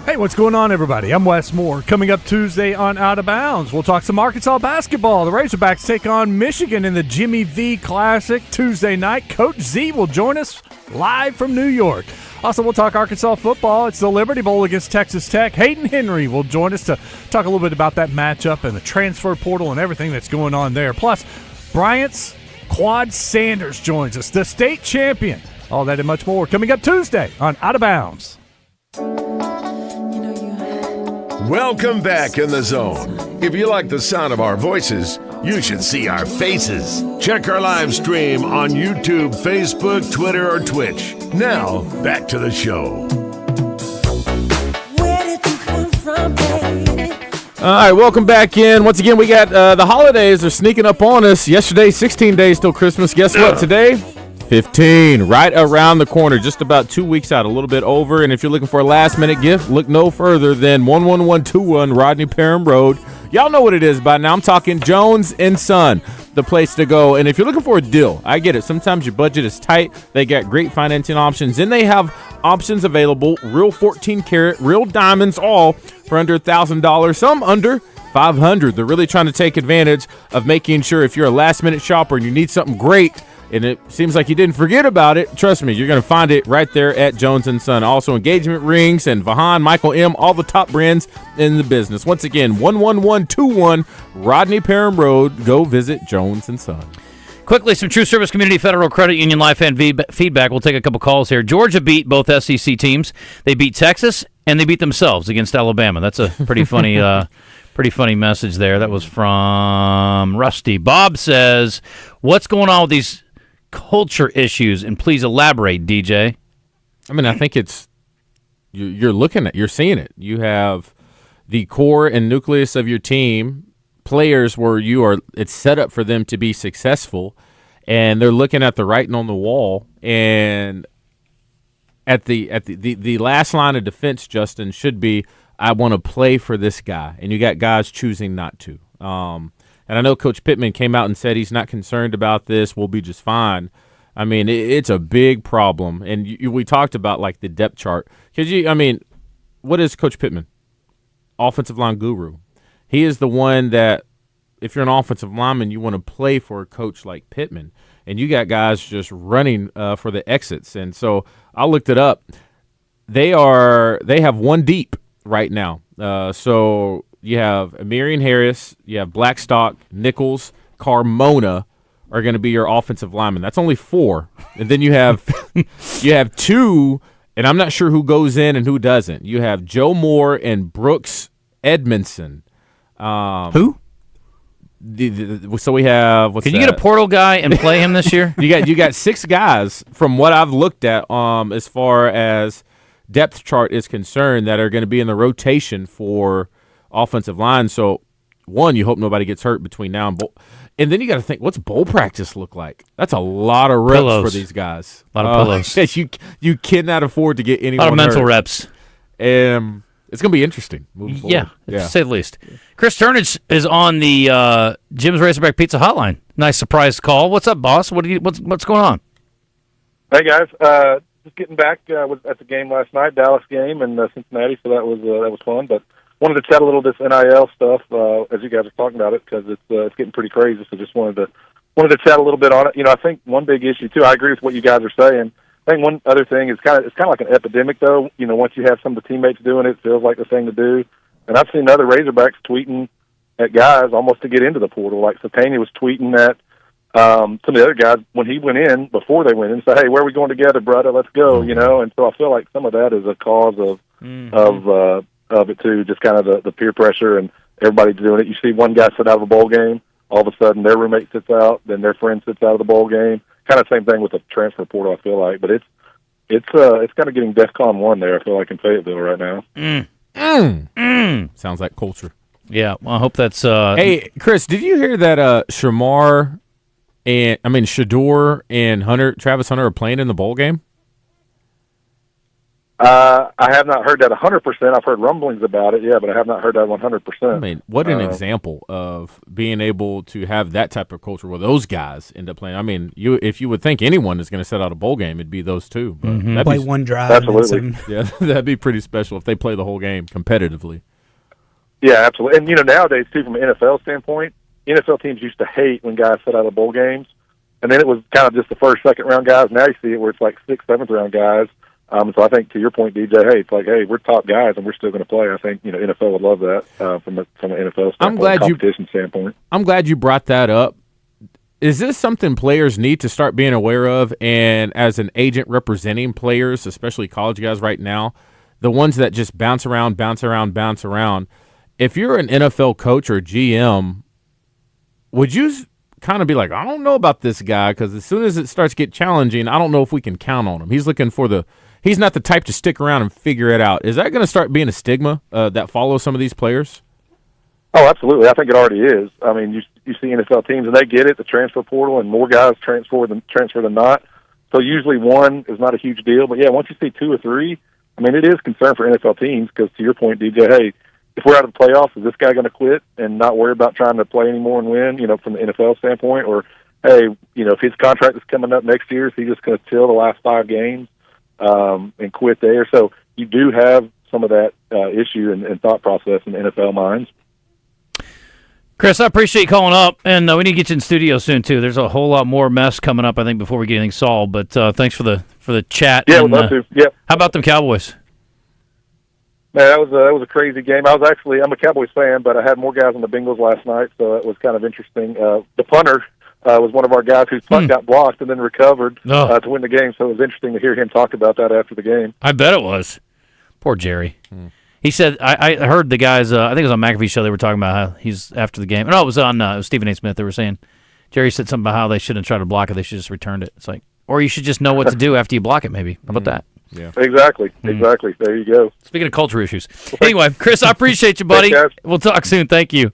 S27: Hey, what's going on, everybody? I'm Wes Moore. Coming up Tuesday on Out of Bounds, we'll talk some Arkansas basketball. The Razorbacks take on Michigan in the Jimmy V Classic Tuesday night. Coach Z will join us live from New York. Also, we'll talk Arkansas football. It's the Liberty Bowl against Texas Tech. Hayden Henry will join us to talk a little bit about that matchup and the transfer portal and everything that's going on there. Plus, Bryant's Quad Sanders joins us, the state champion. All that and much more coming up Tuesday on Out of Bounds.
S4: Welcome back in the zone. If you like the sound of our voices, you should see our faces. Check our live stream on YouTube, Facebook, Twitter, or Twitch. Now, back to the show.
S10: All right, welcome back in. Once again, we got the holidays are sneaking up on us. Yesterday, 16 days till Christmas. Guess what? Today, 15, right around the corner, just about 2 weeks out, a little bit over. And if you're looking for a last-minute gift, look no further than 11121 Rodney Parham Road. Y'all know what it is by now. I'm talking Jones & Son, the place to go. And if you're looking for a deal, I get it. Sometimes your budget is tight. They got great financing options. And they have options available, real 14-karat, real diamonds, all for under $1,000, some under $500. They're really trying to take advantage of making sure if you're a last-minute shopper and you need something great, and it seems like you didn't forget about it, trust me, you're going to find it right there at Jones & Son. Also, engagement rings and Vahan, Michael M., all the top brands in the business. Once again, 11121 Rodney Parham Road. Go visit Jones & Son.
S9: Quickly, some True Service Community Federal Credit Union Life and feedback. We'll take a couple calls here. Georgia beat both SEC teams. They beat Texas, and they beat themselves against Alabama. That's a pretty funny pretty funny message there. That was from Rusty. Bob says, what's going on with these culture issues, and please elaborate, DJ.
S10: I mean, I think it's you're seeing it. You have the core and nucleus of your team, players where it's set up for them to be successful, and they're looking at the writing on the wall. And at the last line of defense, Justin, should be, I want to play for this guy, and you got guys choosing not to. And I know Coach Pittman came out and said he's not concerned about this. We'll be just fine. I mean, it's a big problem. And we talked about, like, the depth chart. Because, what is Coach Pittman? Offensive line guru. He is the one that, if you're an offensive lineman, you want to play for a coach like Pittman. And you got guys just running for the exits. And so I looked it up. They have one deep right now. So you have Amirian Harris, you have Blackstock, Nichols, Carmona are going to be your offensive linemen. That's only 4. And then you have 2, and I'm not sure who goes in and who doesn't. You have Joe Moore and Brooks Edmondson.
S9: Who?
S10: So we have
S9: Can you get a portal guy and play him this year?
S10: You got 6 guys from what I've looked at as far as depth chart is concerned that are going to be in the rotation for offensive line. So one, you hope nobody gets hurt between now and bowl. And then you got to think, what's bowl practice look like? That's a lot of reps
S9: Pillows.
S10: for these guys.
S9: A lot of pillows.
S10: Yes, you cannot afford to get anyone
S9: A lot of mental
S10: hurt.
S9: reps.
S10: It's going to be interesting moving forward.
S9: To say the least. Chris Turnage is on the Jim's Razorback Pizza hotline. Nice surprise call. What's up, boss? What's going on?
S1: Hey guys, just getting back was at the game last night, Dallas game in Cincinnati, so that was fun. But wanted to chat a little this NIL stuff as you guys are talking about it because it's getting pretty crazy. So just wanted to chat a little bit on it. You know, I think one big issue too. I agree with what you guys are saying. I think one other thing is it's kind of like an epidemic though. You know, once you have some of the teammates doing it, it feels like the thing to do. And I've seen other Razorbacks tweeting at guys almost to get into the portal. Like Satania was tweeting at some of the other guys when he went in, before they went in, say, hey, where are we going together, brother? Let's go, you know? And so I feel like some of that is a cause of it too, just kind of the peer pressure and everybody doing it. You see one guy sit out of a bowl game, all of a sudden their roommate sits out, then their friend sits out of the bowl game. Kind of same thing with the transfer portal, I feel like. But it's kind of getting DEFCON 1 there, I feel like, in Fayetteville right now.
S10: Sounds like culture.
S9: Yeah, well, I hope that's...
S10: Hey, Chris, did you hear that Shador and Travis Hunter are playing in the bowl game?
S1: I have not heard that 100%. I've heard rumblings about it, yeah, but I have not heard that 100%.
S10: I mean, what an example of being able to have that type of culture where those guys end up playing. I mean, if you would think anyone is going to set out a bowl game, it'd be those two. But
S5: Play one drive.
S1: Absolutely.
S10: Yeah, that'd be pretty special if they play the whole game competitively.
S1: Yeah, absolutely. And, you know, nowadays, too, from an NFL standpoint, NFL teams used to hate when guys set out of bowl games. And then it was kind of just the first, second-round guys. Now you see it where it's like sixth, seventh-round guys. So I think, to your point, DJ, hey, it's like, hey, we're top guys and we're still going to play. I think, you know, NFL would love that from an NFL standpoint, competition standpoint.
S10: I'm glad you brought that up. Is this something players need to start being aware of? And as an agent representing players, especially college guys right now, the ones that just bounce around, if you're an NFL coach or GM, would you kind of be like, I don't know about this guy because as soon as it starts to get challenging, I don't know if we can count on him. He's not the type to stick around and figure it out. Is that going to start being a stigma that follows some of these players?
S1: Oh, absolutely. I think it already is. I mean, you see NFL teams, and they get it, the transfer portal, and more guys transfer than not. So usually one is not a huge deal. But, yeah, once you see two or three, I mean, it is concern for NFL teams because, to your point, DJ, hey, if we're out of the playoffs, is this guy going to quit and not worry about trying to play anymore and win, you know, from the NFL standpoint? Or, hey, you know, if his contract is coming up next year, is he just going to chill the last 5 games and quit there? So you do have some of that issue and thought process in NFL minds.
S9: Chris, I appreciate you calling up, and we need to get you in studio soon, too. There's a whole lot more mess coming up, I think, before we get anything solved. But thanks for the chat.
S1: Yeah, we'd love to. Yep. How
S9: about them Cowboys?
S1: Man, that was a crazy game. I'm a Cowboys fan, but I had more guys on the Bengals last night, so it was kind of interesting. The punter was one of our guys whose punt got blocked and then recovered to win the game, so it was interesting to hear him talk about that after the game.
S9: I bet it was. Poor Jerry. He said, I heard the guys, I think it was on McAfee's show, they were talking about how he's after the game. No, it was on Stephen A. Smith. They were saying, Jerry said something about how they shouldn't try to block it, they should just return it. It's like, or you should just know what to do after you block it, maybe. How about that?
S1: Yeah. Exactly. There you go.
S9: Speaking of culture issues. Anyway, Chris, I appreciate you, buddy. We'll talk soon. Thank you.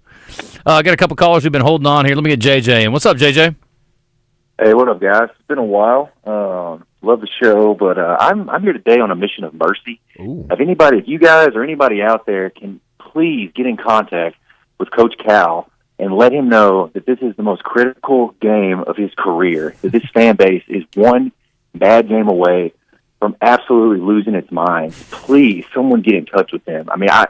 S9: I got a couple callers who've been holding on here. Let me get JJ. And what's up, JJ?
S2: Hey, what up, guys? It's been a while. Love the show, but I'm here today on a mission of mercy. If you guys or anybody out there can please get in contact with Coach Cal and let him know that this is the most critical game of his career, that this fan base is one bad game away from absolutely losing its mind. Please, someone get in touch with him. I mean, I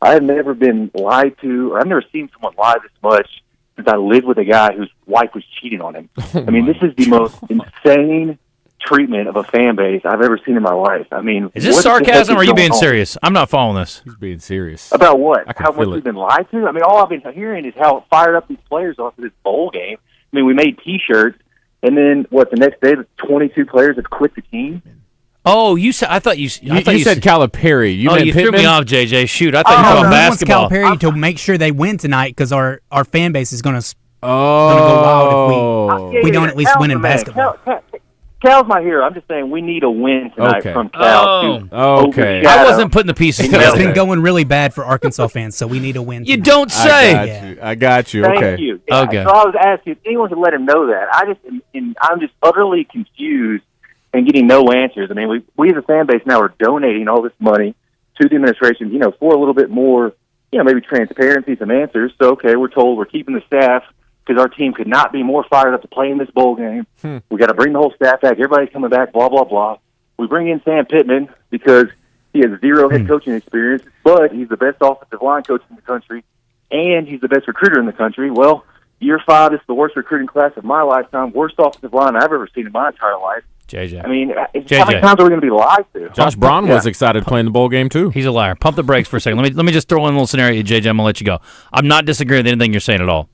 S2: have never been lied to, or I've never seen someone lie this much since I lived with a guy whose wife was cheating on him. I mean, this is the most insane treatment of a fan base I've ever seen in my life. I mean,
S9: is this sarcasm or are you being serious? I'm not following this.
S10: He's being serious.
S2: About what? How much we've been lied to? I mean, all I've been hearing is how fired up these players are for this bowl game. I mean, we made T-shirts, and then, the next day, the 22 players have quit the team?
S9: Oh, you said. I thought you said
S10: Calipari. You
S9: threw me off, JJ. Shoot, I thought you were talking basketball.
S5: Calipari to make sure they win tonight because our fan base is going to go wild if we don't at least win in basketball.
S2: Cal's my hero. I'm just saying we need a win tonight from Cal.
S10: Okay.
S9: I wasn't putting the pieces together.
S5: It's been going really bad for Arkansas fans, so we need a win.
S9: You don't say.
S10: I got you.
S2: Thank
S10: Okay.
S2: you. Yeah,
S9: Okay.
S2: So I was asking if anyone could let him know that. I'm just utterly confused and getting no answers. I mean, we as a fan base now are donating all this money to the administration, for a little bit more, maybe transparency, some answers. So, okay, we're told we're keeping the staff because our team could not be more fired up to play in this bowl game. We got to bring the whole staff back. Everybody's coming back, blah, blah, blah. We bring in Sam Pittman because he has zero head coaching experience, but he's the best offensive line coach in the country, and he's the best recruiter in the country. Well, year 5 is the worst recruiting class of my lifetime, worst offensive line I've ever seen in my entire life.
S9: JJ.
S2: I mean, how many times are we going to be lied to?
S10: Josh Braun was excited playing the bowl game, too.
S9: He's a liar. Pump the brakes for a second. Let me just throw in a little scenario, JJ. I'm going to let you go. I'm not disagreeing with anything you're saying at all.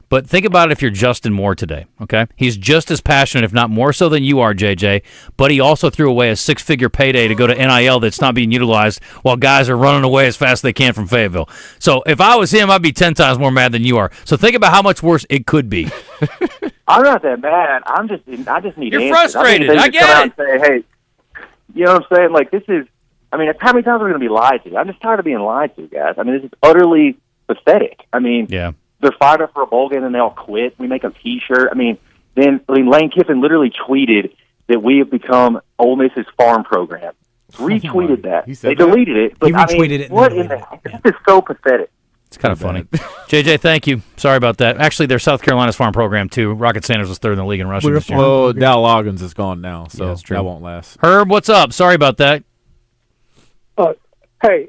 S9: But think about it if you're Justin Moore today, okay? He's just as passionate, if not more so than you are, JJ, but he also threw away a 6-figure payday to go to NIL that's not being utilized while guys are running away as fast as they can from Fayetteville. So if I was him, I'd be 10 times more mad than you are. So think about how much worse it could be.
S2: I'm not that mad. I just need
S9: You're
S2: answers.
S9: frustrated.
S2: I
S9: get
S2: come out
S9: it.
S2: and say, hey, you know what I'm saying? Like, this is, how many times are we going to be lied to? I'm just tired of being lied to, guys. I mean, this is utterly pathetic. I mean, they're fired up for a bowl game and they all quit. We make a T-shirt. Lane Kiffin literally tweeted that we have become Ole Miss's farm program. Retweeted that. They deleted it. But
S5: He retweeted it.
S2: What in the heck? This is so pathetic.
S9: It's kind of funny. JJ, thank you. Sorry about that. Actually, they're South Carolina's farm program, too. Rocket Sanders was 3rd in the league in rushing this year.
S10: Well, Dow Loggins is gone now, so
S9: that's true.
S10: that won't last.
S9: Herb, what's up? Sorry about that.
S3: Hey,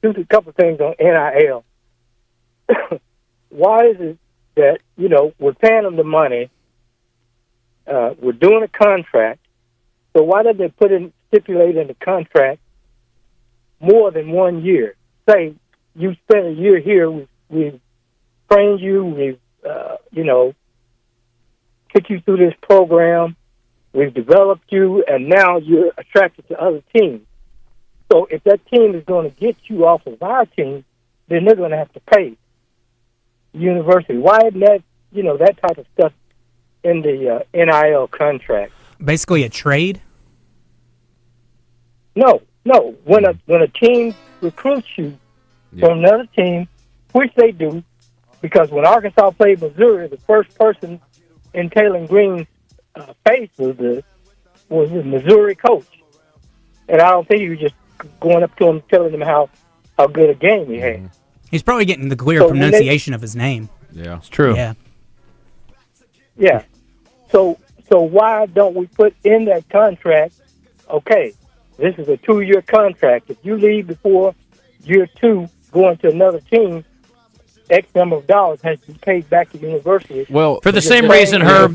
S3: just a couple things on NIL. Why is it that, we're paying them the money, we're doing a contract, so why did they stipulate in the contract more than 1 year? Say, you spent a year here, we've trained you, we've, took you through this program, we've developed you, and now you're attracted to other teams. So if that team is going to get you off of our team, then they're going to have to pay university. Why isn't that, that type of stuff in the NIL contract?
S5: Basically a trade?
S3: No. When a team recruits you from another team, which they do, because when Arkansas played Missouri, the first person in Taylor Green's face was the Missouri coach. And I don't think he was just going up to him telling him how good a game he had.
S5: He's probably getting the clear pronunciation of his name.
S10: Yeah,
S9: it's true.
S5: Yeah.
S3: Yeah. So why don't we put in that contract, okay, this is a 2-year contract. If you leave before year 2 going to another team, X number of dollars has to be paid back to the university.
S10: Well,
S9: for the same reason, Herb,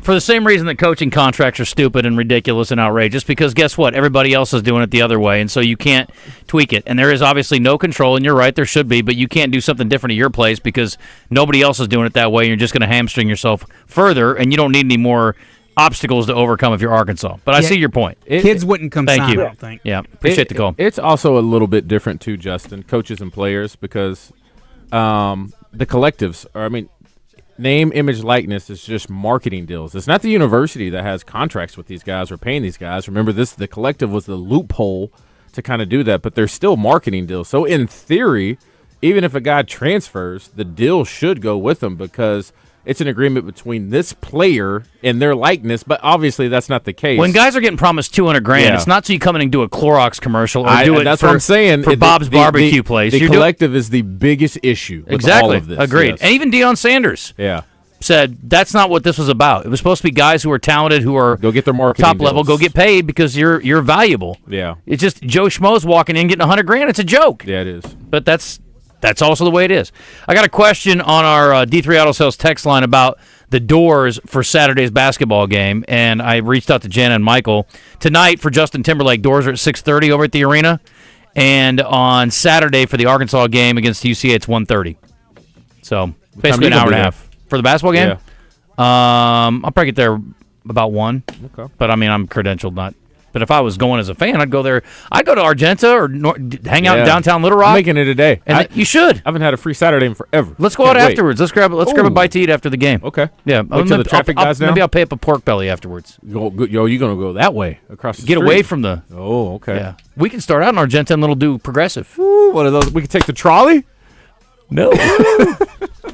S9: for the same reason that coaching contracts are stupid and ridiculous and outrageous, because guess what? Everybody else is doing it the other way, and so you can't tweak it. And there is obviously no control, and you're right, there should be, but you can't do something different at your place because nobody else is doing it that way, and you're just going to hamstring yourself further, and you don't need any more obstacles to overcome if you're Arkansas. But I see your point.
S5: Kids wouldn't come
S9: Thank
S5: sign,
S9: you.
S5: I don't think.
S9: Yeah, appreciate the call.
S10: It's also a little bit different, too, Justin, coaches and players, because the collectives are, name, image, likeness is just marketing deals. It's not the university that has contracts with these guys or paying these guys. Remember, the collective was the loophole to kind of do that, but they're still marketing deals. So in theory, even if a guy transfers, the deal should go with them because it's an agreement between this player and their likeness, but obviously that's not the case.
S9: When guys are getting promised $200,000, it's not so you come in and do a Clorox commercial or do it
S10: that's
S9: for,
S10: what I'm saying.
S9: for Bob's Barbecue Place.
S10: The collective is the biggest issue with
S9: exactly.
S10: all of this.
S9: Agreed.
S10: Yes.
S9: And even Deion Sanders said that's not what this was about. It was supposed to be guys who are talented, who are
S10: go get their marketing
S9: top level,
S10: deals.
S9: go get paid because you're valuable.
S10: Yeah.
S9: It's just Joe Schmo's walking in getting $100,000. It's a joke.
S10: Yeah, it is.
S9: But that's also the way it is. I got a question on our D3 Auto Sales text line about the doors for Saturday's basketball game, and I reached out to Jana and Michael. Tonight for Justin Timberlake, doors are at 6:30 over at the arena, and on Saturday for the Arkansas game against UCA, it's 1:30. So basically an hour and a half. For the basketball game?
S10: Yeah.
S9: I'll probably get there about 1.
S10: Okay.
S9: But, I'm credentialed, not But if I was going as a fan, I'd go there. I'd go to Argenta or hang out in downtown Little Rock.
S10: I'm making it today.
S9: And you should.
S10: I haven't had a free Saturday in forever.
S9: Let's go out afterwards. Let's grab a bite to eat after the game.
S10: Okay.
S9: Yeah.
S10: Wait till the traffic dies down?
S9: Maybe I'll pay up a pork belly afterwards.
S10: You're going to go that way across the street.
S9: Get away from the.
S10: Oh, okay.
S9: Yeah. We can start out in Argenta and it'll do Progressive.
S10: Ooh, one of those. We can take the trolley?
S9: No.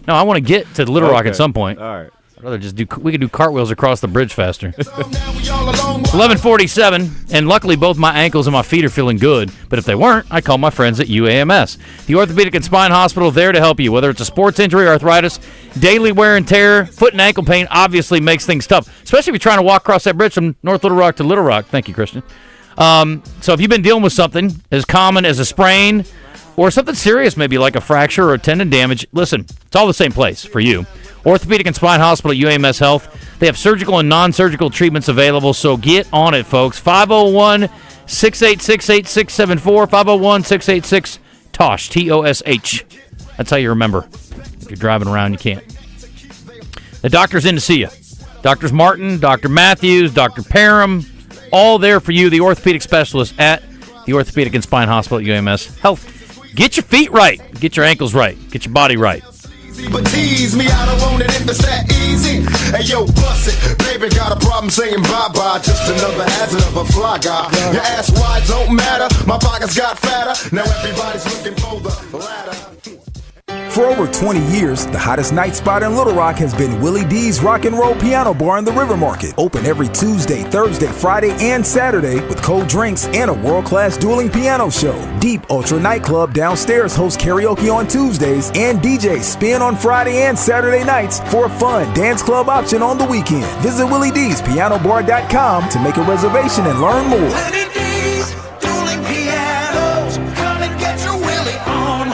S9: No, I want to get to Little Rock at some point.
S10: All right.
S9: I'd rather just we could do cartwheels across the bridge faster. 11:47, and luckily both my ankles and my feet are feeling good. But if they weren't, I call my friends at UAMS, the Orthopedic and Spine Hospital, there to help you. Whether it's a sports injury, arthritis, daily wear and tear, foot and ankle pain, obviously makes things tough, especially if you're trying to walk across that bridge from North Little Rock to Little Rock. Thank you, Christian. So if you've been dealing with something as common as a sprain or something serious, maybe like a fracture or tendon damage, listen, it's all the same place for you. Orthopedic and Spine Hospital at UAMS Health. They have surgical and non-surgical treatments available, so get on it, folks. 501-686-8674, 501-686-TOSH, T-O-S-H. That's how you remember. If you're driving around, you can't. The doctor's in to see you. Doctors Martin, Dr. Matthews, Dr. Parham, all there for you, the orthopedic specialist at the Orthopedic and Spine Hospital at UAMS Health. Get your feet right. Get your ankles right. Get your body right.
S6: But tease me, I don't want it if it's that easy. Hey, yo, bust it. Baby, got a problem saying bye-bye. Just another hazard of a fly guy. Your ass wide don't matter. My pockets got fatter. Now everybody's looking for the ladder.
S8: For over 20 years, the hottest night spot in Little Rock has been Willy D's Rock and Roll Piano Bar in the River Market. Open every Tuesday, Thursday, Friday, and Saturday with cold drinks and a world-class dueling piano show. Deep Ultra Nightclub downstairs hosts karaoke on Tuesdays, and DJs spin on Friday and Saturday nights for a fun dance club option on the weekend. Visit WillyD'sPianoBar.com to make a reservation and learn more.
S6: Willy D's dueling pianos. Come and get your Willy on.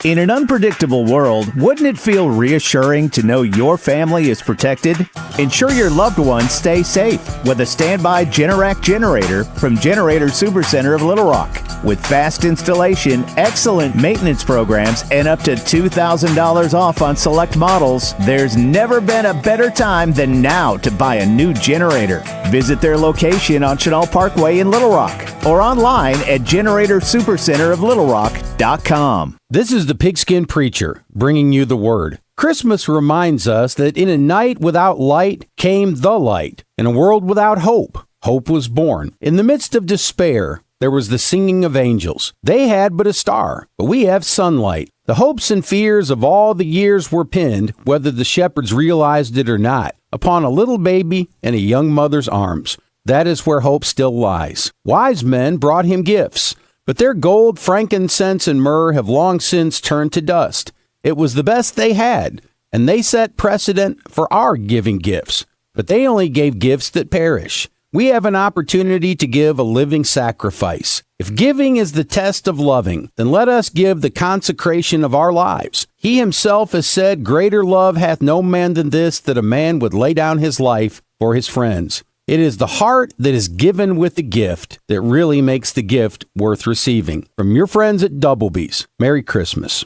S7: In an unpredictable world, wouldn't it feel reassuring to know your family is protected? Ensure your loved ones stay safe with a standby Generac generator from Generator Supercenter of Little Rock. With fast installation, excellent maintenance programs, and up to $2,000 off on select models, there's never been a better time than now to buy a new generator. Visit their location on Chenal Parkway in Little Rock or online at GeneratorSuperCenterofLittleRock.com.
S12: This is the Pigskin Preacher, bringing you the word. Christmas reminds us that in a night without light came the light. In a world without hope, hope was born. In the midst of despair, there was the singing of angels. They had but a star, but we have sunlight. The hopes and fears of all the years were pinned, whether the shepherds realized it or not, upon a little baby in a young mother's arms. That is where hope still lies. Wise men brought him gifts, but their gold, frankincense, and myrrh have long since turned to dust. It was the best they had, and they set precedent for our giving gifts. But they only gave gifts that perish. We have an opportunity to give a living sacrifice. If giving is the test of loving, then let us give the consecration of our lives. He himself has said, "Greater love hath no man than this, that a man would lay down his life for his friends." It is the heart that is given with the gift that really makes the gift worth receiving. From your friends at Doublebee's, Merry Christmas.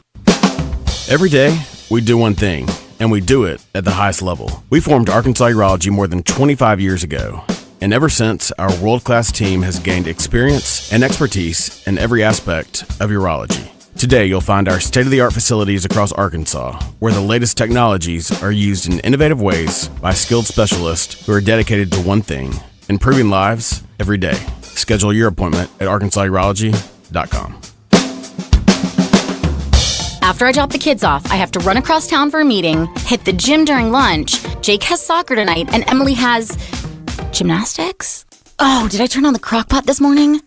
S14: Every day, we do one thing, and we do it at the highest level. We formed Arkansas Urology more than 25 years ago, and ever since, our world-class team has gained experience and expertise in every aspect of urology. Today, you'll find our state-of-the-art facilities across Arkansas, where the latest technologies are used in innovative ways by skilled specialists who are dedicated to one thing, improving lives every day. Schedule your appointment at arkansasurology.com.
S17: After I drop the kids off, I have to run across town for a meeting, hit the gym during lunch. Jake has soccer tonight, and Emily has gymnastics? Oh, did I turn on the crock pot this morning?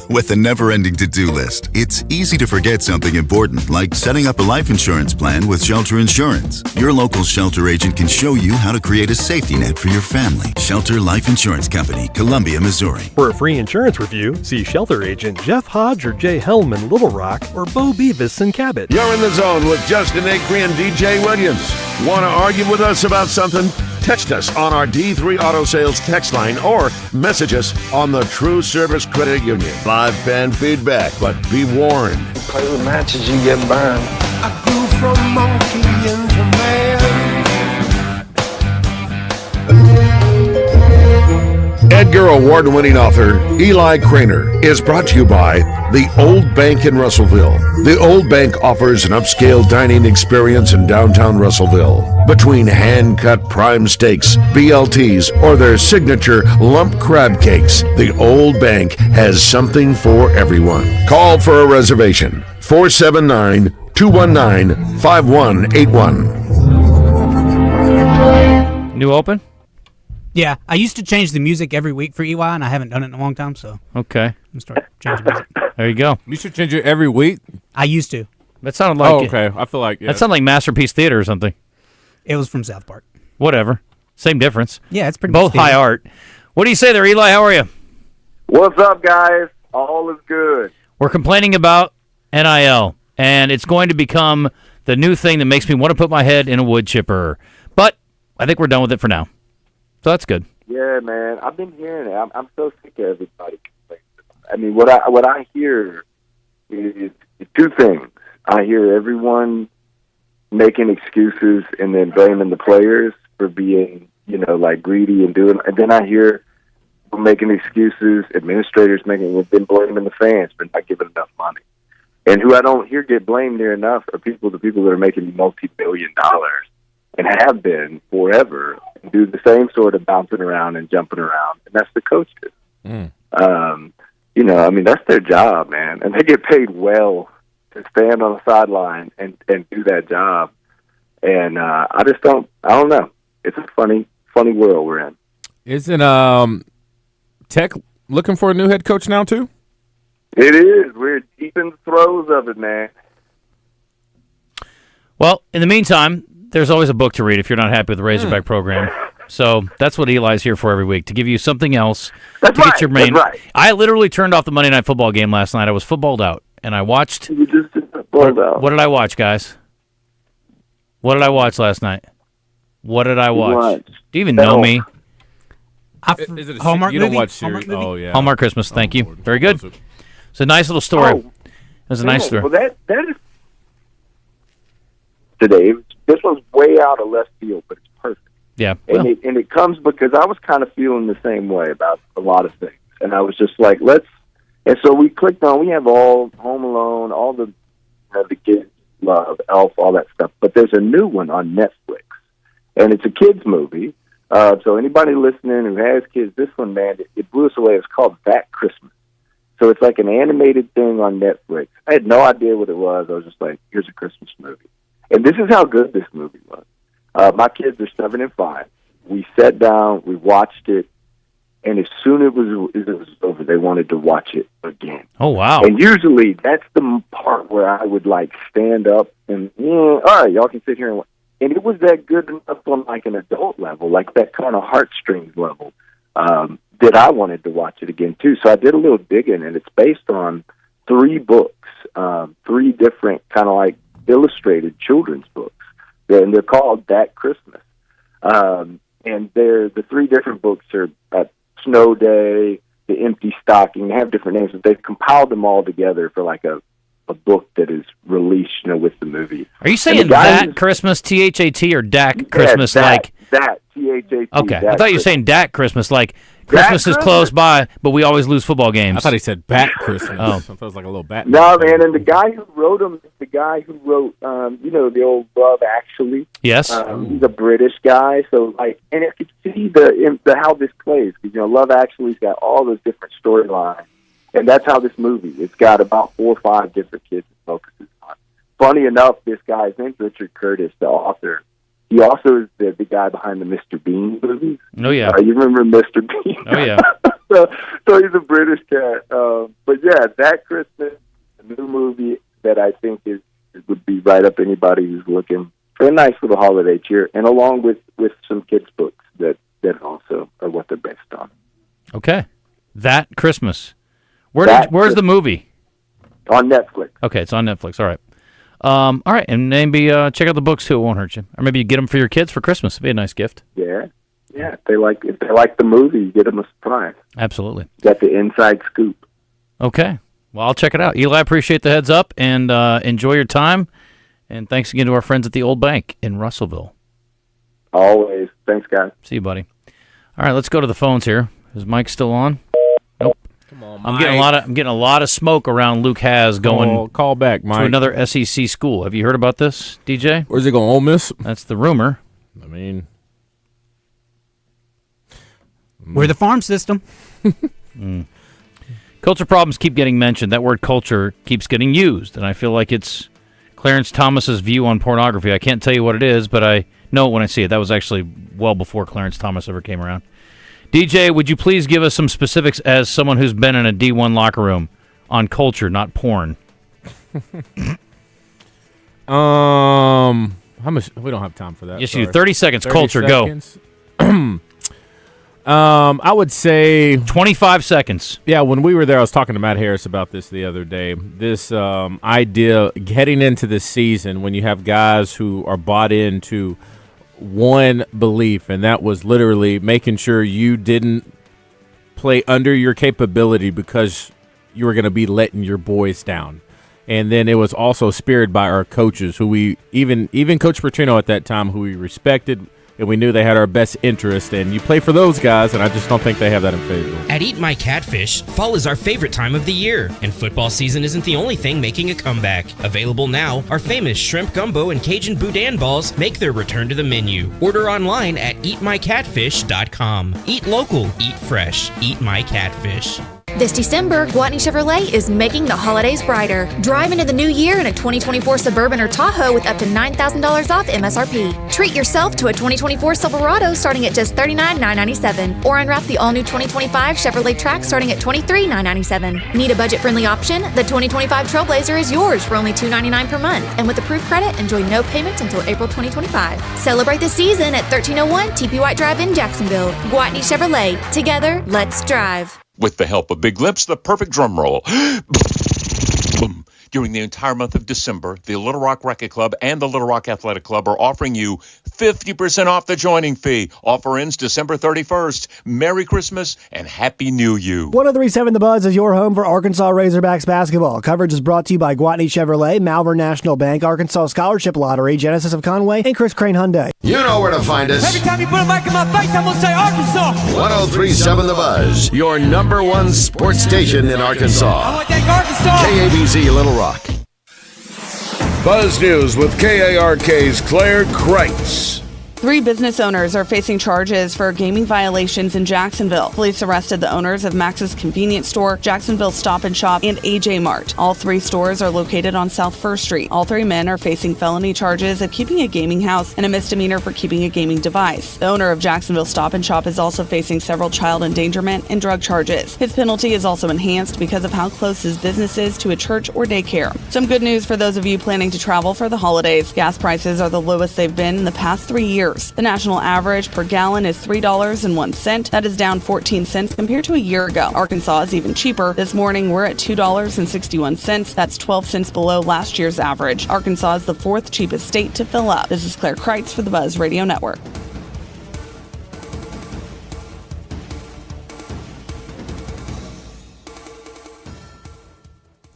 S18: With a never-ending to-do list, it's easy to forget something important, like setting up a life insurance plan with Shelter Insurance. Your local Shelter agent can show you how to create a safety net for your family. Shelter Life Insurance Company, Columbia, Missouri.
S19: For a free insurance review, see Shelter agent Jeff Hodge or Jay Helm in Little Rock or Bo Beavis in Cabot.
S4: You're in the zone with Justin Acri and DJ Williams. Want to argue with us about something? Text us on our D3 Auto Sales text line or message us on the True Service Credit Union. Live fan feedback, but be warned.
S28: Play with matches, you get burned.
S6: I grew from monkey into man.
S4: Ed Edgar Award-winning author Eli Cranor is brought to you by The Old Bank in Russellville. The Old Bank offers an upscale dining experience in downtown Russellville. Between hand-cut prime steaks, BLTs, or their signature lump crab cakes, The Old Bank has something for everyone. Call for a reservation. 479-219-5181.
S9: New open?
S5: Yeah, I used to change the music every week for EY, and I haven't done it in a long time, so
S9: Okay.
S5: I'm going to start changing music.
S9: There you go.
S10: You should change it every week.
S5: I used to.
S9: That sounded like
S10: okay. I feel like
S9: that sounded like Masterpiece Theater or something.
S5: It was from South Park.
S9: Whatever. Same difference.
S5: Yeah, it's pretty
S9: both
S5: much
S9: high
S5: theater.
S9: art. What do you say there, Eli? How are you?
S11: What's up, guys? All is good.
S9: We're complaining about NIL, and it's going to become the new thing that makes me want to put my head in a wood chipper. But I think we're done with it for now. So that's good.
S11: Yeah, man. I've been hearing it. I'm so sick of everybody complaining. I mean, what I hear is two things. I hear everyone making excuses and then blaming the players for being, like greedy and doing. And then I hear people making excuses, administrators blaming the fans for not giving enough money. And who I don't hear get blamed near enough are the people that are making multi-billion dollars and have been forever, and do the same sort of bouncing around and jumping around, and that's the coaches. That's their job, man, and they get paid well to stand on the sideline and do that job. And I don't know. It's a funny world we're in.
S10: Isn't Tech looking for a new head coach now too?
S11: It is. We're deep in the throes of it, man.
S9: Well, in the meantime, there's always a book to read if you're not happy with the Razorback program. So that's what Eli's here for every week, to give you something else get your main.
S11: That's right.
S9: I literally turned off the Monday Night Football game last night. I was footballed out, and I watched.
S11: You just footballed out.
S9: What did I watch, guys? What did I watch last night? What did I watch? Do you even know me?
S10: Is it a
S5: Hallmark
S10: you don't
S5: movie?
S10: watch
S5: Hallmark
S10: series?
S5: movie?
S10: Oh yeah,
S9: Hallmark Christmas. Thank you. Very good. It's a nice little story. It was a nice story.
S11: Well, that is today. This one's way out of left field, but it's perfect.
S9: Yeah.
S11: And it comes because I was kind of feeling the same way about a lot of things. And I was just like, and so we clicked on, we have all Home Alone, all the kids love, Elf, all that stuff. But there's a new one on Netflix. And it's a kids movie. So anybody listening who has kids, this one, man, it blew us away. It's called That Christmas. So it's like an animated thing on Netflix. I had no idea what it was. I was just like, here's a Christmas movie. And this is how good this movie was. My kids are 7 and 5. We sat down, we watched it, and as soon as it was over, they wanted to watch it again.
S9: Oh, wow.
S11: And usually that's the part where I would, stand up and, all right, y'all can sit here and watch. And it was that good enough on, an adult level, that kind of heartstrings level, that I wanted to watch it again, too. So I did a little digging, and it's based on 3 books, 3 different kind of illustrated children's books. And they're called That Christmas. And the 3 different books are Snow Day, The Empty Stocking. They have different names, but they've compiled them all together for a book that is released, with the movie.
S9: Are you saying That Christmas, T-H-A-T, or Dak Christmas,
S11: that, T-H-A-T.
S9: Okay, I thought you were saying Dak Christmas, Christmas is close by, but we always lose football games.
S10: I thought he said Bat Christmas.
S9: Oh.
S10: I thought it was like a little bat.
S11: No, man, and the guy who wrote them, the old Love Actually.
S9: Yes.
S11: He's a British guy, so and you can see the how this plays, because Love Actually's got all those different storylines, and that's how this movie. It's got about 4 or 5 different kids it focuses on. Funny enough, this guy's name's Richard Curtis, the author. He also is the guy behind the Mr. Bean movies.
S9: Oh, yeah.
S11: You remember Mr. Bean?
S9: Oh, yeah.
S11: so he's a British cat. But, yeah, That Christmas, a new movie that I think would be right up anybody who's looking for a nice little holiday cheer, and along with some kids' books that also are what they're based on.
S9: Okay. That Christmas. Where's the movie?
S11: On Netflix.
S9: Okay, it's on Netflix. All right. All right, and maybe check out the books too. It won't hurt you. Or maybe you get them for your kids for Christmas. It'd be a nice gift.
S11: Yeah. If they like the movie, you get them a surprise.
S9: Absolutely.
S11: Got the inside scoop.
S9: Okay. Well, I'll check it out. Eli, I appreciate the heads up, and enjoy your time. And thanks again to our friends at the Old Bank in Russellville.
S11: Always. Thanks, guys.
S9: See you, buddy. All right, let's go to the phones here. Is Mike still on? Nope.
S10: Come on,
S9: I'm getting a lot of smoke around Luke Has going
S10: call back, Mike,
S9: to another SEC school. Have you heard about this, DJ?
S10: Where's he going? Ole Miss?
S9: That's the rumor.
S10: I mean,
S5: we're the farm system.
S9: Culture problems keep getting mentioned. That word culture keeps getting used, and I feel like it's Clarence Thomas's view on pornography. I can't tell you what it is, but I know it when I see it. That was actually well before Clarence Thomas ever came around. DJ, would you please give us some specifics as someone who's been in a D1 locker room on culture, not porn?
S10: How much? We don't have time for that.
S9: Yes, you do. 30 seconds. 30 culture,
S10: seconds. Go. I would say
S9: 25 seconds.
S10: Yeah, when we were there, I was talking to Matt Harris about this the other day. This idea heading into this season when you have guys who are bought into one belief, and that was literally making sure you didn't play under your capability because you were going to be letting your boys down. And then it was also spearheaded by our coaches, who we even Coach Petrino at that time, who we respected, and we knew they had our best interest. And you play for those guys, and I just don't think they have that in favor.
S13: At Eat My Catfish, fall is our favorite time of the year, and football season isn't the only thing making a comeback. Available now, our famous shrimp gumbo and Cajun boudin balls make their return to the menu. Order online at eatmycatfish.com. Eat local, eat fresh, Eat My Catfish.
S15: This December, Gwatney Chevrolet is making the holidays brighter. Drive into the new year in a 2024 Suburban or Tahoe with up to $9,000 off MSRP. Treat yourself to a 2024 Silverado starting at just $39,997, or unwrap the all-new 2025 Chevrolet Trax starting at $23,997. Need a budget-friendly option? The 2025 Trailblazer is yours for only $299 per month, and with approved credit, enjoy no payments until April 2025. Celebrate the season at 1301 TP White Drive in Jacksonville. Gwatney Chevrolet. Together, let's drive.
S25: With the help of Big Lips, the perfect drum roll. During the entire month of December, the Little Rock Racquet Club and the Little Rock Athletic Club are offering you 50% off the joining fee. Offer ends December 31st. Merry Christmas and Happy New You.
S16: 103.7 The Buzz is your home for Arkansas Razorbacks basketball. Coverage is brought to you by Gwatney Chevrolet, Malvern National Bank, Arkansas Scholarship Lottery, Genesis of Conway, and Chris Crane Hyundai.
S4: You know where to find us.
S20: Every time you put a mic in my face, I'm going to say Arkansas.
S4: 103.7 The Buzz, your number one sports station in Arkansas.
S20: I want to thank Arkansas.
S4: KABZ Little Rock. Buzz News with KARK's Claire Kreitz.
S21: 3 business owners are facing charges for gaming violations in Jacksonville. Police arrested the owners of Max's Convenience Store, Jacksonville Stop and Shop, and AJ Mart. All 3 stores are located on South First Street. All 3 men are facing felony charges of keeping a gaming house and a misdemeanor for keeping a gaming device. The owner of Jacksonville Stop and Shop is also facing several child endangerment and drug charges. His penalty is also enhanced because of how close his business is to a church or daycare. Some good news for those of you planning to travel for the holidays. Gas prices are the lowest they've been in the past 3 years. The national average per gallon is $3.01. That is down 14 cents compared to a year ago. Arkansas is even cheaper. This morning, we're at $2.61. That's 12 cents below last year's average. Arkansas is the 4th cheapest state to fill up. This is Claire Kreitz for the Buzz Radio Network.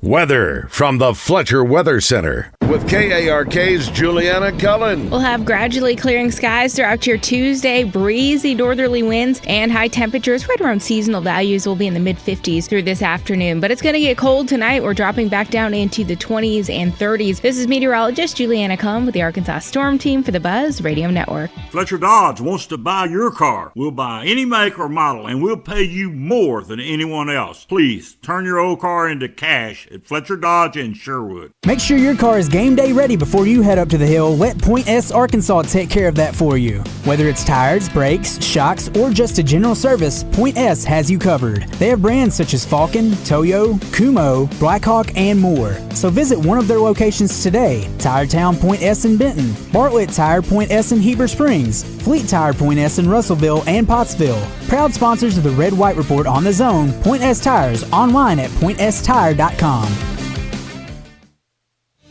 S4: Weather from the Fletcher Weather Center with KARK's Juliana Cullen.
S22: We'll have gradually clearing skies throughout your Tuesday, breezy northerly winds, and high temperatures right around seasonal values will be in the mid-50s through this afternoon. But it's going to get cold tonight. We're dropping back down into the 20s and 30s. This is meteorologist Juliana Cullen with the Arkansas Storm Team for the Buzz Radio Network.
S23: Fletcher Dodge wants to buy your car. We'll buy any make or model, and we'll pay you more than anyone else. Please turn your old car into cash at Fletcher Dodge in Sherwood.
S24: Make sure your car is game day ready before you head up to the hill. Let Point S Arkansas take care of that for you. Whether it's tires, brakes, shocks, or just a general service, Point S has you covered. They have brands such as Falcon, Toyo, Kumo, Blackhawk, and more. So visit one of their locations today. Tire Town Point S in Benton, Bartlett Tire Point S in Heber Springs, Fleet Tire Point S in Russellville and Pottsville. Proud sponsors of the Red White Report on the Zone, Point S Tires, online at pointstire.com.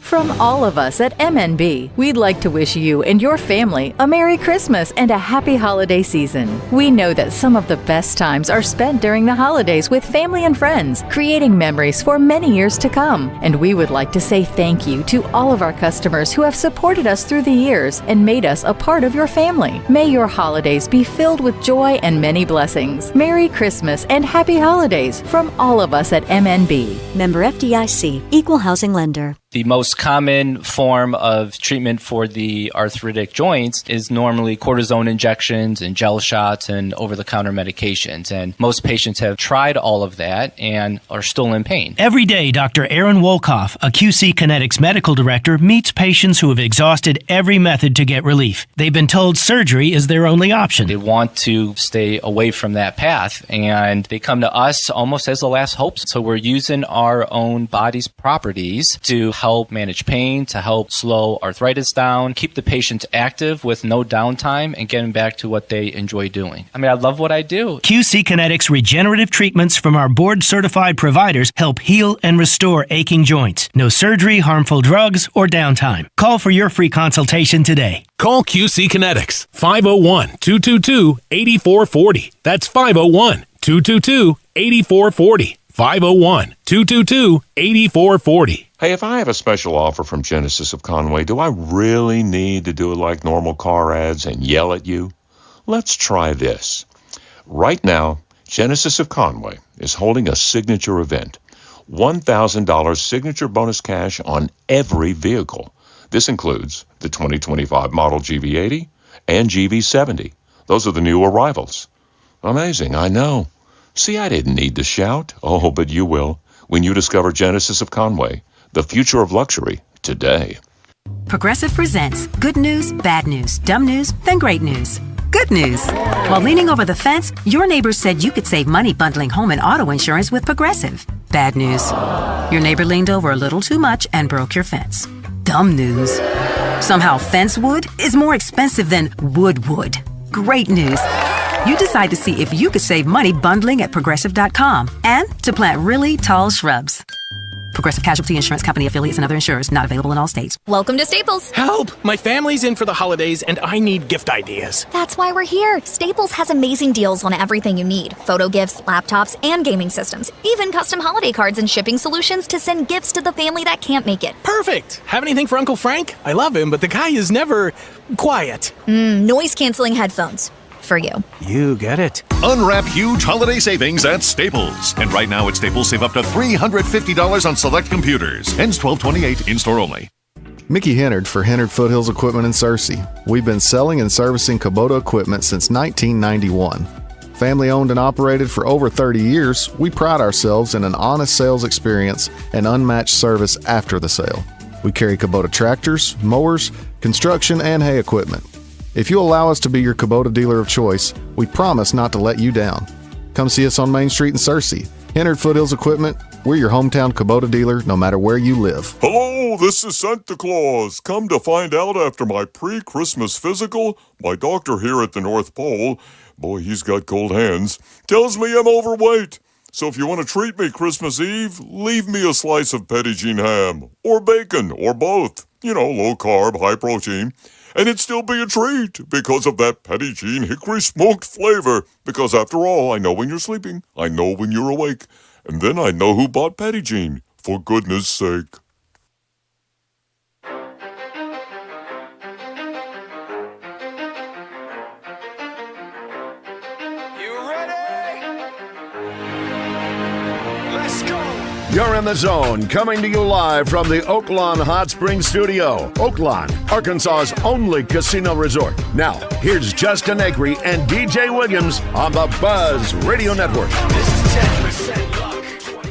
S1: From all of us at MNB, we'd like to wish you and your family a Merry Christmas and a happy holiday season. We know that some of the best times are spent during the holidays with family and friends, creating memories for many years to come. And we would like to say thank you to all of our customers who have supported us through the years and made us a part of your family. May your holidays be filled with joy and many blessings. Merry Christmas and happy holidays from all of us at MNB.
S2: Member FDIC, Equal Housing Lender.
S3: The most common form of treatment for the arthritic joints is normally cortisone injections and gel shots and over-the-counter medications. And most patients have tried all of that and are still in pain.
S7: Every day, Dr. Erwin Wolkoff, a QC Kinetics medical director, meets patients who have exhausted every method to get relief. They've been told surgery is their only option.
S3: They want to stay away from that path, and they come to us almost as the last hope. So we're using our own body's properties to help manage pain, to help slow arthritis down, keep the patient active with no downtime, and getting back to what they enjoy doing. I mean, I love what I do.
S7: QC Kinetics regenerative treatments from our board-certified providers help heal and restore aching joints. No surgery, harmful drugs, or downtime. Call for your free consultation today.
S8: Call QC Kinetics, 501-222-8440. That's 501-222-8440. 501-222-8440.
S25: Hey, if I have a special offer from Genesis of Conway, do I really need to do it like normal car ads and yell at you? Let's try this. Right now, Genesis of Conway is holding a signature event. $1,000 signature bonus cash on every vehicle. This includes the 2025 model GV80 and GV70. Those are the new arrivals. Amazing, I know. See, I didn't need to shout. Oh, but you will when you discover Genesis of Conway, the future of luxury today.
S12: Progressive presents good news, bad news, dumb news, then great news. Good news. While leaning over the fence, your neighbor said you could save money bundling home and auto insurance with Progressive. Bad news. Your neighbor leaned over a little too much and broke your fence. Dumb news. Somehow fence wood is more expensive than wood. Great news. You decide to see if you could save money bundling at Progressive.com and to plant really tall shrubs. Progressive Casualty Insurance Company affiliates and other insurers not available in all states.
S15: Welcome to Staples.
S26: Help! My family's in for the holidays and I need gift ideas.
S15: That's why we're here. Staples has amazing deals on everything you need. Photo gifts, laptops, and gaming systems. Even custom holiday cards and shipping solutions to send gifts to the family that can't make it.
S26: Perfect! Have anything for Uncle Frank? I love him, but the guy is never quiet.
S15: Noise-canceling headphones. For you.
S26: You get it.
S27: Unwrap huge holiday savings at Staples. And right now at Staples, save up to $350 on select computers. Ends 12/28, in-store only.
S29: Mickey Hennard for Hennard Foothills Equipment in Searcy. We've been selling and servicing Kubota equipment since 1991. Family owned and operated for over 30 years, we pride ourselves in an honest sales experience and unmatched service after the sale. We carry Kubota tractors, mowers, construction, and hay equipment. If you allow us to be your Kubota dealer of choice, we promise not to let you down. Come see us on Main Street in Searcy. Hennard Foothills Equipment, we're your hometown Kubota dealer no matter where you live.
S30: Hello, this is Santa Claus. Come to find out after my pre-Christmas physical, my doctor here at the North Pole, boy, he's got cold hands, tells me I'm overweight. So if you want to treat me Christmas Eve, leave me a slice of Pettigene ham, or bacon, or both. You know, low carb, high protein. And it'd still be a treat because of that Pettigene hickory smoked flavor. Because after all, I know when you're sleeping, I know when you're awake, and then I know who bought Pettigene, for goodness sake.
S4: You're in the zone, coming to you live from the Oaklawn Hot Springs Studio. Oaklawn, Arkansas's only casino resort. Now, here's Justin Acri and DJ Williams on the Buzz Radio Network.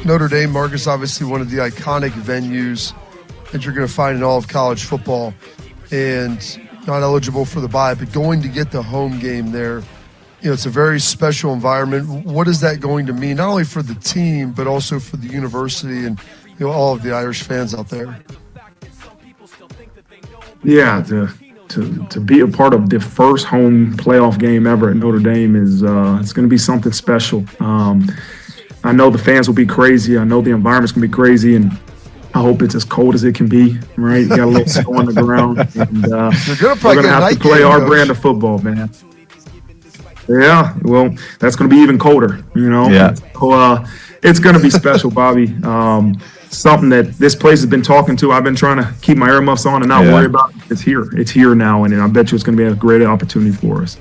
S31: Notre Dame, Marcus, obviously one of the iconic venues that you're going to find in all of college football, and not eligible for the bye, but going to get the home game there. You know, it's a very special environment. What is that going to mean, not only for the team, but also for the university and, you know, all of the Irish fans out there?
S32: Yeah, to be a part of the first home playoff game ever at Notre Dame is it's going to be something special. I know the fans will be crazy. I know the environment's going to be crazy, and I hope it's as cold as it can be, right? You got a little snow on the ground. And
S31: we're
S32: going to have to play our brand of football, man. Yeah, well, that's going to be even colder,
S5: Yeah.
S32: So, it's going to be special, Bobby. Something that this place has been talking to. I've been trying to keep my earmuffs on and not worry about it. It's here. It's here now, and I bet you it's going to be a great opportunity for us.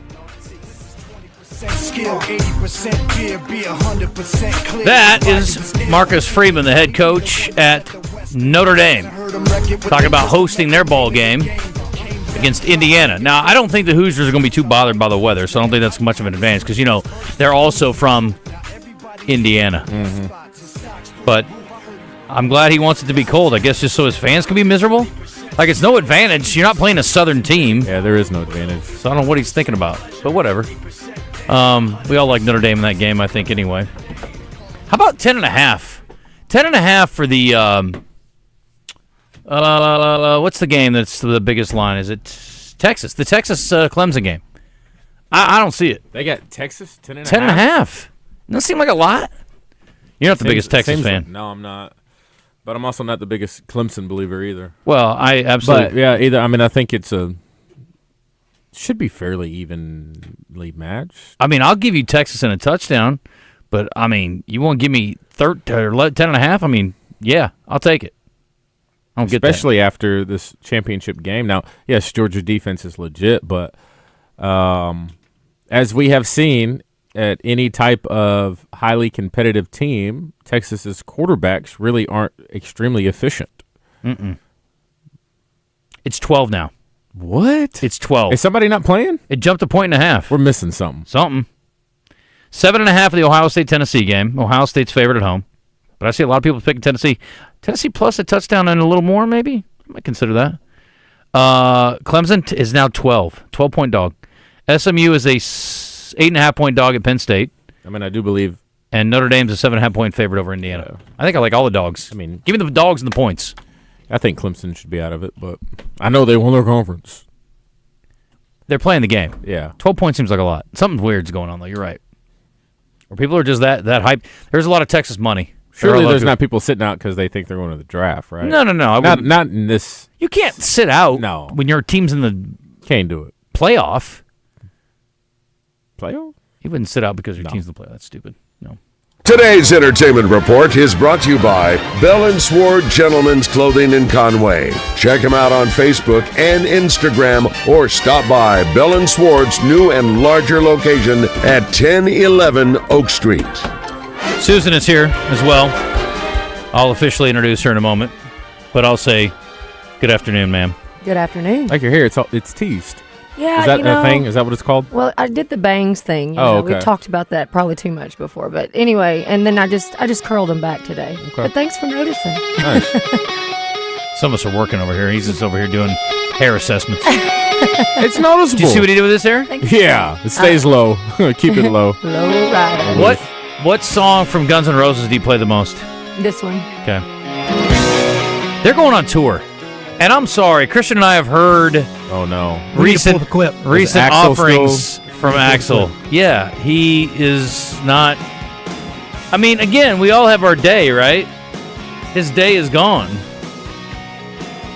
S5: That is Marcus Freeman, the head coach at Notre Dame, talking about hosting their ball game against Indiana. Now, I don't think the Hoosiers are going to be too bothered by the weather, so I don't think that's much of an advantage because, they're also from Indiana. Mm-hmm. But I'm glad he wants it to be cold, I guess, just so his fans can be miserable. Like, it's no advantage. You're not playing a Southern team.
S6: Yeah, there is no advantage.
S5: So I don't know what he's thinking about, but whatever. We all like Notre Dame in that game, I think, anyway. How about 10.5? 10.5 for the what's the game that's the biggest line? Is it Texas? The Texas Clemson game. I don't see it.
S6: They got Texas 10.5.
S5: 10.5. Doesn't that seem like a lot? You're not the biggest Texas fan.
S6: No, I'm not. But I'm also not the biggest Clemson believer either.
S5: Well, I absolutely.
S6: But, yeah, either. I mean, I think should be fairly evenly matched.
S5: I mean, I'll give you Texas in a touchdown, but, I mean, you won't give me 10.5? I mean, yeah, I'll take it. I don't get that.
S6: Especially after this championship game. Now, yes, Georgia's defense is legit, but as we have seen at any type of highly competitive team, Texas's quarterbacks really aren't extremely efficient.
S5: Mm-mm. It's 12 now.
S6: What?
S5: It's 12.
S6: Is somebody not playing?
S5: It jumped a 1.5.
S6: We're missing something.
S5: 7.5 for the Ohio State-Tennessee game. Ohio State's favored at home. But I see a lot of people picking Tennessee. Tennessee plus a touchdown and a little more, maybe? I might consider that. Clemson is now 12. 12-point dog. SMU is a 8.5-point dog at Penn State.
S6: I mean, I do believe.
S5: And Notre Dame's a 7.5-point favorite over Indiana. I think I like all the dogs. I mean, give me the dogs and the points.
S6: I think Clemson should be out of it, but I know they won their conference.
S5: They're playing the game.
S6: Yeah.
S5: 12 points seems like a lot. Something weird's going on, though. You're right. Or people are just that hype. There's a lot of Texas money.
S6: Surely there's not people sitting out because they think they're going to the draft, right?
S5: No.
S6: Not in this.
S5: You can't sit out
S6: No.
S5: when your team's in the
S6: Can't do it.
S5: playoff.
S6: Playoff?
S5: You wouldn't sit out because your team's in the playoff. That's stupid. No.
S4: Today's entertainment report is brought to you by Bell & Sword Gentlemen's Clothing in Conway. Check them out on Facebook and Instagram or stop by Bell & Sword's new and larger location at 1011 Oak Street.
S5: Susan is here as well. I'll officially introduce her in a moment, but I'll say good afternoon, ma'am.
S9: Good afternoon.
S6: Like your hair, it's teased.
S9: Yeah,
S6: is that a thing? Is that what it's called?
S9: Well, I did the bangs thing.
S6: Okay.
S9: We talked about that probably too much before, but anyway, and then I just curled them back today.
S6: Okay.
S9: But thanks for noticing.
S6: Nice.
S5: Some of us are working over here. He's just over here doing hair assessments.
S6: It's noticeable.
S5: Did you see what he did with his hair?
S6: Yeah, it stays low. Keep it low.
S9: Low rider.
S5: What song from Guns N' Roses do you play the most?
S9: This one.
S5: Okay. They're going on tour. And I'm sorry, Christian and I have heard recent offerings from Axel. Yeah, he is not. I mean, again, we all have our day, right? His day is gone.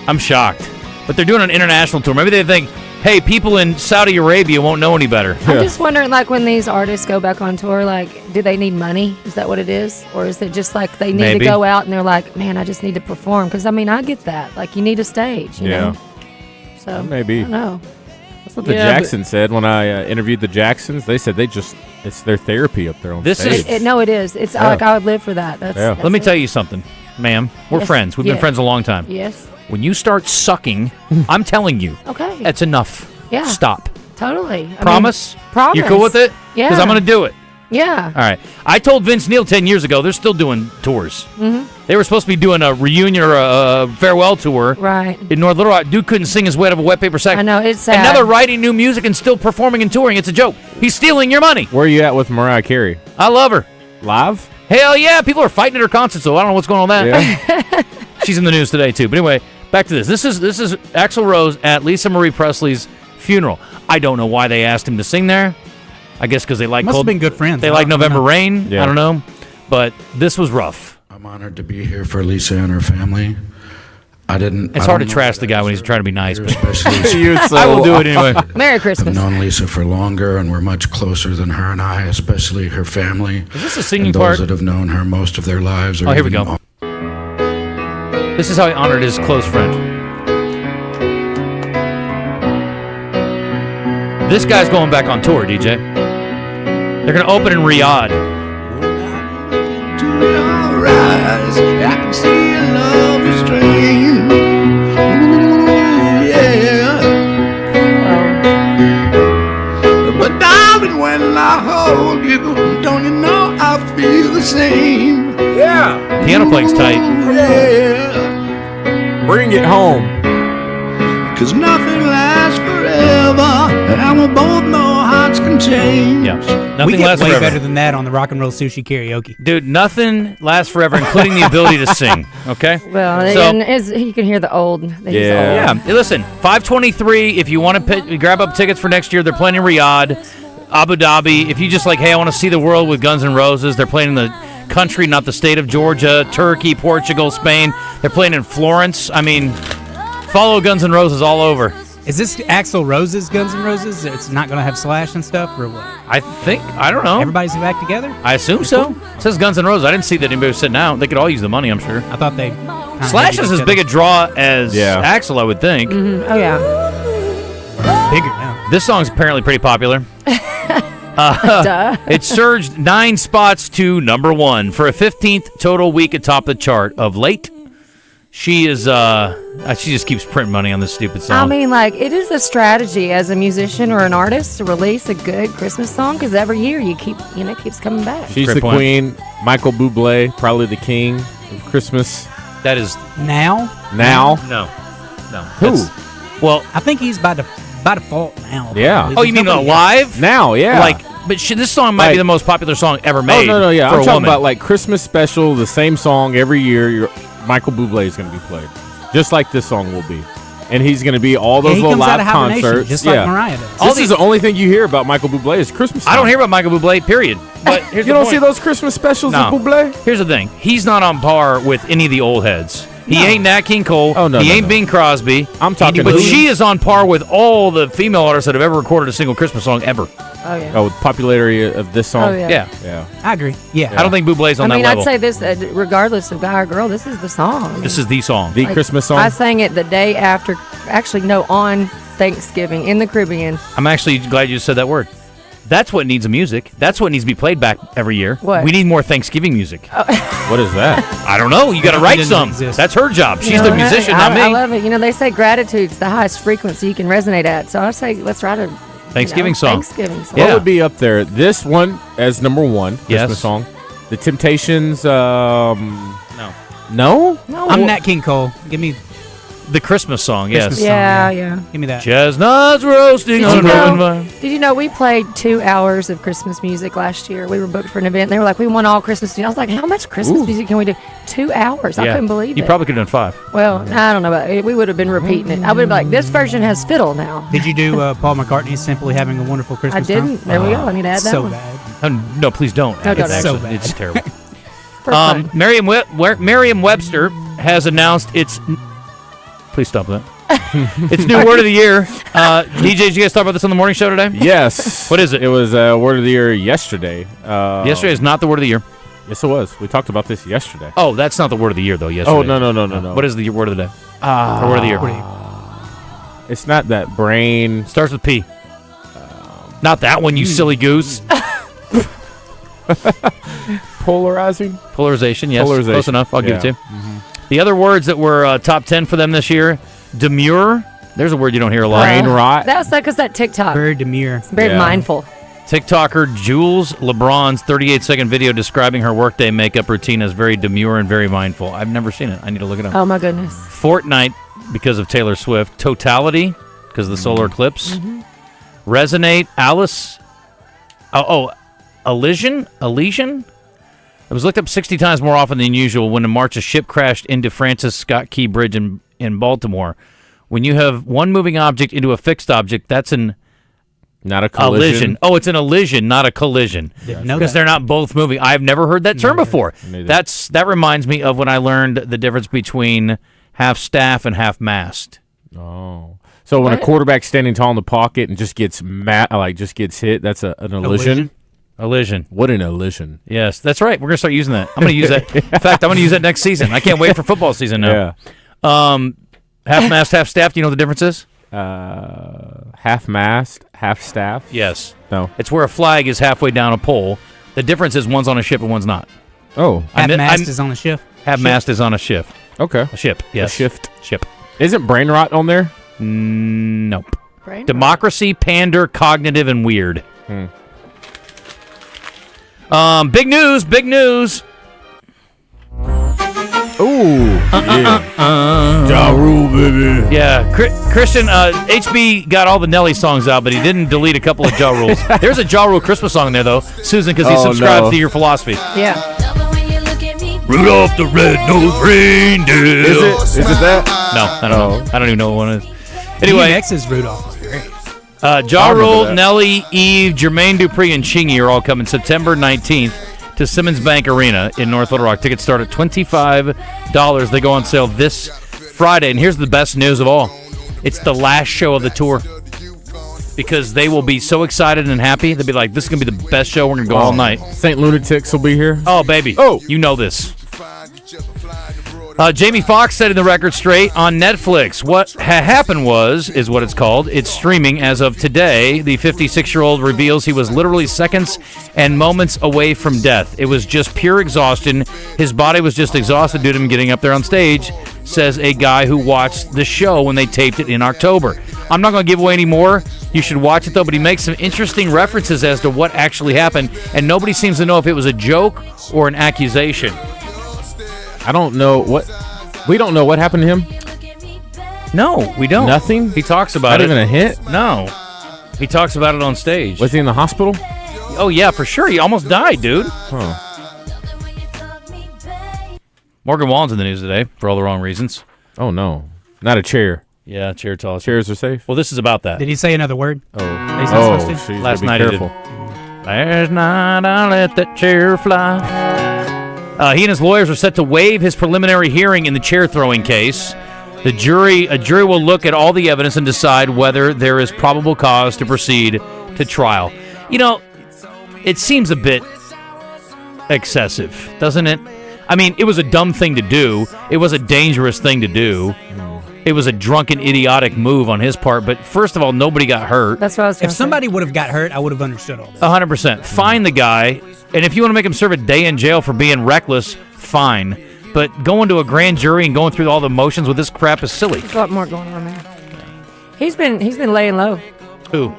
S5: I'm shocked. But they're doing an international tour. Maybe they think, hey, people in Saudi Arabia won't know any better.
S9: I'm just wondering, like, when these artists go back on tour, like, do they need money? Is that what it is? Or is it just like they need to go out and they're like, man, I just need to perform? Because, I mean, I get that. Like, you need a stage, you know? So,
S6: maybe.
S9: I don't know.
S6: That's what the Jacksons said when I interviewed the Jacksons. They said it's their therapy up there on stage.
S9: No, it is. It's like I would live for that. That's
S5: Let me tell you something, ma'am. We're friends. We've been friends a long time.
S9: Yes.
S5: When you start sucking, I'm telling you,
S9: okay,
S5: that's enough.
S9: Yeah.
S5: Stop.
S9: Totally.
S5: Promise?
S9: Promise.
S5: You cool with it?
S9: Yeah.
S5: Because I'm going to do it.
S9: Yeah.
S5: All right. I told Vince Neil 10 years ago, they're still doing tours.
S9: Mm-hmm.
S5: They were supposed to be doing a reunion or a farewell tour.
S9: Right.
S5: In North Little Rock. Dude couldn't sing his way out of a wet paper sack.
S9: I know, it's sad.
S5: And now they're writing new music and still performing and touring. It's a joke. He's stealing your money.
S6: Where are you at with Mariah Carey?
S5: I love her.
S6: Live?
S5: Hell yeah. People are fighting at her concert, so I don't know what's going on with that. Yeah. She's in the news today, too. But anyway, back to this. This is Axl Rose at Lisa Marie Presley's funeral. I don't know why they asked him to sing there. I guess because they like
S10: Must have been good friends.
S5: They like November Rain.
S6: Yeah.
S5: I don't know. But this was rough.
S10: I'm honored to be here for Lisa and her family.
S5: It's hard to trash the guy when he's trying to be nice, but
S10: I
S5: will do it anyway.
S9: Merry Christmas.
S10: I've known Lisa for longer, and we're much closer than her and I, especially her family.
S5: Is this a singing
S10: and those
S5: part?
S10: that have known her most of their lives.
S5: Oh, here we go. This is how he honored his close friend. This guy's going back on tour, DJ. They're going to open in Riyadh.
S11: I can see your love is strange. Yeah. But darling, when I hold you, don't you know I feel the same?
S6: Yeah.
S5: Piano playing's tight.
S11: Yeah.
S6: Bring it home.
S11: 'Cause nothing lasts forever, and we both know hearts can change.
S5: Yeah.
S13: We
S5: Nothing
S13: get
S5: lasts
S13: way
S5: forever.
S13: better than that on the Rock and Roll Sushi Karaoke.
S5: Dude, nothing lasts forever, including the ability to sing, okay?
S9: Well,
S5: So-
S9: and you can hear the old. He's old.
S5: Yeah. Hey, listen, 523, if you want to grab up tickets for next year, they're playing in Riyadh, Abu Dhabi. If you just like, hey, I want to see the world with Guns N' Roses, they're playing in the country, not the state of Georgia, Turkey, Portugal, Spain. They're playing in Florence. I mean, follow Guns N' Roses all over.
S13: Is this Axl Rose's Guns N' Roses? It's not going to have Slash and stuff, or what?
S5: I don't know.
S13: Everybody's back together?
S5: I assume so. It says Guns N' Roses. I didn't see that anybody was sitting out. They could all use the money, I'm sure.
S13: I thought they...
S5: Slash is as big a draw as Axl, I would think.
S9: Oh, yeah.
S13: Bigger now.
S5: This song's apparently pretty popular.
S9: Duh.
S5: It surged 9 spots to number 1 for a 15th total week atop the chart. Of late, she is she just keeps printing money on this stupid song.
S9: I mean, like, it is a strategy as a musician or an artist to release a good Christmas song because every year it keeps coming back.
S6: She's the queen. Michael Bublé, probably the king of Christmas.
S5: That is
S13: Now?
S6: Now.
S5: No.
S6: Who?
S5: Well,
S13: I think he's by default now.
S6: Yeah.
S5: Oh, you mean live?
S6: Now, yeah.
S5: But this song might be the most popular song ever made.
S6: Oh, no, yeah.
S5: For
S6: I'm
S5: a
S6: talking
S5: woman.
S6: about like Christmas special, the same song every year. Michael Bublé is going to be played, just like this song will be, and he's going to be all those
S13: he
S6: little
S13: comes out
S6: live
S13: of hibernation,
S6: concerts,
S13: just like Mariah does.
S6: This is the only thing you hear about Michael Bublé is Christmas.
S5: I don't hear about Michael Bublé, period. But here's
S6: You
S5: the
S6: don't
S5: point.
S6: see those Christmas specials
S5: No.
S6: of Bublé?
S5: Here's the thing. He's not on par with any of the old heads. He ain't Nat King Cole.
S6: Oh, no,
S5: he
S6: no,
S5: ain't
S6: no.
S5: Bing Crosby.
S6: I'm talking.
S5: But she is on par with all the female artists that have ever recorded a single Christmas song ever.
S9: Oh, yeah.
S6: Oh, popularity of this song.
S9: Oh, yeah.
S5: Yeah.
S13: I agree. Yeah.
S5: I don't think Bublé's on
S9: I mean,
S5: that
S9: I'd
S5: level.
S9: say this, regardless of guy or girl, this is the song.
S5: This is the song.
S6: The Christmas song?
S9: I sang it the day after, actually, no, on Thanksgiving in the Caribbean.
S5: I'm actually glad you said that word. That's what needs music. That's what needs to be played back every year.
S9: What?
S5: We need more Thanksgiving music.
S6: What is that?
S5: I don't know. You got to write some. That's her job. She's the musician, not me.
S9: I love it. You know, they say gratitude's the highest frequency you can resonate at. So I say, let's write a
S5: Thanksgiving song.
S9: Thanksgiving song.
S6: What would be up there? This one as number 1 Christmas song. The Temptations.
S5: No.
S6: No.
S13: I'm Nat King Cole. Give me
S5: The Christmas song,
S13: Christmas
S5: yes.
S13: song,
S9: Yeah.
S13: Give me that.
S5: Chestnuts roasting on the open vine.
S9: Did you know we played 2 hours of Christmas music last year? We were booked for an event. And they were like, we want all Christmas music. I was like, how much Christmas music can we do? 2 hours. I couldn't believe it.
S5: You probably could have done 5.
S9: Well, I don't know about it. We would have been repeating it. I would have been like, this version has fiddle now.
S13: Did you do Paul McCartney's Simply Having a Wonderful
S9: I
S13: Christmas
S9: didn't.
S13: Time?
S9: There we go. I need to add that
S13: so
S9: one.
S13: bad.
S5: No, please don't.
S9: No,
S5: It's
S9: don't.
S5: actually-
S13: So bad.
S5: It's terrible.
S9: For fun.
S5: Merriam-Webster has announced its... Please stop that. It's new word of the year. DJs, did you guys talk about this on the morning show today?
S6: Yes.
S5: What is it?
S6: It was word of the year yesterday.
S5: Yesterday is not the word of the year.
S6: Yes, it was. We talked about this yesterday.
S5: Oh, that's not the word of the year, though, yesterday.
S6: Oh, no.
S5: What is the word of the day? Or word of the year?
S6: It's not that brain.
S5: Starts with P. Not that one, you silly goose. Polarization, yes.
S6: Polarization.
S5: Close enough. I'll give it to you.
S6: Mm-hmm.
S5: The other words that were top 10 for them this year, demure. There's a word you don't hear a lot.
S6: Brain rot.
S9: That was because that TikTok.
S13: Very demure.
S9: It's very mindful.
S5: TikToker Jules LeBron's 38-second video describing her workday makeup routine as very demure and very mindful. I've never seen it. I need to look it up.
S9: Oh, my goodness.
S5: Fortnite, because of Taylor Swift. Totality, because of the solar eclipse.
S9: Mm-hmm.
S5: Resonate. Alice. Elysian? It was looked up 60 times more often than usual when in March a ship crashed into Francis Scott Key Bridge in Baltimore. When you have one moving object into a fixed object, that's an
S6: Not a collision.
S5: Oh, it's an elision, not a collision. Because they're not both moving. I've never heard that term before. That reminds me of when I learned the difference between half staff and half mast.
S6: Oh. So when a quarterback's standing tall in the pocket and just gets hit, that's an elision?
S5: Elision.
S6: What an elision.
S5: Yes, that's right. We're going to start using that. I'm going to use that. In fact, I'm going to use that next season. I can't wait for football season now. Yeah. Half mast, half staff. Do you know what the difference is?
S6: Half mast, half staff?
S5: Yes.
S6: No.
S5: It's where a flag is halfway down a pole. The difference is one's on a ship and one's not.
S6: Oh.
S13: Half mast is on a ship?
S5: Half mast is on a ship.
S6: Okay.
S5: A ship, yes.
S6: A shift.
S5: Ship.
S6: Isn't brain rot on there?
S5: Nope.
S9: Brain
S5: Democracy, pander, cognitive, and weird. Big news.
S6: Ooh.
S5: Ja Rule, baby. Yeah, Christian, HB got all the Nelly songs out, but he didn't delete a couple of Ja Rules. There's a Ja Rule Christmas song in there, though, Susan, because he subscribes to your philosophy.
S9: Yeah.
S5: Rudolph the Red-Nosed Reindeer.
S6: Is it that?
S5: No, I don't know. I don't even know what one is. Anyway.
S13: DMX's Rudolph was great.
S5: Ja Rule, Nelly, Eve, Jermaine Dupri, and Chingy are all coming September 19th to Simmons Bank Arena in North Little Rock. Tickets start at $25. They go on sale this Friday. And here's the best news of all. It's the last show of the tour. Because they will be so excited and happy. They'll be like, this is going to be the best show. We're going to go all night.
S6: St. Lunatics will be here.
S5: Oh, baby.
S6: Oh.
S5: You know this. Jamie Foxx setting the record straight on Netflix. What happened is what it's called. It's streaming as of today. The 56-year-old reveals he was literally seconds and moments away from death. It was just pure exhaustion. His body was just exhausted due to him getting up there on stage, says a guy who watched the show when they taped it in October. I'm not going to give away any more. You should watch it, though, but he makes some interesting references as to what actually happened, and nobody seems to know if it was a joke or an accusation.
S6: I don't know what. We don't know what happened to him.
S5: No, we don't.
S6: Nothing?
S5: He talks about
S6: Not
S5: it.
S6: even a hit?
S5: No. He talks about it on stage.
S6: Was he in the hospital?
S5: Oh, yeah, for sure. He almost died, dude.
S6: Huh.
S5: Morgan Wallen's in the news today for all the wrong reasons.
S6: Oh, no. Not a chair.
S5: Yeah, chair toss.
S6: Chairs are safe.
S5: Well, this is about that.
S13: Did he say another word?
S5: Last night he did. Last night I let that chair fly. He and his lawyers are set to waive his preliminary hearing in the chair throwing case. A jury will look at all the evidence and decide whether there is probable cause to proceed to trial. You know, it seems a bit excessive, doesn't it? I mean, it was a dumb thing to do. It was a dangerous thing to do. It was a drunken, idiotic move on his part. But first of all, nobody got hurt.
S9: That's what I was going to say.
S13: If somebody would have got hurt, I would have understood all this.
S5: 100%. Find the guy. And if you want to make him serve a day in jail for being reckless, fine. But going to a grand jury and going through all the motions with this crap is silly.
S9: There's a lot more going on there. He's been laying low.
S5: Who?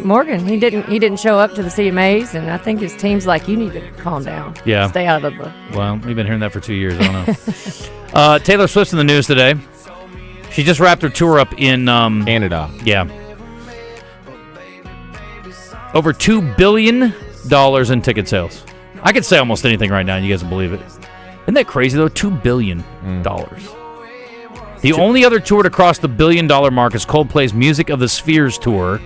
S9: Morgan. He didn't show up to the CMAs, and I think his team's like, you need to calm down.
S5: Yeah.
S9: Stay out of the.
S5: Well, we've been hearing that for 2 years. I don't know. Taylor Swift's in the news today. She just wrapped her tour up in
S6: Canada.
S5: Yeah. Over $2 billion in ticket sales. I could say almost anything right now, and you guys will believe it. Isn't that crazy, though? $2 billion. The only other tour to cross the $1 billion mark is Coldplay's Music of the Spheres tour.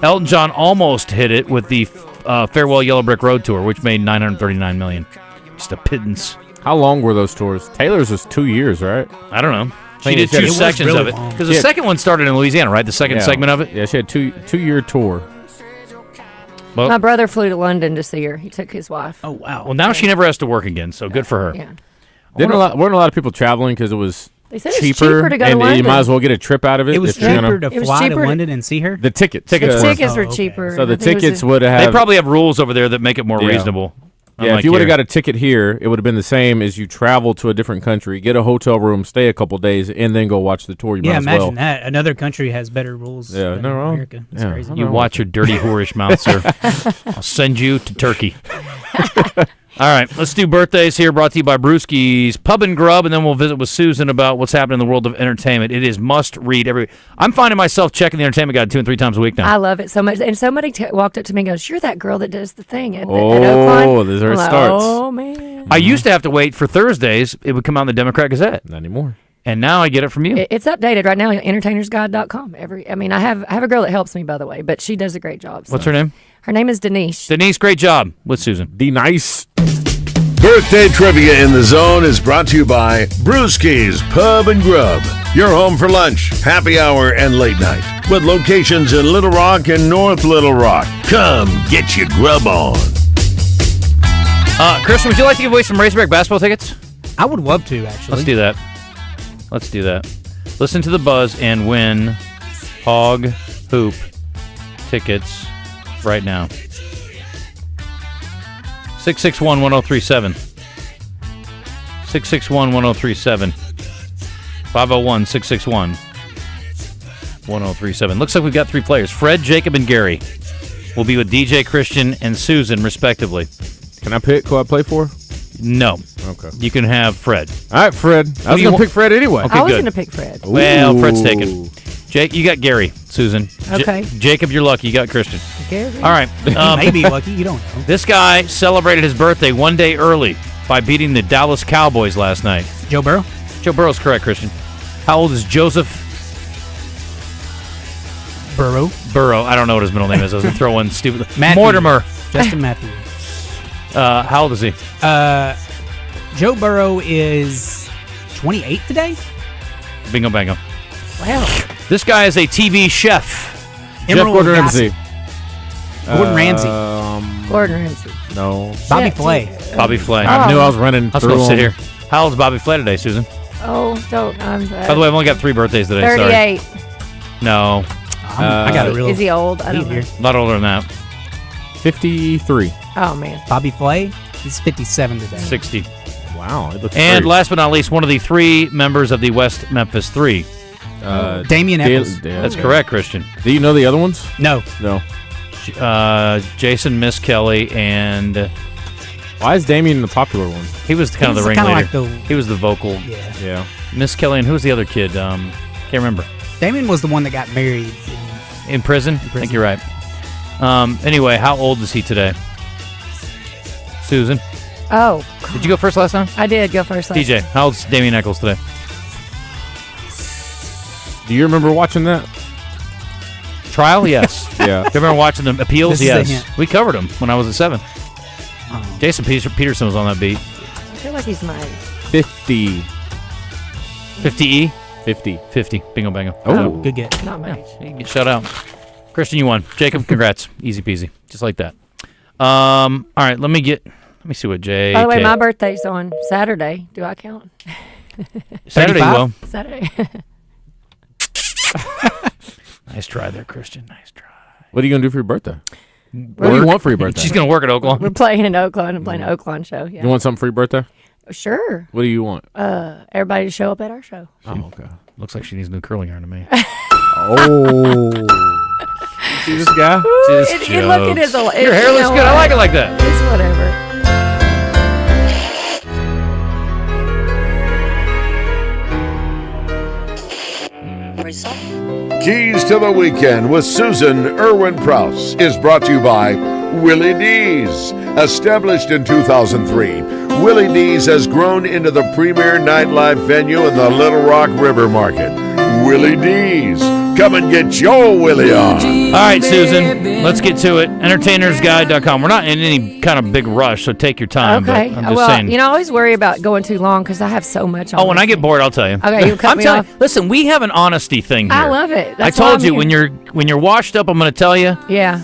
S5: Elton John almost hit it with the Farewell Yellow Brick Road tour, which made $939 million. Just a pittance.
S6: How long were those tours? Taylor's was 2 years, right?
S5: I don't know. She did two sections really of it. Because the second one started in Louisiana, right? The second segment of it?
S6: Yeah, she had two-year tour.
S5: Well,
S9: my brother flew to London to see her. He took his wife.
S13: Oh, wow.
S5: Well, now she never has to work again, so good for her.
S9: Yeah.
S6: Weren't a lot of people traveling because it was
S9: they said it's cheaper to go to London.
S6: You might as well get a trip out of it.
S13: It was cheaper to fly to London and see her?
S6: The tickets.
S9: The tickets were cheaper.
S6: So the tickets would have...
S5: They probably have rules over there that make it more reasonable.
S6: Yeah, if you would have got a ticket here, it would have been the same as you travel to a different country, get a hotel room, stay a couple days, and then go watch the tour. You might as well.
S13: Imagine that. Another country has better rules than America. It's crazy.
S5: You watch your dirty, whorish mouth, sir. I'll send you to Turkey. All right, let's do birthdays here, brought to you by Brewski's Pub and Grub, and then we'll visit with Susan about what's happening in the world of entertainment. It is must-read every week. I'm finding myself checking the Entertainment Guide 2 and 3 times a week now.
S9: I love it so much. And somebody walked up to me and goes, you're that girl that does the thing at Oaklawn.
S6: Oh, there it starts.
S9: Oh, man.
S5: I used to have to wait for Thursdays. It would come out in the Democrat Gazette.
S6: Not anymore.
S5: And now I get it from you.
S9: It's updated right now on entertainersguide.com. I have a girl that helps me, by the way, but she does a great job. So.
S5: What's her name?
S9: Her name is Denise.
S5: Denise, great job with Susan.
S6: Nice.
S4: Birthday Trivia in the Zone is brought to you by Brewski's Pub and Grub. Your home for lunch, happy hour, and late night. With locations in Little Rock and North Little Rock. Come get your grub on.
S5: Christian, would you like to give away some Razorback basketball tickets?
S13: I would love to, actually.
S5: Let's do that. Listen to the buzz and win Hog Hoop tickets right now. 661-1037. 661-1037. 501-661-1037. Looks like we've got 3 players. Fred, Jacob, and Gary will be with DJ, Christian, and Susan, respectively.
S6: Can I pick who I play for?
S5: No.
S6: Okay.
S5: You can have Fred.
S6: All right, Fred. I was going to pick Fred anyway.
S5: Okay,
S9: I was going to pick Fred.
S5: Well, Fred's taken. Jake, you got Gary. Susan.
S9: Okay.
S5: Jacob, you're lucky. You got Christian.
S9: Gary.
S5: All right.
S13: You may be lucky. You don't know.
S5: This guy celebrated his birthday one day early by beating the Dallas Cowboys last night.
S13: Joe Burrow?
S5: Joe Burrow's correct, Christian. How old is Joseph
S13: Burrow?
S5: I don't know what his middle name is. I was going to throw one stupid.
S13: Matthew.
S5: Mortimer.
S13: Justin Matthews.
S5: How old is he?
S13: Joe Burrow is 28 today?
S5: Bingo bango.
S9: Wow.
S5: This guy is a TV chef.
S6: Gordon Ramsay.
S13: Gordon Ramsay.
S9: Gordon Ramsay.
S6: No.
S13: Bobby Flay.
S5: Bobby Flay.
S6: I knew I was running
S5: Let's
S6: through
S5: go sit
S6: him.
S5: here. How old is Bobby Flay today, Susan?
S9: Oh, don't.
S5: By the way, I've only got 3 birthdays today.
S9: 38.
S5: Sorry. No.
S13: I got a real.
S9: Is he old? I don't know.
S5: A lot older than that.
S6: 53.
S9: Oh, man.
S13: Bobby Flay, he's 57 today.
S5: 60.
S6: Wow. It looks
S5: And
S6: great.
S5: last but not least, one of the 3 members of the West Memphis 3.
S13: Damian Eccles.
S5: That's correct, Christian.
S6: Do you know the other ones?
S13: No.
S5: Jason, Miss Kelly, and
S6: why is Damian the popular one?
S5: He was kind of the ringleader.
S13: Like
S5: he was the vocal.
S6: Yeah.
S5: Miss Kelly, and who was the other kid? Can't remember.
S13: Damian was the one that got married.
S5: In prison? I think you're right. Anyway, how old is he today? Susan?
S9: Oh.
S5: Did you go first last time?
S9: I did go first last
S5: DJ, how old's Damian Eccles today?
S6: Do you remember watching that?
S5: Trial? Yes.
S6: Yeah.
S5: Do you remember watching the appeals?
S13: This is a
S5: Yes.
S13: hint.
S5: We covered him when I was at 7. Jason Peterson was on that beat.
S9: I feel like he's my age.
S6: 50.
S5: 50E?
S6: 50.
S5: 50. Bingo bango.
S6: Oh.
S13: Good get.
S9: Not my age.
S5: You can get shut out. Christian, you won. Jacob, congrats. Easy peasy. Just like that. All right, let me see what Jay.
S9: By the way, my birthday's on Saturday. Do I count?
S5: Saturday,
S13: 35?
S5: well.
S9: Saturday.
S5: Nice try there, Christian. Nice try.
S6: What are you going to do for your birthday? What do you want for your birthday?
S5: She's going to work at Oaklawn.
S9: We're playing in Oaklawn. I'm playing an Oaklawn show. Yeah.
S6: You want something for your birthday?
S9: Sure.
S6: What do you want?
S9: Everybody to show up at our show.
S6: Oh, okay.
S5: Looks like she needs new curling iron to me.
S6: Oh. See this guy?
S9: Look, it is a.
S5: Your hair looks good. I like it like that.
S9: It's whatever.
S4: Keys to the Weekend with Susan Erwin Prowse is brought to you by Willy D's. Established in 2003, Willy D's has grown into the premier nightlife venue in the Little Rock River Market. Willy D's. Come and get your Willy on.
S5: All right, Susan, let's get to it. Entertainersguide.com. We're not in any kind of big rush, so take your time.
S9: Okay.
S5: But I'm just
S9: well,
S5: saying.
S9: you know, I always worry about going too long because I have so much on.
S5: Oh, when I get bored, I'll tell you.
S9: Okay, you cut me
S5: telling
S9: off.
S5: Listen, we have an honesty thing here.
S9: I love it. That's
S5: I
S9: why
S5: told
S9: I'm
S5: you
S9: here.
S5: when you're washed up, I'm going to tell you.
S9: Yeah.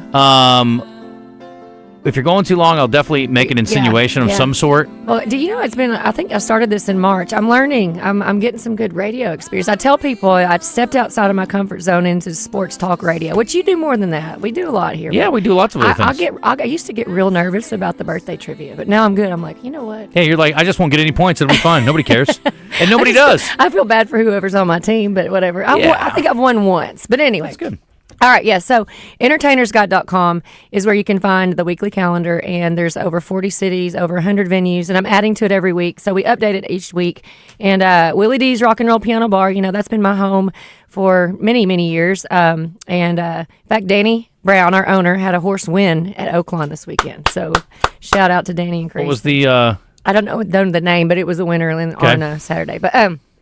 S5: If you're going too long, I'll definitely make an insinuation of some sort.
S9: Well, do you know it's been? I think I started this in March. I'm learning. I'm getting some good radio experience. I tell people I've stepped outside of my comfort zone into sports talk radio, which you do more than that. We do a lot here.
S5: Yeah, we do lots of other things.
S9: I used to get real nervous about the birthday trivia, but now I'm good. I'm like, you know what?
S5: Yeah, you're like, I just won't get any points. It'll be fine. Nobody cares. And nobody does.
S9: I feel bad for whoever's on my team, but whatever. I think I've won once. But anyway.
S5: That's good.
S9: All right, yeah, so entertainersguide.com is where you can find the weekly calendar, and there's over 40 cities, over 100 venues, and I'm adding to it every week, so we update it each week. And Willy D's Rock and Roll Piano Bar, you know, that's been my home for many, many years. In fact, Danny Brown, our owner, had a horse win at Oaklawn this weekend, so shout out to Danny and Chris.
S5: What was the...
S9: I don't know the name, but it was a winner on Saturday. But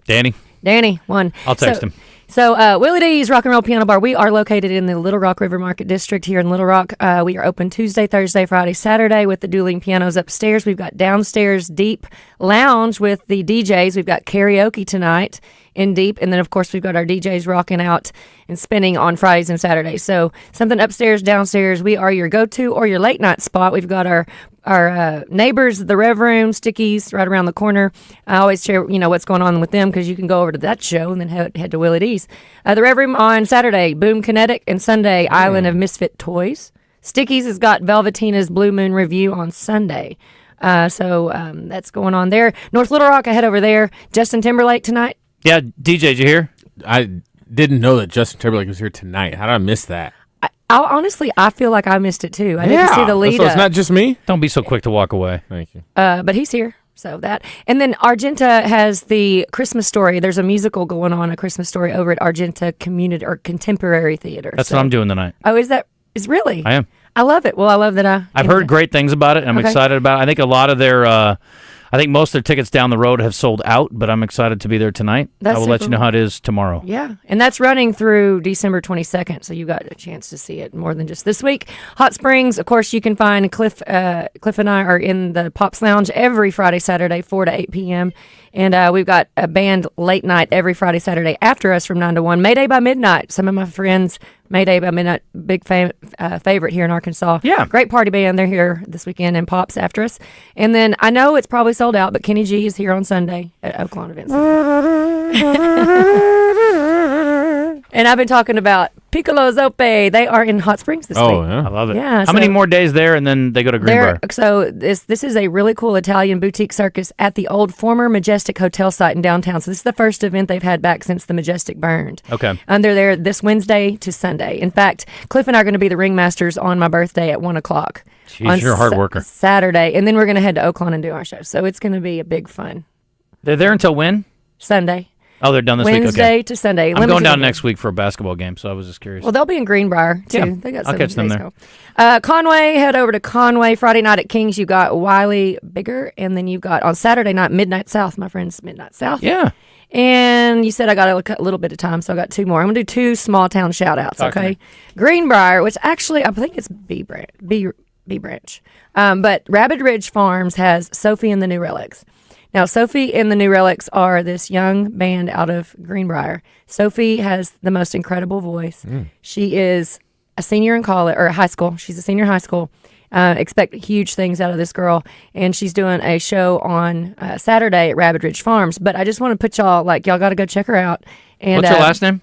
S5: Danny?
S9: Danny won.
S5: I'll text him.
S9: So, Willy D's Rock and Roll Piano Bar. We are located in the Little Rock River Market District here in Little Rock. We are open Tuesday, Thursday, Friday, Saturday with the dueling pianos upstairs. We've got downstairs deep lounge with the DJs. We've got karaoke tonight in deep. And then, of course, we've got our DJs rocking out and spinning on Fridays and Saturdays. So something upstairs, downstairs. We are your go-to or your late night spot. We've got our neighbors, the Rev Room, Stickies, right around the corner. I always share, what's going on with them because you can go over to that show and then head to Willy D's. The Rev Room on Saturday, Boom Kinetic, and Sunday, Island of Misfit Toys. Stickies has got Velvetina's Blue Moon Review on Sunday. So that's going on there. North Little Rock, I head over there. Justin Timberlake tonight.
S5: Yeah, DJ, did you hear?
S6: I didn't know that Justin Timberlake was here tonight. How did I miss that?
S9: Honestly, I feel like I missed it too. I didn't see the lead.
S6: So it's not just me?
S5: Don't be so quick to walk away.
S6: Thank you.
S9: But he's here. So that. And then Argenta has the Christmas Story. There's a musical going on, A Christmas Story, over at Argenta Community or Contemporary Theater.
S5: That's what I'm doing tonight.
S9: Oh, is really?
S5: I am.
S9: I love it. Well, I love that
S5: I've heard great things about it, and I'm excited about it. I think a lot of their I think most of their tickets down the road have sold out, but I'm excited to be there tonight. I will let you know how it is tomorrow.
S9: Yeah, and that's running through December 22nd, so you got a chance to see it more than just this week. Hot Springs, of course, you can find Cliff and I are in the Pops Lounge every Friday, Saturday, 4 to 8 p.m., and we've got a band late night every Friday, Saturday after us from 9 to 1. Mayday by Midnight. Some of my friends, Mayday by Midnight, big favorite here in Arkansas.
S5: Yeah.
S9: Great party band. They're here this weekend and Pops after us. And then I know it's probably sold out, but Kenny G is here on Sunday at Oaklawn Events. And I've been talking about Piccolo Zope. They are in Hot Springs this week.
S5: Oh, yeah. I love it.
S9: Yeah.
S5: How many more days there, and then they go to Greenbrier?
S9: So this is a really cool Italian boutique circus at the old former Majestic Hotel site in downtown. So this is the first event they've had back since the Majestic burned.
S5: Okay.
S9: And they're there this Wednesday to Sunday. In fact, Cliff and I are going to be the ringmasters on my birthday at 1 o'clock.
S5: Jeez, you're a hard worker.
S9: Saturday. And then we're going to head to Oaklawn and do our show. So it's going to be a big fun.
S5: They're there until when?
S9: Sunday.
S5: Oh, they're done this week?
S9: Wednesday to Sunday.
S5: I'm going down next week for a basketball game, so I was just curious.
S9: Well, they'll be in Greenbrier, too.
S5: Yeah,
S9: They got
S5: I'll catch them there.
S9: Conway, head over to Conway. Friday night at King's, you got Wiley Bigger, and then you got on Saturday night, Midnight South, my friends, Midnight South.
S5: Yeah.
S9: And you said I got a little bit of time, so I got two more. I'm going to do two small town shout-outs, okay? Greenbrier, which actually, I think it's B Branch. But Rabbit Ridge Farms has Sophie and the New Relics. Now, Sophie and the New Relics are this young band out of Greenbrier. Sophie has the most incredible voice. She is a senior in college, or high school. She's a senior in high school. Expect huge things out of this girl. And she's doing a show on Saturday at Rabbit Ridge Farms. But I just want to put y'all got to go check her out. And
S5: what's her last name?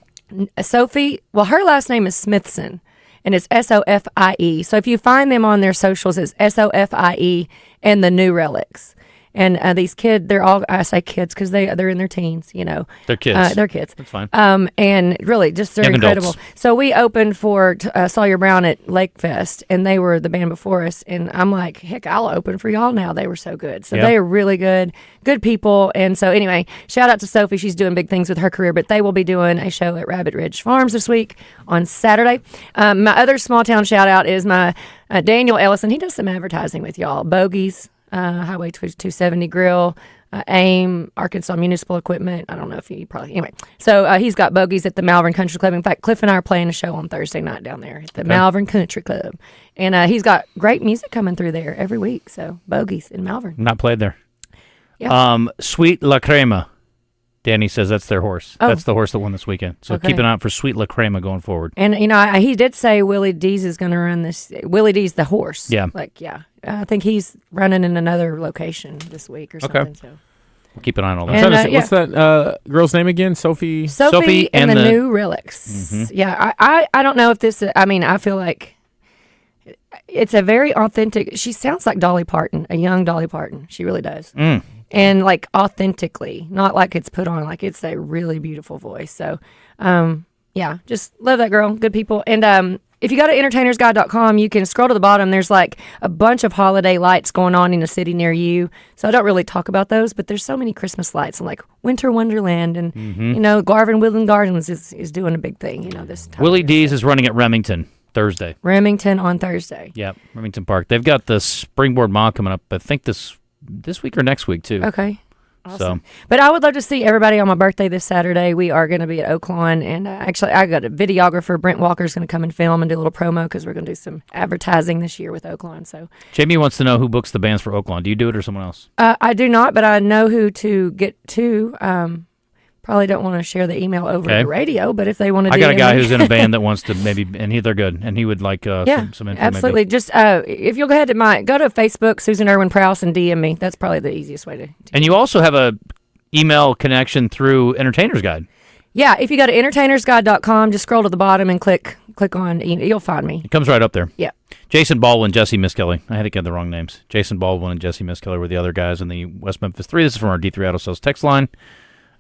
S9: Sophie. Well, her last name is Smithson. And it's Sofie. So if you find them on their socials, it's Sofie and the New Relics. And these kids, I say kids because they're in their teens,
S5: They're kids.
S9: They're kids.
S5: That's fine.
S9: And really, just they're
S5: Young
S9: incredible.
S5: adults.
S9: So we opened for Sawyer Brown at Lake Fest, and they were the band before us. And I'm like, heck, I'll open for y'all now. They were so good. So they are really good people. And so anyway, shout out to Sophie. She's doing big things with her career, but they will be doing a show at Rabbit Ridge Farms this week on Saturday. My other small town shout out is my Daniel Ellison. He does some advertising with y'all. Bogies. Highway 270 Grill, AIM, Arkansas Municipal Equipment. I don't know if anyway. So he's got bogies at the Malvern Country Club. In fact, Cliff and I are playing a show on Thursday night down there at the Malvern Country Club. And he's got great music coming through there every week. So bogies in Malvern.
S5: Not played there.
S9: Yeah.
S5: Sweet La Crema. Danny says that's their horse.
S9: Oh.
S5: That's the horse that won this weekend. So keep an eye out for Sweet La Crema going forward.
S9: And, he did say Willy D's is going to run this. Willy D's the horse.
S5: Yeah.
S9: I think he's running in another location this week or something.
S5: Okay.
S9: So.
S5: We'll keep an eye on all that.
S9: And,
S6: what's that girl's name again? Sophie
S9: and the New Relics.
S5: Mm-hmm.
S9: Yeah. I don't know if this, I feel like it's a very authentic, she sounds like Dolly Parton, a young Dolly Parton. She really does. And like authentically, not like it's put on, like it's a really beautiful voice. So, just love that girl. Good people. And if you go to entertainersguide.com, you can scroll to the bottom. There's like a bunch of holiday lights going on in a city near you. So I don't really talk about those, but there's so many Christmas lights and like Winter Wonderland and, Garvin Woodland Gardens is doing a big thing, this time.
S5: Willy D's is running at Remington Thursday.
S9: Remington on Thursday.
S5: Yep, Remington Park. They've got the Springboard Mall coming up, I think this week or next week, too.
S9: Okay. Awesome. But I would love to see everybody on my birthday this Saturday. We are going to be at Oaklawn, and actually, I got a videographer, Brent Walker, is going to come and film and do a little promo because we're going to do some advertising this year with Oaklawn. So
S5: Jamie wants to know who books the bands for Oaklawn. Do you do it or someone else?
S9: I do not, but I know who to get to. Probably don't want to share the email over the radio, but if they want to,
S5: I got a guy who's in a band that wants to maybe, and they're good, and he would like some info.
S9: Absolutely.
S5: Maybe.
S9: Just if you'll go ahead to go to Facebook, Susan Erwin Prowse, and DM me. That's probably the easiest way to.
S5: And you also have a email connection through Entertainer's Guide.
S9: Yeah, if you go to entertainersguide.com, just scroll to the bottom and click on. You'll find me.
S5: It comes right up there.
S9: Yeah.
S5: Jason Baldwin, Jesse Miskelly. I had to get the wrong names. Jason Baldwin and Jesse Miskelly were the other guys in the West Memphis 3. This is from our D3 Auto Sales text line.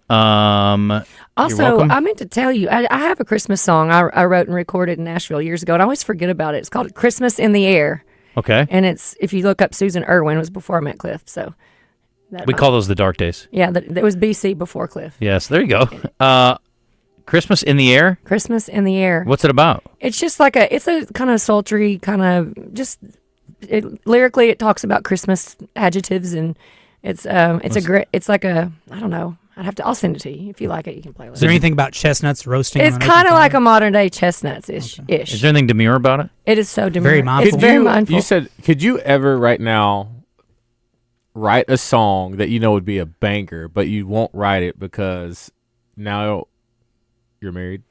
S9: Also, I meant to tell you, I have a Christmas song I wrote and recorded in Nashville years ago, and I always forget about it. It's called Christmas in the Air.
S5: Okay.
S9: And it's, if you look up Susan Erwin, it was before I met Cliff. So
S5: we call those the dark days.
S9: Yeah, that was BC before Cliff.
S5: Yes, there you go. Christmas in the Air?
S9: Christmas in the Air.
S5: What's it about?
S9: It's just like it's a kind of sultry, kind of just, lyrically it talks about Christmas adjectives, and it's like a, I don't know. I'll send it to you. If you like it, you can play with it.
S13: Is there anything about chestnuts roasting?
S9: It's kind of like a modern day chestnuts-ish.
S5: Is there anything demure about it?
S9: It is so demure.
S13: Very mindful.
S9: It's very mindful.
S6: You said, could you ever right now write a song that you know would be a banger, but you won't write it because now you're married?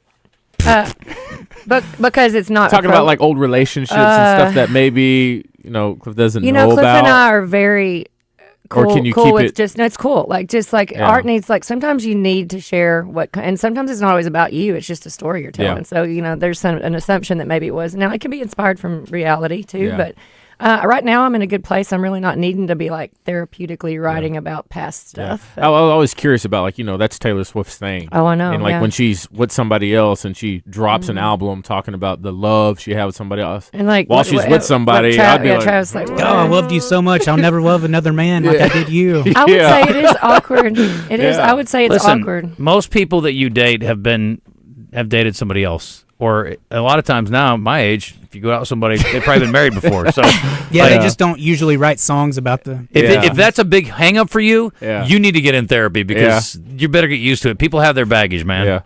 S9: But because it's not
S6: talking about like old relationships and stuff that maybe Cliff doesn't know about.
S9: Cliff and I are very cool.
S6: Or can you
S9: cool
S6: keep
S9: with
S6: it?
S9: Just no, it's cool. Art needs sometimes you need to share and sometimes it's not always about you. It's just a story you're telling.
S6: Yeah.
S9: So there's an assumption that maybe it was. Now it can be inspired from reality too, but. Right now, I'm in a good place. I'm really not needing to be therapeutically writing about past stuff.
S6: I was always curious about that's Taylor Swift's thing.
S9: Oh, I know.
S6: And when she's with somebody else and she drops an album talking about the love she had with somebody else,
S9: and
S6: while she's with somebody, I'd be
S9: Travis
S13: I loved you so much. I'll never love another man like I did you.
S9: I would say it is awkward. It is. I would say it's awkward.
S5: Most people that you date have dated somebody else. Or a lot of times now, my age, if you go out with somebody, they've probably been married before. So
S13: they just don't usually write songs about the.
S5: If that's a big hang up for you, you need to get in therapy because you better get used to it. People have their baggage, man. Yeah.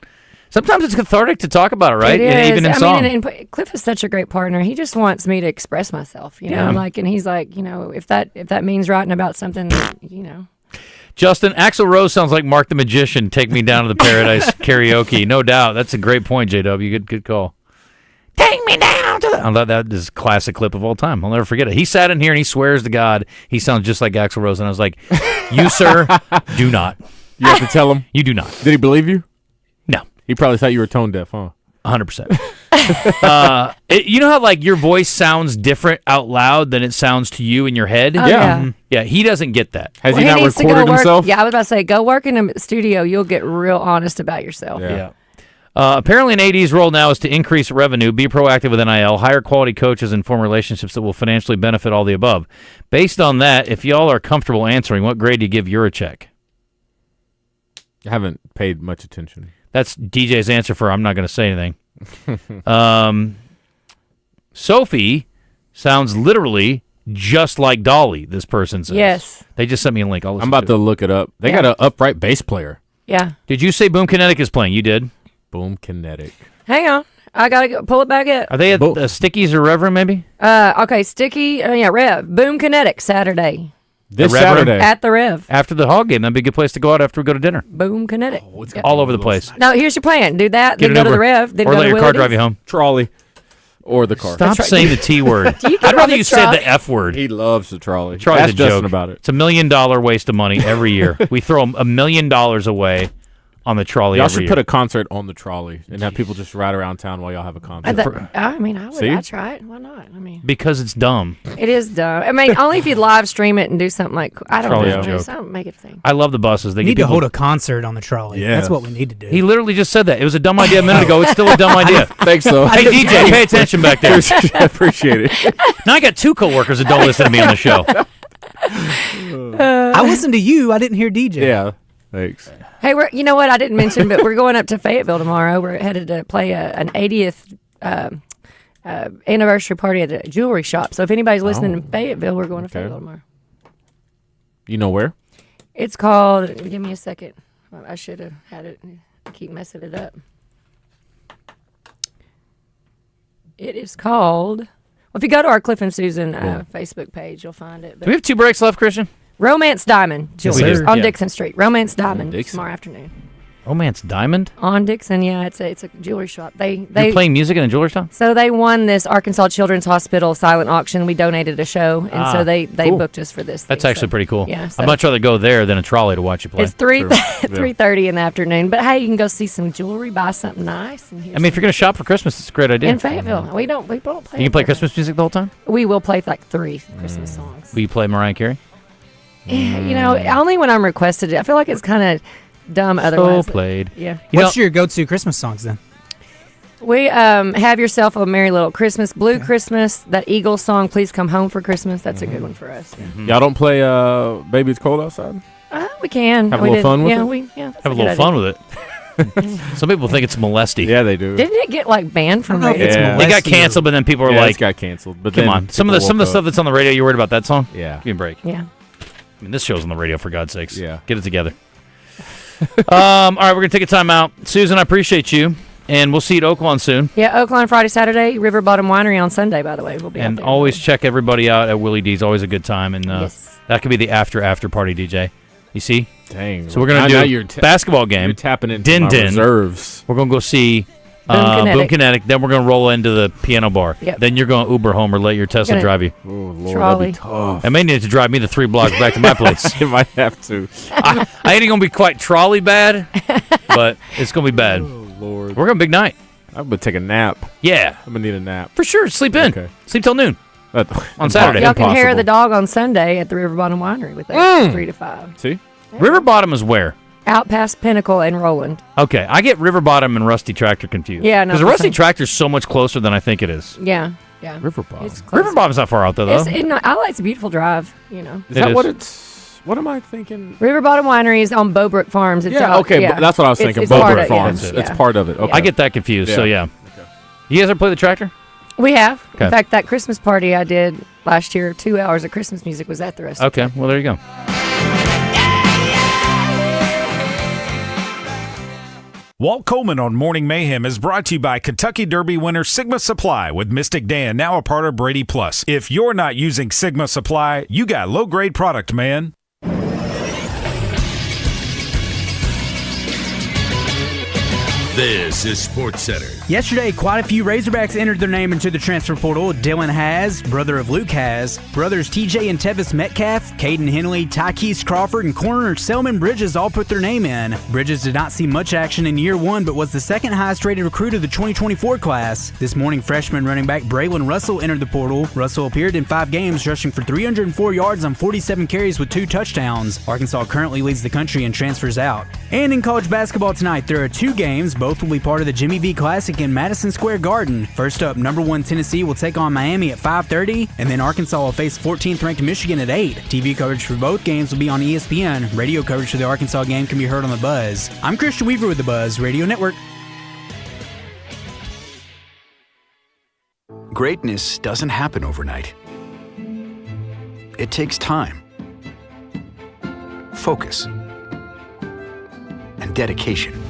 S5: Sometimes it's cathartic to talk about it, right?
S9: It is.
S5: Even in song.
S9: And Cliff is such a great partner. He just wants me to express myself, and he's like, if that means writing about something,
S5: Justin, Axl Rose sounds like Mark the Magician. Take me down to the Paradise karaoke. No doubt. That's a great point, JW. Good call. Take me down to the... I love that. This is a classic clip of all time. I'll never forget it. He sat in here and he swears to God he sounds just like Axl Rose. And I was like, you, sir, do not.
S6: You have to tell him?
S5: You do not.
S6: Did he believe you?
S5: No.
S6: He probably thought you were tone deaf, huh?
S5: 100%. You know how your voice sounds different out loud than it sounds to you in your head?
S9: Oh, yeah.
S5: Yeah, he doesn't get that.
S6: Has he not recorded himself?
S9: Yeah, I was about to say, go work in a studio. You'll get real honest about yourself.
S5: Yeah. Apparently an AD's role now is to increase revenue, be proactive with NIL, hire quality coaches, and form relationships that will financially benefit all the above. Based on that, if y'all are comfortable answering, what grade do you give your check?
S6: I haven't paid much attention.
S5: That's DJ's answer for I'm not going to say anything. Sophie sounds literally just like Dolly, this person says.
S9: Yes.
S5: They just sent me a link.
S6: I'm about to look it up. They got an upright bass player.
S9: Yeah.
S5: Did you say Boom Kinetic is playing? You did.
S6: Boom Kinetic.
S9: Hang on. I got to pull it back up.
S5: Are they at Stickies or Reverend, maybe?
S9: Okay, Sticky. Rev. Boom Kinetic, Saturday.
S6: This Saturday.
S9: At the Rev.
S5: After the Hog game. That'd be a good place to go out after we go to dinner.
S9: Boom Kinetic.
S5: All over the place.
S9: No, here's your plan. Do that, then go to the Rev, then
S5: or
S9: go
S5: let
S9: to
S5: your car drive you home.
S6: Trolley. Or the car.
S5: Stop saying the T word. I'd rather you said the F word.
S6: He loves the trolley.
S5: Trolley's a joke
S6: about it.
S5: It's $1 million waste of money every year. We throw $1 million away on the trolley.
S6: Y'all should put a concert on the trolley and have people just ride around town while y'all have a concert.
S9: I would. I'd try it. Why not?
S5: Because it's dumb.
S9: It is dumb. Only if you live stream it and do something like I don't know.
S5: Joke.
S9: Something make it a thing.
S5: I love the buses.
S13: They need to hold a concert on the trolley. Yeah. That's what we need to do.
S5: He literally just said that. It was a dumb idea a minute ago. It's still a dumb idea.
S6: Thanks, though.
S5: Hey, DJ, pay attention back there.
S6: Appreciate it.
S5: Now I got 2 coworkers that don't listen to me on the show.
S13: I listened to you. I didn't hear DJ.
S6: Yeah. Thanks.
S9: Hey, you know what I didn't mention, but we're going up to Fayetteville tomorrow. We're headed to play an 80th anniversary party at a jewelry shop. So if anybody's listening in Fayetteville, we're going to Fayetteville tomorrow.
S6: You know where?
S9: It's called, give me a second. I should have had it. I keep messing it up. It is called, well, if you go to our Cliff and Susan Facebook page, you'll find it.
S5: Do we have 2 breaks left, Christian?
S9: Romance Diamond Jewelry on Dixon Street. Romance Diamond
S5: Dixon.
S9: tomorrow afternoon.
S5: Romance Diamond?
S9: On Dixon, yeah, it's a jewelry shop. You're
S5: playing music in a jewelry shop?
S9: So they won this Arkansas Children's Hospital silent auction. We donated a show, and so they
S5: cool.
S9: booked us for this.
S5: That's actually pretty cool.
S9: Yeah,
S5: I'd much rather go there than a trolley to watch you play.
S9: It's 3:30 in the afternoon. But hey, you can go see some jewelry, buy something nice. And
S5: I mean, if you're going to shop for Christmas, it's a great idea.
S9: in Fayetteville, we don't play.
S5: You can play Christmas music the whole time?
S9: We will play like 3 Christmas songs.
S5: Will you play Mariah Carey?
S9: You know, only when I'm requested. I feel like it's kind of dumb otherwise.
S5: So played.
S9: Yeah.
S13: What's your go-to Christmas songs then?
S9: We Have Yourself a Merry Little Christmas, Blue Christmas, that Eagles song, Please Come Home for Christmas. That's a good one for us. Yeah.
S6: Y'all don't play Baby It's Cold Outside?
S9: We can.
S6: Have a little fun with it?
S9: That's
S5: Have a little fun with it. Some people think it's molesty.
S6: Yeah, they do.
S9: Didn't it get like banned from radio?
S5: It got canceled, but then people were like,
S6: it got canceled. But
S5: come
S6: then
S5: on. Some of the stuff that's on the radio, you're worried about that song?
S6: Yeah.
S5: Give me a break.
S9: Yeah.
S5: I mean, this show's on the radio, for God's sakes.
S6: Yeah.
S5: Get it together. All right, we're going to take a time out. Susan, I appreciate you. And we'll see you at Oaklawn soon.
S9: Yeah, Oaklawn Friday, Saturday, River Bottom Winery on Sunday, by the way. We'll be out
S5: And
S9: there.
S5: always check everybody out at Willy D's. Always a good time. And
S9: Yes.
S5: that could be the after party, DJ. You see?
S6: Dang.
S5: So we're going to do a basketball game.
S6: You're tapping into
S5: Din
S6: my
S5: Din.
S6: reserves.
S5: We're going to go see
S9: Boom
S5: Kinetic. Then we're going to roll into the piano bar.
S9: Yep.
S5: Then you're going to Uber home or let your Tesla
S9: Gonna
S5: drive you.
S6: Oh, Lord,
S9: Trolley.
S6: that'd be tough.
S5: I may need to drive me the 3 blocks back to my place.
S6: You might have to.
S5: I ain't going to be quite trolley bad, but it's going to be bad.
S6: Oh, Lord.
S5: We're going to big night.
S6: I'm going to take a nap.
S5: Yeah.
S6: I'm going to need a nap.
S5: For sure. Sleep in.
S6: Okay.
S5: Sleep till noon. On Saturday.
S9: Y'all can hair the dog on Sunday at the River Bottom Winery with us 3 to 5.
S6: See?
S5: River Bottom is where?
S9: Out past Pinnacle and Roland.
S5: Okay. I get River Bottom and Rusty Tractor confused.
S9: Yeah, no.
S5: Because the Rusty Tractor is so much closer than I think it is.
S9: Yeah, yeah.
S6: River Bottom.
S9: It's close.
S5: River Bottom's not far out there, though.
S9: It's a beautiful drive, you know.
S6: Is that what it's... What am I thinking?
S9: River Bottom Winery is on Beaubrook Farms. It's
S6: Yeah,
S9: out,
S6: okay.
S9: yeah.
S6: That's what I was thinking.
S9: It's
S6: Beaubrook Farms.
S9: Yeah.
S6: It's part of it. Okay.
S5: I get that confused, so yeah.
S6: Okay.
S5: You guys ever play the tractor?
S9: We have.
S5: Okay.
S9: In fact, that Christmas party I did last year, 2 hours of Christmas music was at the restaurant.
S5: Okay, well, there you go.
S1: Walt Coleman on Morning Mayhem is brought to you by Kentucky Derby winner Sigma Supply with Mystic Dan, now a part of Brady Plus. If you're not using Sigma Supply, you got low-grade product, man.
S8: This is Sports Center.
S13: Yesterday, quite a few Razorbacks entered their name into the transfer portal. Dylan Haas, brother of Luke Haas, brothers TJ and Tevis Metcalf, Caden Henley, Tykees Crawford, and corner Selman Bridges all put their name in. Bridges did not see much action in year one, but was the second highest rated recruit of the 2024 class. This morning, freshman running back Braylon Russell entered the portal. Russell appeared in 5 games, rushing for 304 yards on 47 carries with 2 touchdowns. Arkansas currently leads the country in transfers out. And in college basketball tonight, there are 2 games. Both will be part of the Jimmy V Classic in Madison Square Garden. First up, number 1 Tennessee will take on Miami at 5:30, and then Arkansas will face 14th ranked Michigan at 8. TV coverage for both games will be on ESPN. Radio coverage for the Arkansas game can be heard on The Buzz. I'm Christian Weaver with The Buzz Radio Network.
S14: Greatness doesn't happen overnight. It takes time, focus, and dedication.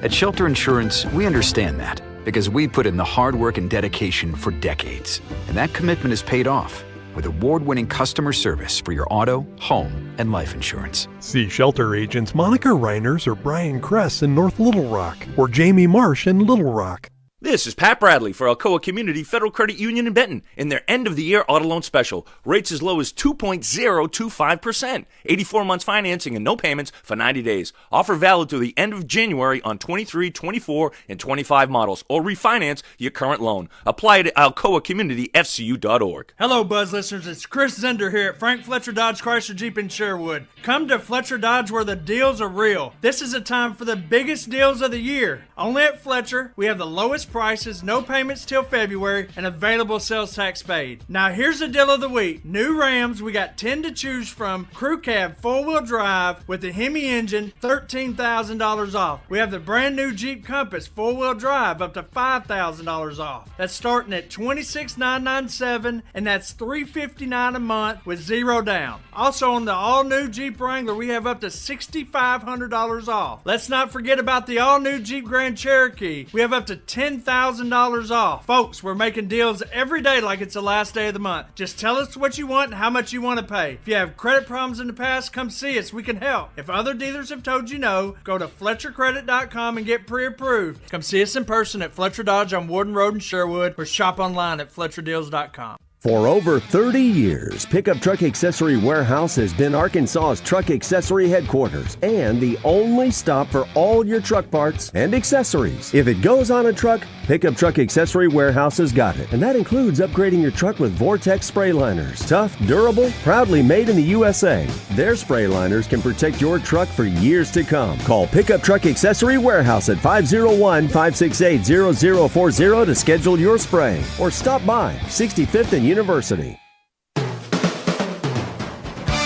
S14: At Shelter Insurance, we understand that because we put in the hard work and dedication for decades. And that commitment is paid off with award-winning customer service for your auto, home, and life insurance.
S16: See Shelter agents Monica Reiners or Brian Kress in North Little Rock or Jamie Marsh in Little Rock.
S17: This is Pat Bradley for Alcoa Community Federal Credit Union in Benton in their end-of-the-year auto loan special. Rates as low as 2.025%. 84 months financing and no payments for 90 days. Offer valid through the end of January on 23, 24, and 25 models or refinance your current loan. Apply at alcoacommunityfcu.org.
S18: Hello, Buzz listeners. It's Chris Zender here at Frank Fletcher Dodge Chrysler Jeep in Sherwood. Come to Fletcher Dodge where the deals are real. This is a time for the biggest deals of the year. Only at Fletcher, we have the lowest prices, no payments till February, and available sales tax paid. Now here's the deal of the week. New Rams, we got 10 to choose from. Crew cab, 4-wheel drive with the Hemi engine, $13,000 off. We have the brand new Jeep Compass, 4-wheel drive, up to $5,000 off. That's starting at $26,997, and that's $359 a month with zero down. Also on the all-new Jeep Wrangler, we have up to $6,500 off. Let's not forget about the all-new Jeep Grand Cherokee. We have up to $10,000 off. Folks, we're making deals every day like it's the last day of the month. Just tell us what you want and how much you want to pay. If you have credit problems in the past, come see us. We can help. If other dealers have told you no, go to FletcherCredit.com and get pre-approved. Come see us in person at Fletcher Dodge on Warden Road in Sherwood, or shop online at FletcherDeals.com.
S2: For over 30 years, Pickup Truck Accessory Warehouse has been Arkansas's truck accessory headquarters and the only stop for all your truck parts and accessories. If it goes on a truck, Pickup Truck Accessory Warehouse has got it. And that includes upgrading your truck with Vortex spray liners. Tough, durable, proudly made in the USA. Their spray liners can protect your truck for years to come. Call Pickup Truck Accessory Warehouse at 501-568-0040 to schedule your spray. Or stop by 65th and University.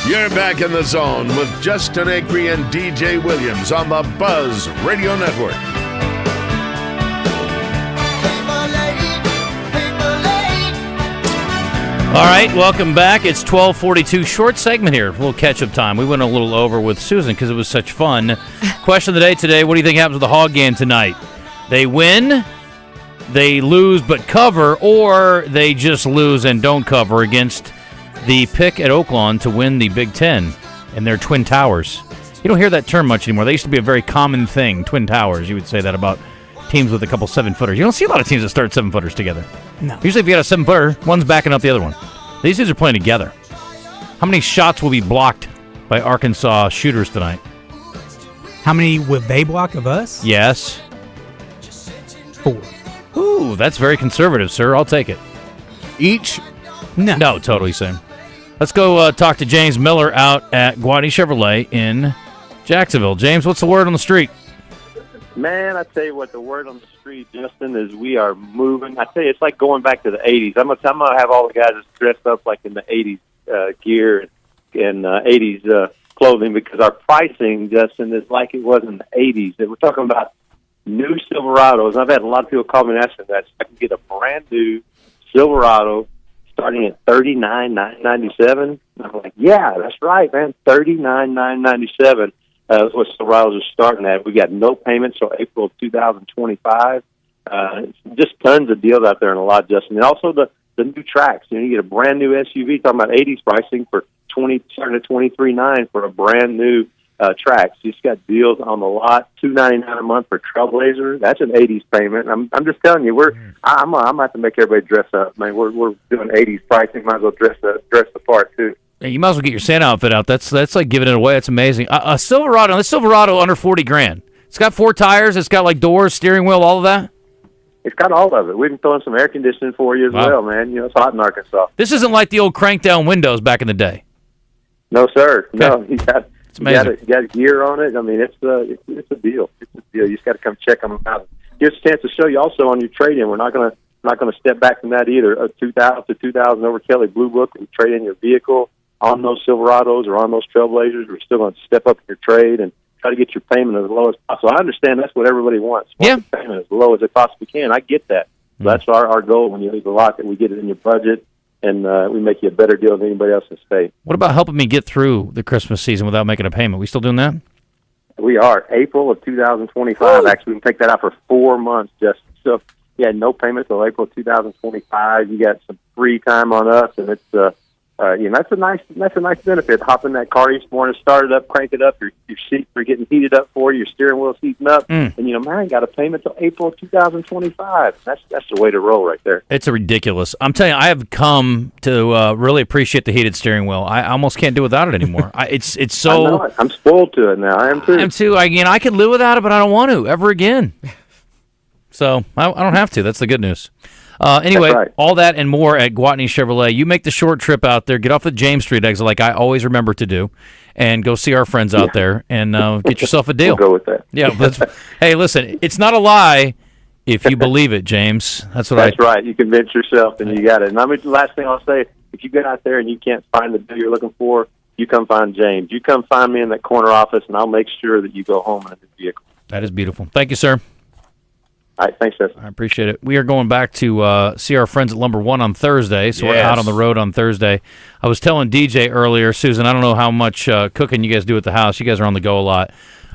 S4: You're back in the zone with Justin Acri and DJ Williams on the Buzz Radio Network.
S5: All right, welcome back. It's 12:42, short segment here, a little catch-up time. We went a little over with Susan because it was such fun. Question of the day today, what do you think happens with the Hog game tonight? They win, they lose but cover, or they just lose and don't cover against the pick at Oaklawn to win the Big Ten and their Twin Towers. You don't hear that term much anymore. They used to be a very common thing, Twin Towers. You would say that about teams with a couple 7-footers. You don't see a lot of teams that start 7-footers together.
S13: No.
S5: Usually if you got a 7-footer, one's backing up the other one. These dudes are playing together. How many shots will be blocked by Arkansas shooters tonight?
S13: How many will they block of us?
S5: Yes.
S13: 4.
S5: Ooh, that's very conservative, sir. I'll take it.
S6: Each?
S5: No, totally same. Let's go talk to James Miller out at Guadney Chevrolet in Jacksonville. James, what's the word on the street?
S3: Man, I tell you what, the word on the street, Justin, is we are moving. I tell you, it's like going back to the 80s. I'm gonna have all the guys dressed up like in the 80s gear and 80s clothing, because our pricing, Justin, is like it was in the 80s. And we're talking about new Silverados. I've had a lot of people call me and ask me that. So I can get a brand new Silverado starting at $39,997. I'm like, yeah, that's right, man, $39,997. That's what Silverados are starting at. We got no payments till April of 2025. Just tons of deals out there and a lot, Justin. And also the new tracks. You get a brand new SUV, talking about 80s pricing for starting at $23,900 for a brand new tracks. You just got deals on the lot, $299 a month for Trailblazer. That's an 80s payment. I'm just telling you, I'm gonna have to make everybody dress up, man. We're doing 80s pricing. Might as well dress the part too.
S5: Hey, you might as well get your Santa outfit out. That's like giving it away. That's amazing. A Silverado, this Silverado under $40,000. It's got 4 tires. It's got like doors, steering wheel, all of that.
S3: It's got all of it. We've been throwing some air conditioning for you as well, man. It's hot in Arkansas.
S5: This isn't like the old crank down windows back in the day.
S3: No, sir.
S5: Okay.
S3: No, you got gear on it. I mean, it's a deal. It's a deal. You just got to come check them out. Give us a chance to show you also on your trade-in. We're not gonna step back from that either. 2,000 to 2,000 over Kelly Blue Book. We trade in your vehicle on those Silverados or on those Trailblazers. We're still going to step up your trade and try to get your payment as low as possible. I understand that's what everybody wants. Yeah. The payment as low as they possibly can. I get that. So that's our goal when you leave the lot, that we get it in your budget and we make you a better deal than anybody else in the state.
S5: What about helping me get through the Christmas season without making a payment? We still doing that?
S3: We are. April of 2025. Actually, we can take that out for 4 months. Just so, yeah, no payment until April of 2025. You got some free time on us, and it's that's a nice benefit. Hop in that car each morning, start it up, crank it up. Your seats are getting heated up for you. Your steering wheel's heating up, and man, I got a payment till April of 2025. That's the way to roll right there.
S5: It's ridiculous. I'm telling you, I have come to really appreciate the heated steering wheel. I almost can't do without it anymore. It's so.
S3: I know it. I'm spoiled to it now. I am too.
S5: I could live without it, but I don't want to ever again. So I don't have to. That's the good news. Anyway, right. All that and more at Guadney Chevrolet. You make the short trip out there, get off the James Street exit like I always remember to do, and go see our friends out there and get yourself a deal.
S3: We'll go with that.
S5: Yeah. Hey, listen, it's not a lie If you believe it, James. That's
S3: right. You convince yourself, and you got it. And the last thing I'll say, if you get out there and you can't find the dough you're looking for, you come find James. You come find me in that corner office, and I'll make sure that you go home in a new vehicle.
S5: That is beautiful. Thank you, sir.
S3: All right, thanks, Seth.
S5: I appreciate it. We are going back to see our friends at Lumber One on Thursday, so we're out on the road on Thursday. I was telling DJ earlier, Susan, I don't know how much cooking you guys do at the house. You guys are on the go a lot.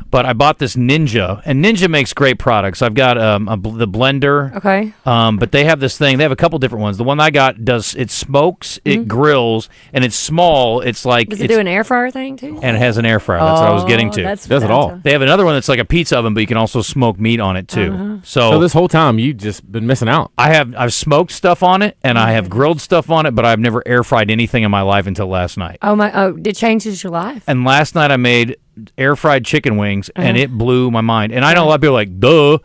S5: But I bought this Ninja, and Ninja makes great products. I've got the blender.
S9: Okay.
S5: But they have this thing. They have a couple different ones. The one I got it smokes, it grills, and it's small. It's like
S9: does it do an air fryer thing too?
S5: And it has an air fryer. That's what I was getting to.
S9: It
S6: does it all.
S5: They have another one that's like a pizza oven, but you can also smoke meat on it too.
S6: So this whole time you've just been missing out.
S5: I've smoked stuff on it, and I have grilled stuff on it, but I've never air fried anything in my life until last night.
S9: It changes your life.
S5: And last night I made air fried chicken wings, and it blew my mind. And I know a lot of people are like, duh.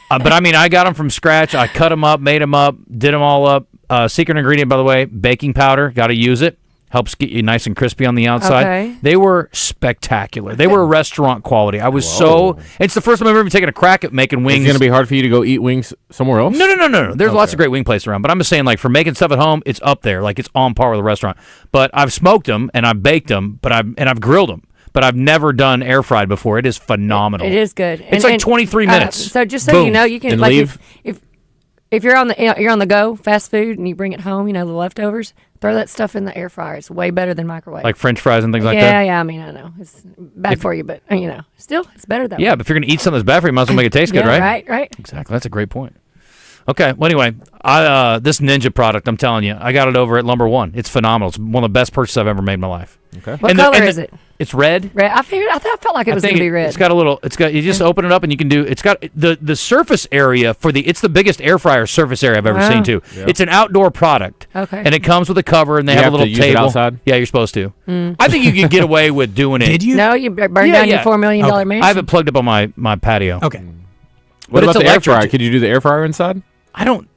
S5: But I mean, I got them from scratch. I cut them up, made them up, did them all up. Secret ingredient, by the way, baking powder. Got to use it. Helps get you nice and crispy on the outside.
S9: Okay.
S5: They were spectacular. They were restaurant quality. I was it's the first time I've ever even taken a crack at making wings.
S6: It's going to be hard for you to go eat wings somewhere else?
S5: No. There's lots of great wing places around. But I'm just saying, like, for making stuff at home, it's up there. Like, it's on par with a restaurant. But I've smoked them, and I've baked them, I've grilled them. But I've never done air fried before. It is phenomenal.
S9: It is good.
S5: It's like 23 minutes.
S9: So just so you know, you can leave. If you're on the go, fast food, and you bring it home, the leftovers, throw that stuff in the air fryer. It's way better than microwave.
S5: Like French fries and things like that.
S9: Yeah. I mean, I know it's bad for you, but still, it's better that way.
S5: Yeah, but if you're gonna eat something that's bad for you, you might as well make it taste good, right?
S9: Right.
S5: Exactly. That's a great point. Okay. Well, anyway, this Ninja product, I'm telling you, I got it over at Lumber One. It's phenomenal. It's one of the best purchases I've ever made in my life.
S6: Okay.
S9: What color is it?
S5: It's red.
S9: Red. I felt like it was going to be red.
S5: It's got a little. You just open it up and you can do. It's got the surface area it's the biggest air fryer surface area I've ever seen too. Yep. It's an outdoor product.
S9: Okay.
S5: And it comes with a cover and they have a little
S6: use
S5: table.
S6: It outside?
S5: Yeah, you're supposed to. I think you could get away with doing it.
S13: Did you?
S9: No, you burned down your $4 million mansion.
S5: I have it plugged up on my patio.
S13: Okay.
S6: What about the air fryer? Could you do the air fryer inside?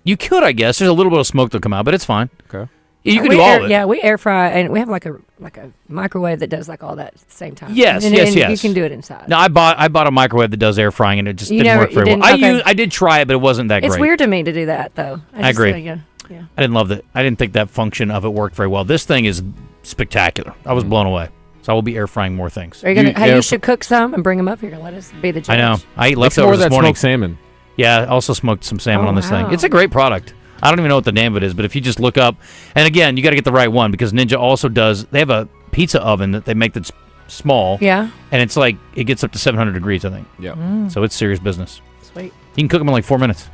S5: You could, I guess. There's a little bit of smoke that'll come out, but it's fine.
S6: Okay.
S5: You can do all of it.
S9: Yeah, we air fry, and we have like a microwave that does like all that at the same time.
S5: Yes.
S9: You can do it inside.
S5: No, I bought a microwave that does air frying, and it just didn't work very well. I did try it, but it wasn't that great.
S9: It's weird to me to do that, though.
S5: I agree. I didn't love that. I didn't think that function of it worked very well. This thing is spectacular. I was blown away. So I will be air frying more things.
S9: Are you gonna? You should cook some and bring them up here. Let us be the judge.
S5: I know. I ate leftovers this morning.
S6: Smoked salmon.
S5: Yeah, I also smoked some salmon on this thing. It's a great product. I don't even know what the name of it is, but if you just look up, and again, you got to get the right one because Ninja also they have a pizza oven that they make that's small.
S9: Yeah.
S5: And it's like, it gets up to 700 degrees, I think.
S6: Yeah.
S5: So it's serious business.
S9: Sweet.
S5: You can cook them in like 4 minutes.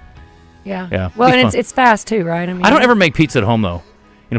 S9: Yeah.
S5: Yeah.
S9: Well, and it's fast too, right?
S5: I don't ever make pizza at home, though.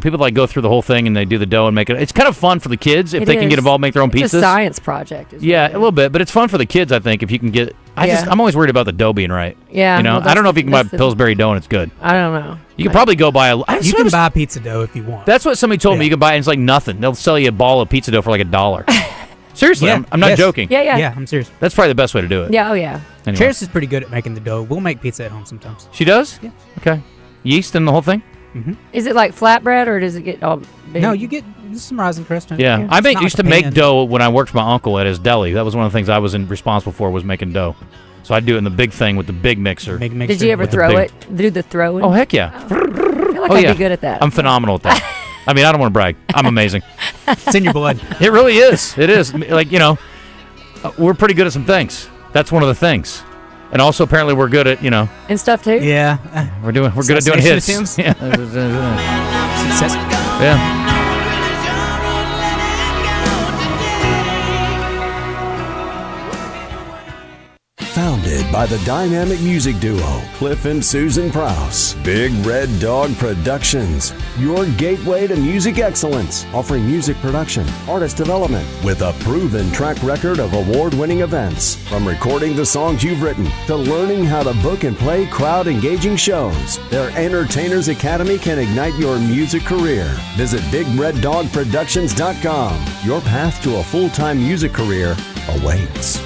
S5: People like go through the whole thing and they do the dough and make it. It's kind of fun for the kids if they can get involved and make their own pizzas.
S9: It's a science project.
S5: Yeah, a little bit, but it's fun for the kids, I think, if you can get. I'm always worried about the dough being right.
S9: Yeah.
S5: I don't know if you can buy Pillsbury dough and it's good.
S9: I don't know.
S5: You can probably go buy
S13: You can buy pizza dough if you want.
S5: That's what somebody told me. You can buy it and it's like nothing. They'll sell you a ball of pizza dough for like $1. Seriously, I'm not joking.
S9: Yeah,
S13: I'm serious.
S5: That's probably the best way to do it.
S9: Yeah, yeah.
S5: Anyway.
S13: Cheris is pretty good at making the dough. We'll make pizza at home sometimes.
S5: She does?
S13: Yeah.
S5: Okay. Yeast and the whole thing?
S13: Mm-hmm.
S9: Is it like flatbread or does it get all big?
S13: No, you get some rising crust.
S5: Yeah. I used to make dough when I worked for my uncle at his deli. That was one of the things I was responsible for was making dough. So I'd do it in the big thing with the big mixer.
S9: Did you ever throw it? Do the throwing?
S5: Oh, heck yeah.
S9: I feel like I'd be good at that.
S5: I'm phenomenal at that. I mean, I don't want to brag. I'm amazing.
S13: It's in your blood.
S5: It really is. It is. Like, we're pretty good at some things. That's one of the things. And also, apparently, we're good at,
S9: And stuff, too?
S13: Yeah.
S5: We're good at doing hits. Yeah.
S13: Success.
S5: Yeah.
S2: Founded by the dynamic music duo Cliff and Susan Prowse, Big Red Dog Productions, your gateway to music excellence, offering music production, artist development, with a proven track record of award-winning events. From recording the songs you've written to learning how to book and play crowd-engaging shows, their Entertainers Academy can ignite your music career. Visit BigRedDogProductions.com. Your path to a full-time music career awaits.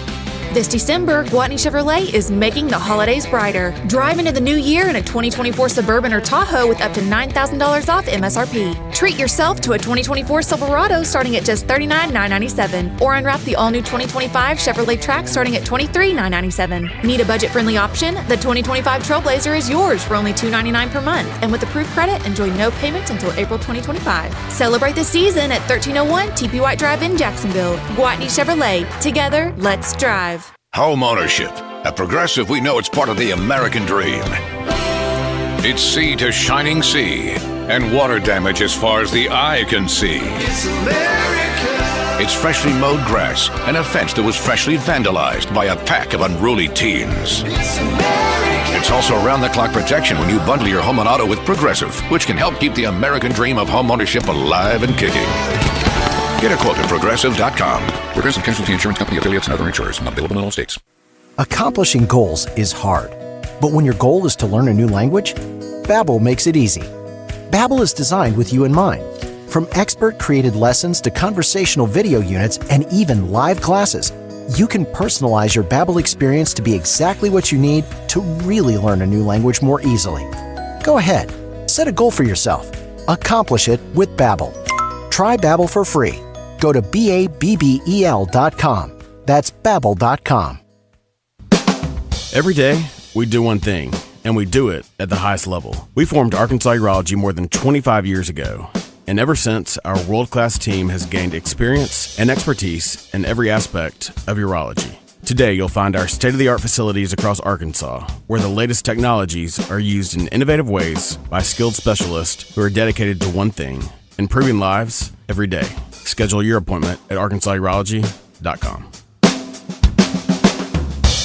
S7: This December, Gwatney Chevrolet is making the holidays brighter. Drive into the new year in a 2024 Suburban or Tahoe with up to $9,000 off MSRP. Treat yourself to a 2024 Silverado starting at just $39,997, or unwrap the all-new 2025 Chevrolet Trax starting at $23,997. Need a budget-friendly option? The 2025 Trailblazer is yours for only $299 per month, and with approved credit, enjoy no payments until April 2025. Celebrate the season at 1301 TP White Drive in Jacksonville. Gwatney Chevrolet. Together, let's drive.
S12: Home ownership. At Progressive, we know it's part of the American dream. It's sea to shining sea, and water damage as far as the eye can see.
S11: It's America.
S12: It's freshly mowed grass and a fence that was freshly vandalized by a pack of unruly teens.
S11: It's America.
S12: It's also round-the-clock protection when you bundle your home and auto with Progressive, which can help keep the American dream of home ownership alive and kicking. Get a quote at Progressive.com. Progressive Casualty Insurance Company, affiliates, and other insurers. Not available in all states.
S15: Accomplishing goals is hard, but when your goal is to learn a new language, Babbel makes it easy. Babbel is designed with you in mind. From expert-created lessons to conversational video units and even live classes, you can personalize your Babbel experience to be exactly what you need to really learn a new language more easily. Go ahead, set a goal for yourself. Accomplish it with Babbel. Try Babbel for free. Go to BABBEL.com. That's Babbel.com.
S19: Every day, we do one thing, and we do it at the highest level. We formed Arkansas Urology more than 25 years ago, and ever since, our world-class team has gained experience and expertise in every aspect of urology. Today, you'll find our state-of-the-art facilities across Arkansas, where the latest technologies are used in innovative ways by skilled specialists who are dedicated to one thing, improving lives every day. Schedule your appointment at arkansasurology.com.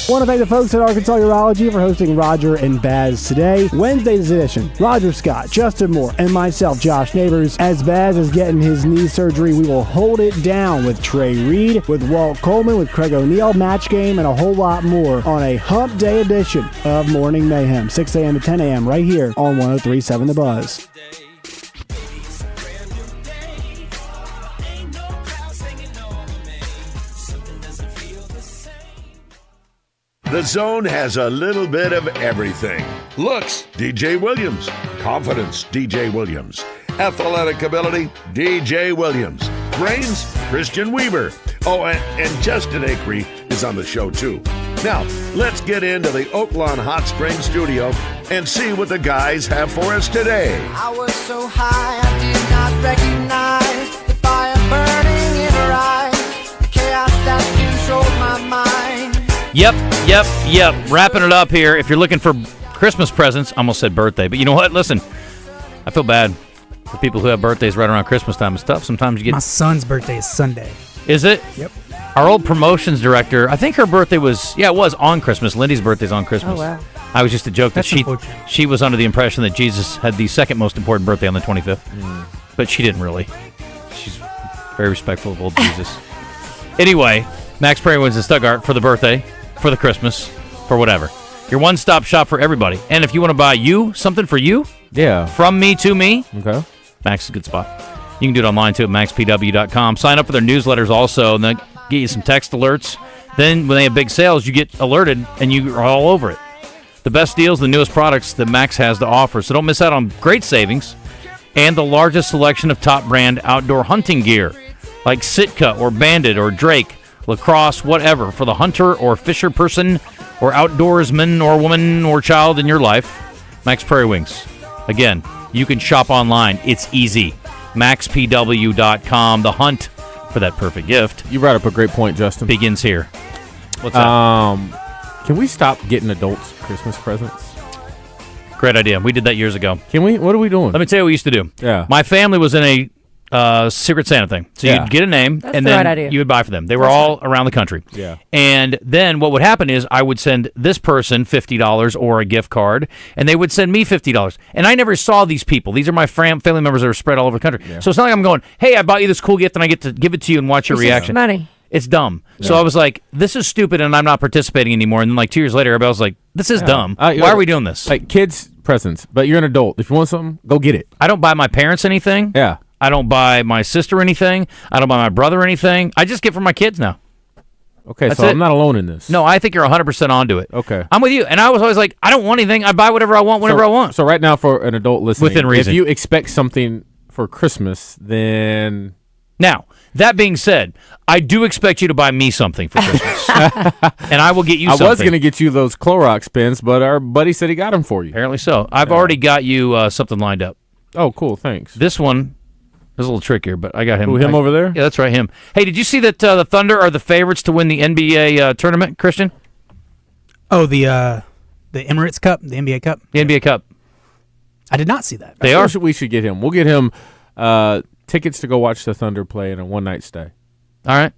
S20: I want to thank the folks at Arkansas Urology for hosting Roger and Baz today. Wednesday's edition, Roger Scott, Justin Moore, and myself, Josh Neighbors. As Baz is getting his knee surgery, we will hold it down with Trey Reed, with Walt Coleman, with Craig O'Neill, Match Game, and a whole lot more on a hump day edition of Morning Mayhem, 6 a.m. to 10 a.m. right here on 103.7 The Buzz.
S4: The Zone has a little bit of everything. Looks, DJ Williams. Confidence, DJ Williams. Athletic ability, DJ Williams. Brains, Christian Weaver. Oh, and Justin Acri is on the show, too. Now, let's get into the Oaklawn Hot Springs studio and see what the guys have for us today.
S11: I was so high I did not recognize the fire burning in her eyes, the chaos that controlled my mind.
S5: Yep. Wrapping it up here. If you're looking for Christmas presents, I almost said birthday, but you know what? Listen, I feel bad for people who have birthdays right around Christmas time and stuff. Sometimes you get...
S13: My son's birthday is Sunday.
S5: Is it?
S13: Yep.
S5: Our old promotions director, I think her birthday was on Christmas. Lindy's birthday's on Christmas.
S9: Oh, wow.
S5: I was just a joke that
S13: That's
S5: she was under the impression that Jesus had the second most important birthday on the 25th. But she didn't really. She's very respectful of old Jesus. Anyway, Max Prairie wins in Stuttgart for the birthday, for the Christmas, for whatever. Your one-stop shop for everybody. And if you want to buy something for you, from me to me,
S6: okay,
S5: Max is a good spot. You can do it online, too, at maxpw.com. Sign up for their newsletters also, and they'll get you some text alerts. Then when they have big sales, you get alerted, and you're all over it. The best deals, the newest products that Max has to offer. So don't miss out on great savings and the largest selection of top-brand outdoor hunting gear, like Sitka or Bandit or Drake, lacrosse, whatever, for the hunter or fisher person or outdoorsman or woman or child in your life. Max Prairie Wings. Again, you can shop online. It's easy. maxpw.com. The hunt for that perfect gift.
S6: You brought up a great point, Justin.
S5: Begins here. What's that?
S6: Can we stop getting adults Christmas presents?
S5: Great idea. We did that years ago.
S6: Can we? What are we doing?
S5: Let me tell you what we used to do.
S6: Yeah.
S5: My family was in a Secret Santa thing. So you'd get a name, and then you would buy for them. They were all around the country.
S6: Yeah.
S5: And then what would happen is I would send this person $50 or a gift card, and they would send me $50. And I never saw these people. These are my family members that are spread all over the country. Yeah. So it's not like I'm going, hey, I bought you this cool gift, and I get to give it to you and watch your reaction.
S9: Money.
S5: It's dumb. Yeah. So I was like, this is stupid, and I'm not participating anymore. And then like 2 years later, everybody was like, this is dumb. Why are we doing this?
S6: Like kids' presents, but you're an adult. If you want something, go get it.
S5: I don't buy my parents anything.
S6: Yeah.
S5: I don't buy my sister anything. I don't buy my brother anything. I just get for my kids now.
S6: Okay, so I'm not alone in this.
S5: No, I think you're 100% onto it.
S6: Okay.
S5: I'm with you. And I was always like, I don't want anything. I buy whatever I want whenever I want.
S6: So right now for an adult listening,
S5: within reason,
S6: if you expect something for Christmas, then...
S5: Now, that being said, I do expect you to buy me something for Christmas. And I will get you something.
S6: I was going to get you those Clorox pens, but our buddy said he got them for you.
S5: Apparently so. I've already got you something lined up.
S6: Oh, cool. Thanks.
S5: This one is a little trickier, but I got him.
S6: Him over there?
S5: Yeah, that's right, him. Hey, did you see that the Thunder are the favorites to win the NBA tournament, Christian?
S13: Oh, the Emirates Cup, the NBA Cup?
S5: The NBA Cup.
S13: I did not see that.
S5: They are.
S6: We should get him. We'll get him tickets to go watch the Thunder play in a one-night stay.
S5: All right.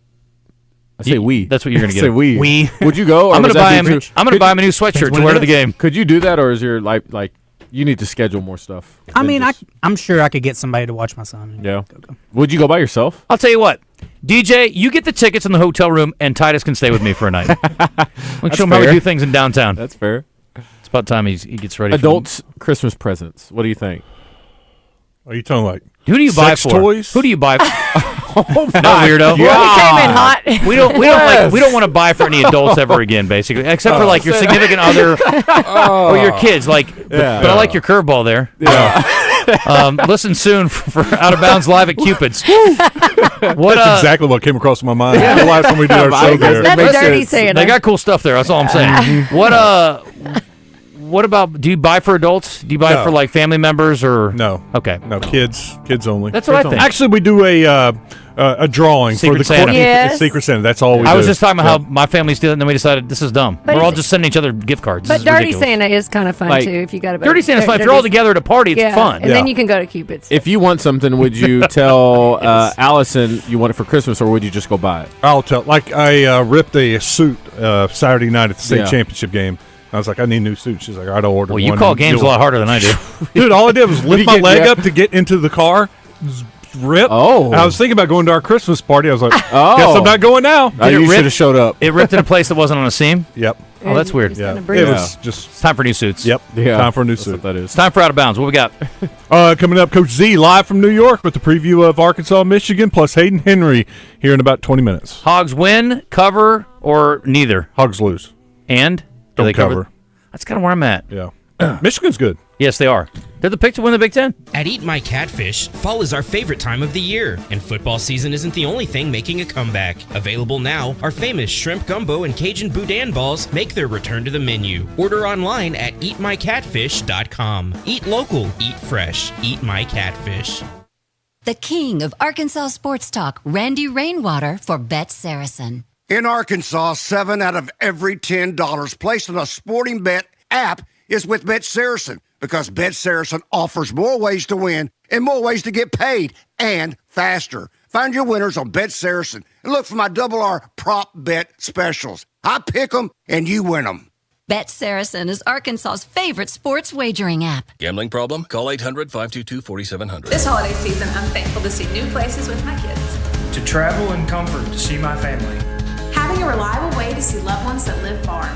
S6: I say we.
S5: That's what you're going to get.
S6: Say we.
S13: We.
S6: Would you go?
S5: I'm going to buy him. I'm going to buy him a new sweatshirt to wear to the game.
S6: Could you do that, or is your like you need to schedule more stuff?
S13: I mean, I'm sure I could get somebody to watch my son.
S6: Yeah. Go. Would you go by yourself?
S5: I'll tell you what. DJ, you get the tickets in the hotel room, and Titus can stay with me for a night. We'll show him how we do things in downtown.
S6: That's fair.
S5: It's about time he gets ready.
S6: Adults' Christmas presents. What do you think?
S16: Are you talking like
S5: who do you buy
S16: sex
S5: for?
S16: Toys?
S5: Who do you buy for?
S6: Oh my
S5: no, weirdo.
S9: Well, he came in hot.
S5: We don't want to buy for any adults ever again, basically, except for like your significant other or your kids. But I like your curveball there.
S16: Yeah.
S5: Listen soon for Out of Bounds Live at Cupid's.
S16: That's exactly what came across my mind. The last time we did our show there.
S9: That's Dirty Santa.
S5: They got cool stuff there. That's all I'm saying. What about? Do you buy for adults? Do you buy for like family members or
S16: no?
S5: Okay,
S16: no kids only.
S5: That's what I think.
S16: Actually, we do a drawing
S5: Secret
S16: for the
S5: Santa.
S9: Yes.
S16: Secret Santa. That's all we do.
S5: I was just talking about how my family's doing it, and then we decided this is dumb.
S9: But
S5: We're all just sending each other gift cards.
S9: But
S5: This is
S9: Dirty
S5: ridiculous.
S9: Santa is kind of fun too. If you got a
S5: Dirty Santa's fun. If you're all together at a party, it's fun.
S9: And then you can go to Cupid's.
S6: If you want something, would you tell Allison you want it for Christmas, or would you just go buy it?
S16: I'll tell. Like I ripped a suit Saturday night at the state championship game. I was like, I need a new suit. She's like, all right, I'll order one.
S5: Well, you call games a lot harder than I do.
S16: Dude, all I did was lift my leg up to get into the car, rip.
S6: Oh.
S16: And I was thinking about going to our Christmas party. I was like, guess I'm not going now.
S6: You should have showed up.
S5: It ripped in a place that wasn't on a seam?
S16: Yep.
S5: Oh, that's weird.
S16: Yeah. It was just...
S5: It's time for new suits.
S16: Yep.
S6: Yeah.
S16: Time for a new suit.
S6: That is.
S5: It's time for Out of Bounds. What we got?
S16: Coming up, Coach Z live from New York with the preview of Arkansas, Michigan, plus Hayden Henry here in about 20 minutes.
S5: Hogs win, cover, or neither?
S16: Hogs lose.
S5: And?
S16: Don't they cover.
S5: That's kind of where I'm at.
S16: Yeah. Michigan's good.
S5: Yes, they are. They're the pick to win the Big Ten.
S21: At Eat My Catfish, fall is our favorite time of the year, and football season isn't the only thing making a comeback. Available now, our famous shrimp gumbo and Cajun boudin balls make their return to the menu. Order online at eatmycatfish.com. Eat local, eat fresh, Eat My Catfish.
S22: The king of Arkansas sports talk, Randy Rainwater for Bet Saracen.
S23: In Arkansas, 7 out of every $10 placed on a sporting bet app is with Bet Saracen, because Bet Saracen offers more ways to win and more ways to get paid, and faster. Find your winners on Bet Saracen and look for my Double R prop bet specials. I pick them and you win them.
S22: Bet Saracen is Arkansas's favorite sports wagering app.
S24: Gambling problem? Call 800-522-4700.
S25: This holiday season, I'm thankful to see new places with my kids.
S26: To travel in comfort to see my family.
S25: Having a reliable way to see loved ones that live far.